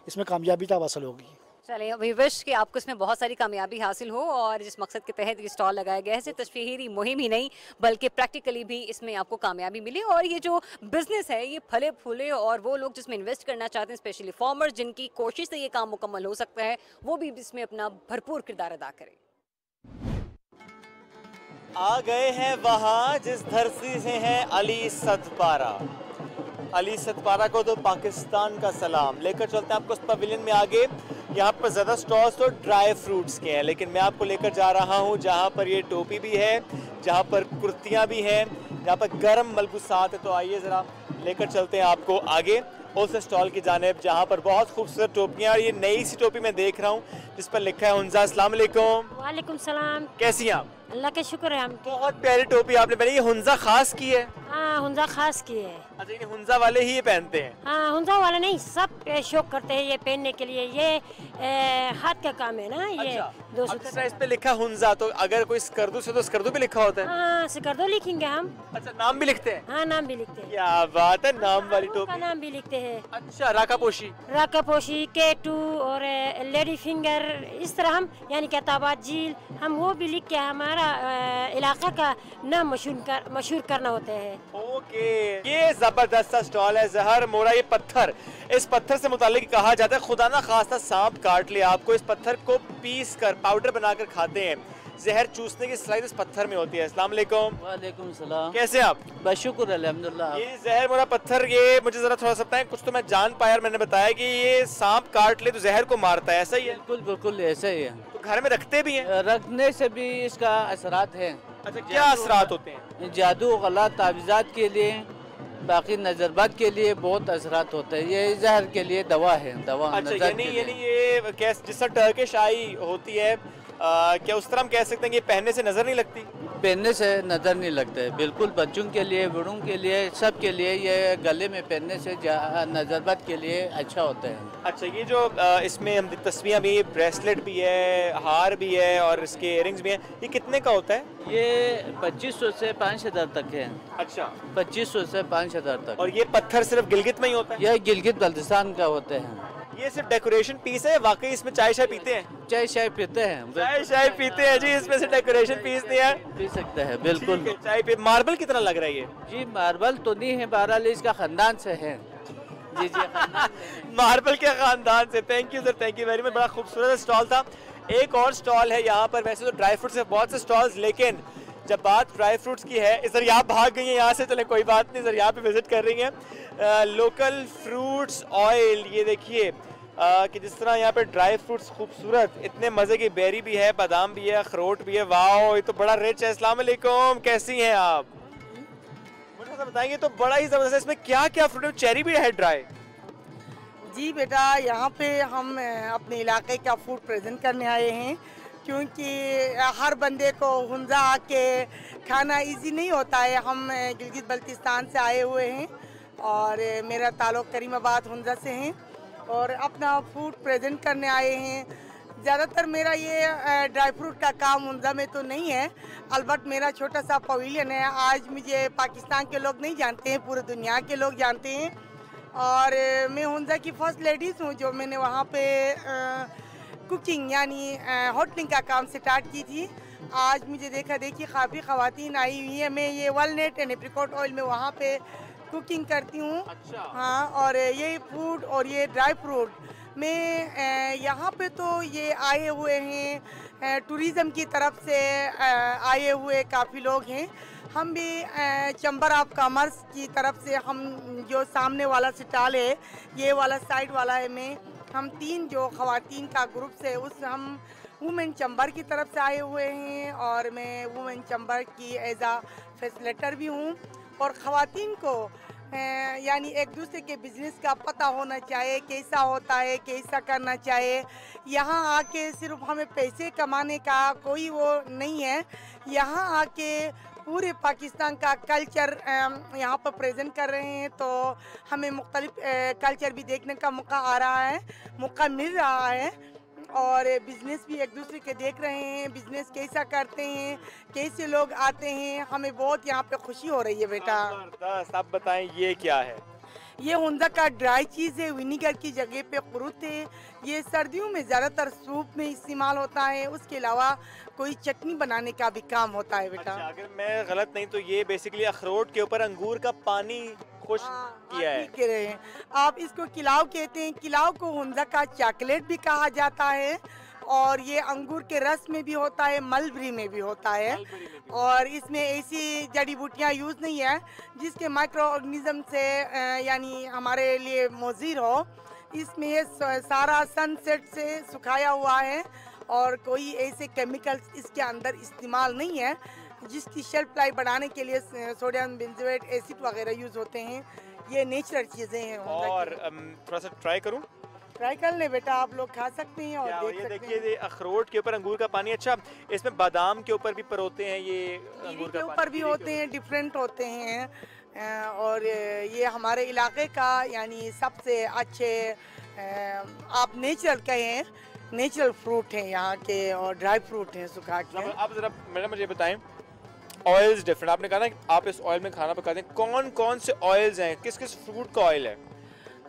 इसमें कामयाबी तब हासिल होगी। चलिए, वी विश कि आपको इसमें बहुत सारी कामयाबी हासिल हो और जिस मकसद के तहत ये स्टॉल लगाया गया है, सिर्फ तशहीरी मुहिम ही नहीं बल्कि प्रैक्टिकली भी इसमें आपको कामयाबी मिले और ये जो बिजनेस है ये फले फूले और वो लोग जिसमें इन्वेस्ट करना चाहते हैं, स्पेशली फार्मर जिनकी कोशिश से ये काम मुकम्मल हो सकता है, वो भी इसमें अपना भरपूर किरदार अदा करें। आ गए हैं वहाँ जिस धरती से हैं अली सतपारा। अली सतपारा को तो पाकिस्तान का सलाम। लेकर चलते हैं आपको उस पवेलियन में आगे। यहाँ पर ज़्यादा स्टॉल्स तो ड्राई फ्रूट्स के हैं, लेकिन मैं आपको लेकर जा रहा हूँ जहाँ पर ये टोपी भी है, जहाँ पर कुर्तियाँ भी हैं, जहाँ पर गर्म मलबूसात है। तो आइए ज़रा लेकर चलते हैं आपको आगे उस स्टॉल की जानिब जहाँ पर बहुत खूबसूरत टोपियाँ, और ये नई सी टोपी मैं देख रहा हूँ जिस पर लिखा है हुंजा। अस्सलाम वालेकुम। वालेकुम सलाम। कैसी हैं आप? अल्लाह का शुक्र है। हम बहुत प्यारी टोपी आपने पहनी, ये हुंजा खास की है? हाँ, हुंजा खास की है। अच्छा, ये हुंजा वाले ही ये पहनते हैं? हाँ, हुंजा वाले नहीं, सब शौक करते हैं ये पहनने के लिए। ये हाथ का काम है ना ये। अच्छा, इस पे लिखा हुंजा, तो अगर कोई स्कर्दू से तो स्कर्दू भी लिखा होता है? हाँ, स्कर्दू लिखेंगे हम। अच्छा, नाम भी लिखते हैं? हाँ, नाम भी लिखते हैं। क्या बात है, नाम वाली टोपी। नाम भी लिखते हैं। अच्छा, राकापोशी, राकापोशी, केटू और लेडी फिंगर, इस तरह हम यानी कहताबाद झील, हम वो भी लिख के हमारा इलाका का नाम मशहूर करना होता है। ओके, ये जबरदस्त स्टॉल है जहर मोरा। ये पत्थर, इस पत्थर से मुतालिक कहा जाता है खुदा ना खास्ता सांप काट ले आपको, इस पत्थर को पीस कर पाउडर बनाकर खाते हैं। जहर चूसने की सलाहियत इस पत्थर में होती है। अस्सलाम वालेकुम। वालेकुम सलाम। कैसे आप? बस शुक्र अल्हम्दुलिल्लाह। ये जहर मोरा पत्थर, ये मुझे जरा थोड़ा सा बताएं, कुछ तो मैं जान पाया। मैंने बताया कि ये सांप काट ले तो जहर को मारता है, ऐसा ही है? बिल्कुल बिल्कुल ऐसा ही है। तो घर में रखते भी हैं? रखने से भी इसका असरात है। अच्छा, क्या असरात होते हैं? जादू, गलत तावीज़ात के लिए, बाकी नजरबद के लिए बहुत असरात होता है। ये जहर के लिए दवा है, दवा। अच्छा, यानी ये जिस तरह टर्किश आई होती है, क्या उस तरह हम कह सकते हैं कि पहनने से नजर नहीं लगती? पहनने से नजर नहीं लगता है, बिल्कुल। बच्चों के लिए, बड़ों के लिए, सब के लिए ये गले में पहनने से नजरबद के लिए अच्छा होता है। अच्छा, ये जो इसमें हम तस्वीरें भी, ब्रेसलेट भी है, हार भी है और इसके इयरिंग्स भी हैं, ये कितने का होता है? ये 2500 से 5000 तक है। अच्छा, 2500 से 5000 तक। और ये पत्थर सिर्फ गिलगित में ही होता है? यह गिलगित बल्तिस्तान का होता है। ये सिर्फ डेकोरेशन पीस है, वाकई इसमें चाय शाय पीते हैं? चाय शाय पीते हैं, चाय शाय पीते हैं जी, इसमें से डेकोरेशन पीस दिया है, पी सकते हैं बिल्कुल। चाय पे मार्बल कितना लग रहा है ये? जी मार्बल तो नहीं है, बहरहाल इसका खानदान से है। जी जी, मार्बल के खानदान से। Thank you sir, thank you very much. बड़ा खूबसूरत स्टॉल था। एक और स्टॉल है यहाँ पर, वैसे तो ड्राई फ्रूट्स है बहुत से स्टॉल्स, लेकिन जब बात ड्राई फ्रूट्स की है, इधर यहाँ भाग गई है यहाँ से, चले कोई बात नहीं, इधर यहाँ पे विजिट कर रही हैं। लोकल फ्रूट्स ऑयल, ये देखिए कि जिस तरह यहाँ पे ड्राई फ्रूट्स खूबसूरत, इतने मज़े की बेरी भी है, बादाम भी है, अखरोट भी है। वाह, ये तो बड़ा रिच है। अस्सलाम वालेकुम, कैसी हैं आप? मुझे तो बताएंगे, तो बड़ा ही ज़बरदस्त है। इसमें क्या क्या फ्रूट है? चेरी भी है ड्राई? जी बेटा, यहाँ पे हम अपने इलाके का फूड प्रेजेंट करने आए हैं, क्योंकि हर बंदे को हुंजा आके खाना इजी नहीं होता है। हम गिलगित बल्तिस्तान से आए हुए हैं और मेरा ताल्लुक़ करीमाबाद हुंजा से है और अपना फूड प्रेजेंट करने आए हैं। ज़्यादातर मेरा ये ड्राई फ्रूट का काम हुंजा में तो नहीं है, अलबत् मेरा छोटा सा पवेलियन है। आज मुझे पाकिस्तान के लोग नहीं जानते हैं, पूरे दुनिया के लोग जानते हैं। और मैं हुंजा की फर्स्ट लेडीज़ हूँ जो मैंने वहाँ पे कुकिंग यानी होटलिंग का काम स्टार्ट की थी। आज मुझे देखा देखी काफ़ी ख़वातीन आई हुई हैं। मैं ये वालनट एंड एप्रिकॉट ऑयल में वहाँ पे कुकिंग करती हूँ। अच्छा। हाँ, और ये फूड और ये ड्राई फ्रूट में यहाँ पे तो ये आए हुए हैं टूरिज़म की तरफ से आए हुए काफ़ी लोग हैं। हम भी चैम्बर ऑफ कॉमर्स की तरफ से हम जो सामने वाला स्टॉल है, ये वाला साइड वाला है, में हम 3 जो ख़वातीन का ग्रुप से उस हम वुमेन चैम्बर की तरफ से आए हुए हैं और मैं वुमेन चैम्बर की एज आ फैसिलिटेटर भी हूँ। और ख़वातीन को यानी एक दूसरे के बिज़नेस का पता होना चाहिए, कैसा होता है, कैसा करना चाहिए। यहाँ आके सिर्फ हमें पैसे कमाने का कोई वो नहीं है, यहाँ आके पूरे पाकिस्तान का कल्चर यहाँ पर प्रेजेंट कर रहे हैं, तो हमें मुख्तलिफ कल्चर भी देखने का मौका मिल रहा है और बिज़नेस भी एक दूसरे के देख रहे हैं, बिज़नेस कैसा करते हैं, कैसे लोग आते हैं, हमें बहुत यहाँ पे खुशी हो रही है बेटा। आप बताएं ये क्या है? ये हुंजा का ड्राई चीज़ है, विनीगर की जगह पे कुरुत है। ये सर्दियों में ज़्यादातर सूप में इस्तेमाल होता है, उसके अलावा कोई चटनी बनाने का भी काम होता है बेटा। अच्छा, अगर मैं गलत नहीं तो ये बेसिकली अखरोट के ऊपर अंगूर का पानी खुश किया है। कह रहे हैं आप, इसको किलाव कहते हैं। किलाव को हुंजा का चॉकलेट भी कहा जाता है और ये अंगूर के रस में भी होता है, मलबरी में भी होता है और इसमें ऐसी जड़ी बूटियाँ यूज़ नहीं है जिसके माइक्रो ऑर्गेनिज्म से यानी हमारे लिए मुज़िर हो। इसमें ये सारा सनसेट से सुखाया हुआ है और कोई ऐसे केमिकल्स इसके अंदर इस्तेमाल नहीं है जिसकी शेल्फ लाइफ बढ़ाने के लिए सोडियम बेंजोएट एसिड वगैरह यूज़ होते हैं। ये नेचुरल चीज़ें हैं। और थोड़ा सा ट्राई करूँ? ट्राई कर ले बेटा, आप लोग खा सकते हैं और देख सकते हैं। देखिए ये अखरोट के ऊपर अंगूर का पानी। अच्छा, इसमें बादाम के ऊपर भी परोते हैं, ये अंगूर के ऊपर भी होते हैं, डिफरेंट होते हैं और ये हमारे इलाके का यानी सबसे अच्छे आप नेचुरल कहें, नेचुरल फ्रूट हैं यहाँ के और ड्राई फ्रूट हैं सुखा के। आप जरा मैडम मुझे बताएं, ऑयल्स डिफरेंट, आपने कहा ना कि आप इस ऑयल में खाना पकाते हैं, कौन कौन से ऑयल्स हैं, किस किस फ्रूट का ऑयल है?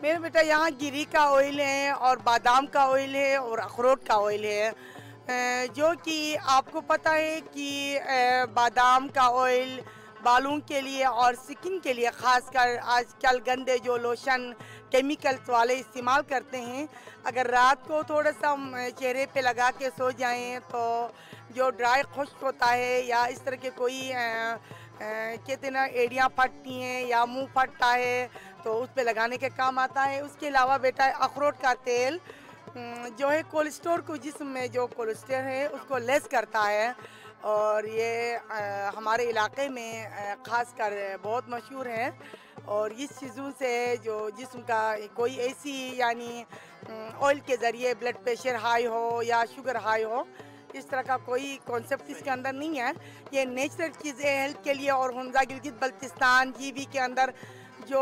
मेरे बेटा यहाँ गिरी का ऑयल है और बादाम का ऑयल है और अखरोट का ऑयल है। जो कि आपको पता है कि बादाम का ऑयल बालों के लिए और स्किन के लिए, ख़ासकर आजकल गंदे जो लोशन केमिकल्स वाले इस्तेमाल करते हैं, अगर रात को थोड़ा सा चेहरे पे लगा के सो जाएं तो जो ड्राई खुश्क होता है या इस तरह के कोई कहते ना एड़ियाँ फटती हैं या मुंह फटता है तो उस पे लगाने के काम आता है। उसके अलावा बेटा अखरोट का तेल जो है कोलेस्ट्रॉल को, जिस्म में जो कोलेस्ट्रॉल है उसको लेस करता है और ये हमारे इलाके में ख़ासकर बहुत मशहूर है और इस चीज़ों से जो जिस्म का कोई ऐसी यानी ऑयल के ज़रिए ब्लड प्रेशर हाई हो या शुगर हाई हो, इस तरह का कोई कॉन्सेप्ट इसके अंदर नहीं है। ये नेचुरल चीज़ें हेल्थ के लिए और हुंजा गिलगित बल्तिस्तान जीबी के अंदर जो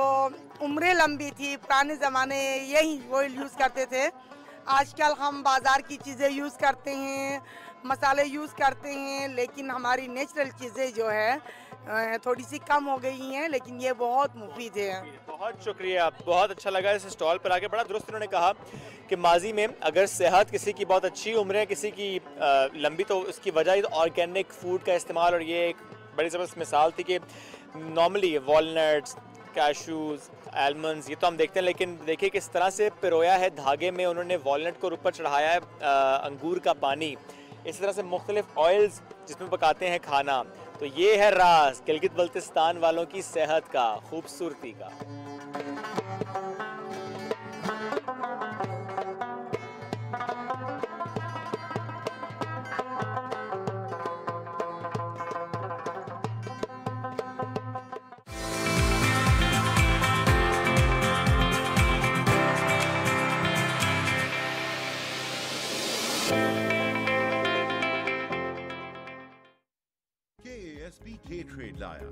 उम्रें लंबी थी, पुराने ज़माने यही ऑयल यूज़ करते थे। आजकल हम बाज़ार की चीज़ें यूज़ करते हैं, मसाले यूज़ करते हैं, लेकिन हमारी नेचुरल चीज़ें जो है थोड़ी सी कम हो गई हैं, लेकिन ये बहुत मुफीद है। बहुत शुक्रिया, बहुत अच्छा लगा इस स्टॉल पर आके। बड़ा दुरुस्त उन्होंने कहा कि माजी में अगर सेहत किसी की बहुत अच्छी, उम्रें किसी की लंबी, तो उसकी वजह ऑर्गेनिक फूड का इस्तेमाल, और ये एक बड़ी ज़बरदस्त मिसाल थी कि नॉर्मली वॉलनट्स, कैशूज़, आलमंड्स ये तो हम देखते हैं, लेकिन देखिए किस तरह से पिरोया है धागे में उन्होंने, वॉलनट को ऊपर चढ़ाया है अंगूर का पानी, इस तरह से मुख्तलिफ ऑयल्स जिसमें पकाते हैं खाना। तो ये है राज गिलगित बल्तिस्तान वालों की सेहत का, खूबसूरती का। ट्रेड लाया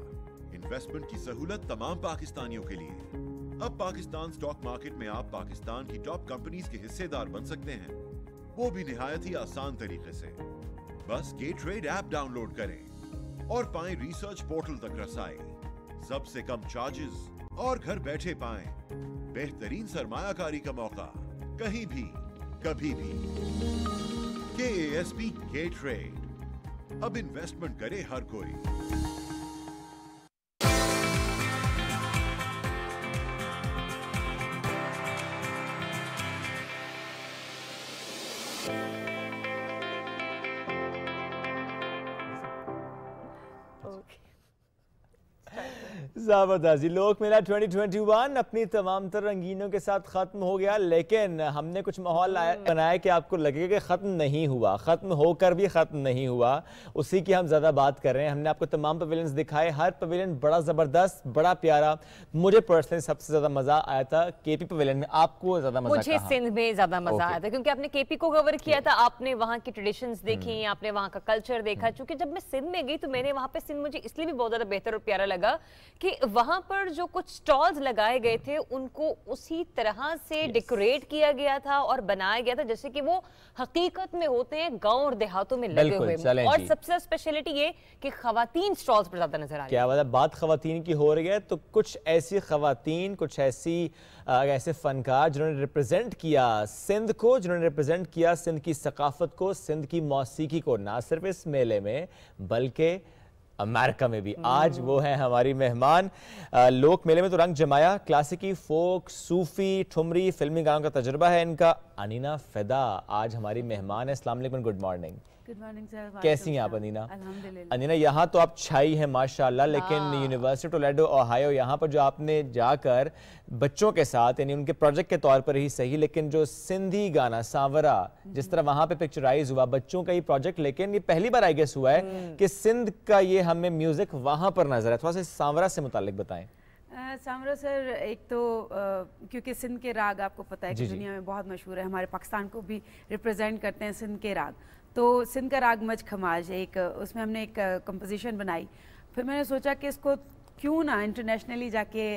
इन्वेस्टमेंट की सहूलत तमाम पाकिस्तानियों के लिए। अब पाकिस्तान स्टॉक मार्केट में आप पाकिस्तान की टॉप कंपनीज के हिस्सेदार बन सकते हैं, वो भी निहायत ही आसान तरीके से। बस के ट्रेड ऐप डाउनलोड करें और पाएं रिसर्च पोर्टल तक रसाई, सबसे कम चार्जेस और घर बैठे पाएं बेहतरीन सरमायाकारी का मौका, कहीं भी कभी भी। KASB के ट्रेड, अब इन्वेस्टमेंट करे हर कोई। जबरदस्त। लोक मेला 2021 अपनी तमाम तर रंगीनों के साथ खत्म हो गया, लेकिन हमने कुछ माहौल बनाया कि आपको लगेगा कि खत्म नहीं हुआ, खत्म होकर भी खत्म नहीं हुआ, उसी की हम ज्यादा बात कर रहे हैं। हमने आपको तमाम पवेलियंस दिखाए, हर पवेलियन बड़ा जबरदस्त, बड़ा प्यारा। मुझे पर्सनली सबसे ज्यादा मजा आया था केपी पवेलियन में। आपको ज्यादा मजा? मुझे सिंध में ज्यादा मजा आया था, क्योंकि आपने केपी को कवर किया था, आपने वहाँ की ट्रेडिशंस देखी, आपने वहाँ का कल्चर देखा। चूंकि जब मैं सिंध में गई तो मैंने वहाँ पे सिंध मुझे इसलिए भी बहुत ज्यादा बेहतर और प्यारा लगा कि वहां पर जो कुछ स्टॉल्स लगाए गए थे उनको उसी तरह से डेकोरेट किया गया था और बनाया गया था जैसे कि वो हकीकत में होते हैं गांव और देहातों में लगे हुए। और सबसे स्पेशलिटी ये कि खवातीन स्टॉल्स पर ज्यादा नजर आ रही है। क्या बात खवातीन की हो रही है, तो कुछ ऐसी खवातीन, कुछ ऐसे फनकार जिन्होंने रिप्रेजेंट किया सिंध को, जिन्होंने रिप्रेजेंट किया सिंध की सकाफत को, सिंध की मौसीकी को, ना सिर्फ इस मेले में बल्कि अमेरिका में भी। आज वो है हमारी मेहमान। लोक मेले में तो रंग जमाया, क्लासिकी, फोक, सूफी, ठुमरी, फिल्मी गानों का तजुर्बा है इनका। अनीना फिदा आज हमारी मेहमान है। अस्सलाम वालेकुम, good morning. Good morning sir. कैसी हैं आप अनीना? अल्हम्दुलिल्लाह। अनीना, यहाँ तो आप छाई हैं माशाल्लाह, लेकिन यूनिवर्सिटी टोलेडो ओहायो, यहाँ पर जो आपने जाकर बच्चों के साथ, यानी उनके प्रोजेक्ट के तौर पर ही सही, लेकिन जो सिंधी गाना सांवरा जिस तरह वहाँ पे पिक्चराइज हुआ, बच्चों का ये प्रोजेक्ट, लेकिन ये पहली बार आई गेस हुआ है कि सिंध का ये हमें म्यूजिक वहाँ पर नजर है। थोड़ा सा सांवरा से मुतालिक बताएं। सांवरा सर, एक तो क्योंकि सिंध के राग आपको पता है कि दुनिया में बहुत मशहूर है, हमारे पाकिस्तान को भी रिप्रेजेंट करते हैं सिंध के राग। तो सिंध का राग मज खमाज एक, उसमें हमने एक कंपोजिशन बनाई। फिर मैंने सोचा कि इसको क्यों ना इंटरनेशनली जाके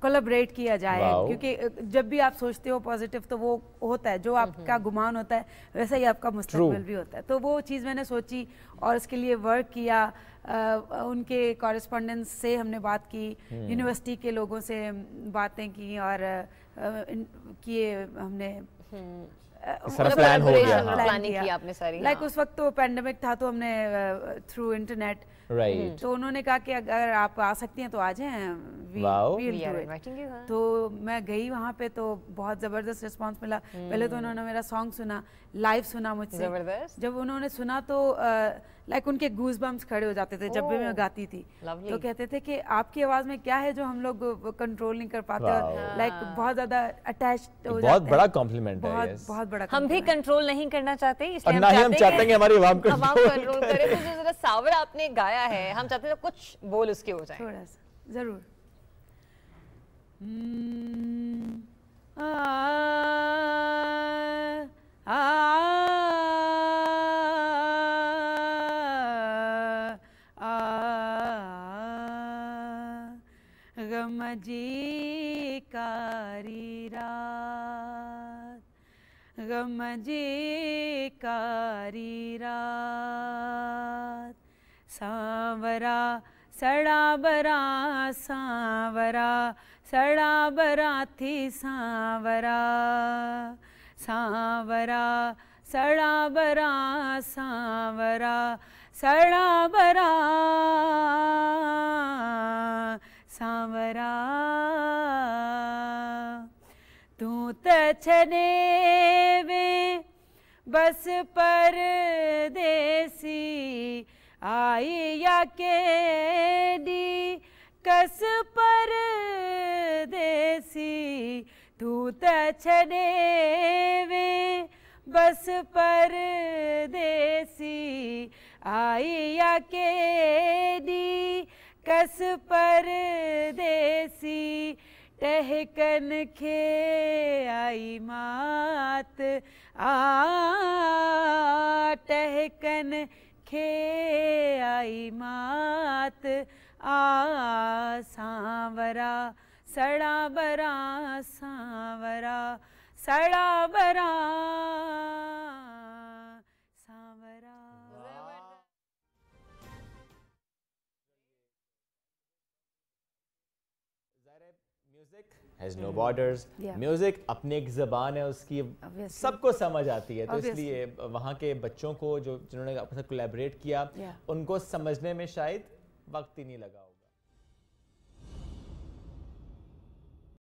कोलैबोरेट किया जाए, क्योंकि जब भी आप सोचते हो पॉजिटिव तो वो होता है, जो आपका गुमान होता है वैसा ही आपका मुस्तकबिल भी होता है। तो वो चीज़ मैंने सोची और इसके लिए वर्क किया। उनके कॉरेस्पॉन्डेंस से हमने बात की, यूनिवर्सिटी के लोगों से बातें की और किए हमने प्लान हो गया। प्लानिंग की आपने सारी। लाइक उस वक्त तो पैंडेमिक था तो हमने थ्रू इंटरनेट, तो उन्होंने कहा कि अगर आप आ सकती हैं तो आ जाएं, तो मैं गई वहाँ पे तो बहुत ज़बरदस्त रिस्पांस मिला। पहले तो उन्होंने मेरा सॉन्ग सुना, लाइव सुना मुझसे। जब उन्होंने सुना तो लाइक उनके गूज बम्स खड़े हो जाते थे जब भी मैं गाती थी। तो कहते थे कि आपकी आवाज़ में क्या है जो हम लोग कंट्रोल नहीं कर पाते, लाइक बहुत ज़्यादा अटैच्ड हो जाते हैं। बहुत बड़ा कॉम्प्लीमेंट है, बहुत बड़ा। हम भी कंट्रोल नहीं करना चाहते, इसलिए हम चाहते हैं कि हमारी आवाम कंट्रोल करे। तो जो जरा सांवरा आपने गाया है, हम चाहते हैं कुछ बोल उसके हो जाए। थोड़ा सा जरूर। गमजी कारी रात, गमजी कारी रात, सांवरा सड़ा बरा, सांवरा सड़ा बरा थी सांवरा, सांवरा सड़ा बरा, सांवरा सड़ा बरा, सांवरा तू त छने वे बस परदेसी, आई या केडी कस परदेसी, तू त छने वे बस परदेसी, आई या केडी कस परदेसी, टहकन खे आई मात, टहकन खे आई मात, सांवरा सड़ा बरा, सांवरा सड़ा बरा, सांवरा। Has no borders. म्यूजिक अपनी एक ज़बान है उसकी, सबको समझ आती है, तो इसलिए वहाँ के बच्चों को जो जिन्होंने आपके साथ कोलैबोरेट किया उनको समझने में शायद वक्त ही नहीं लगा।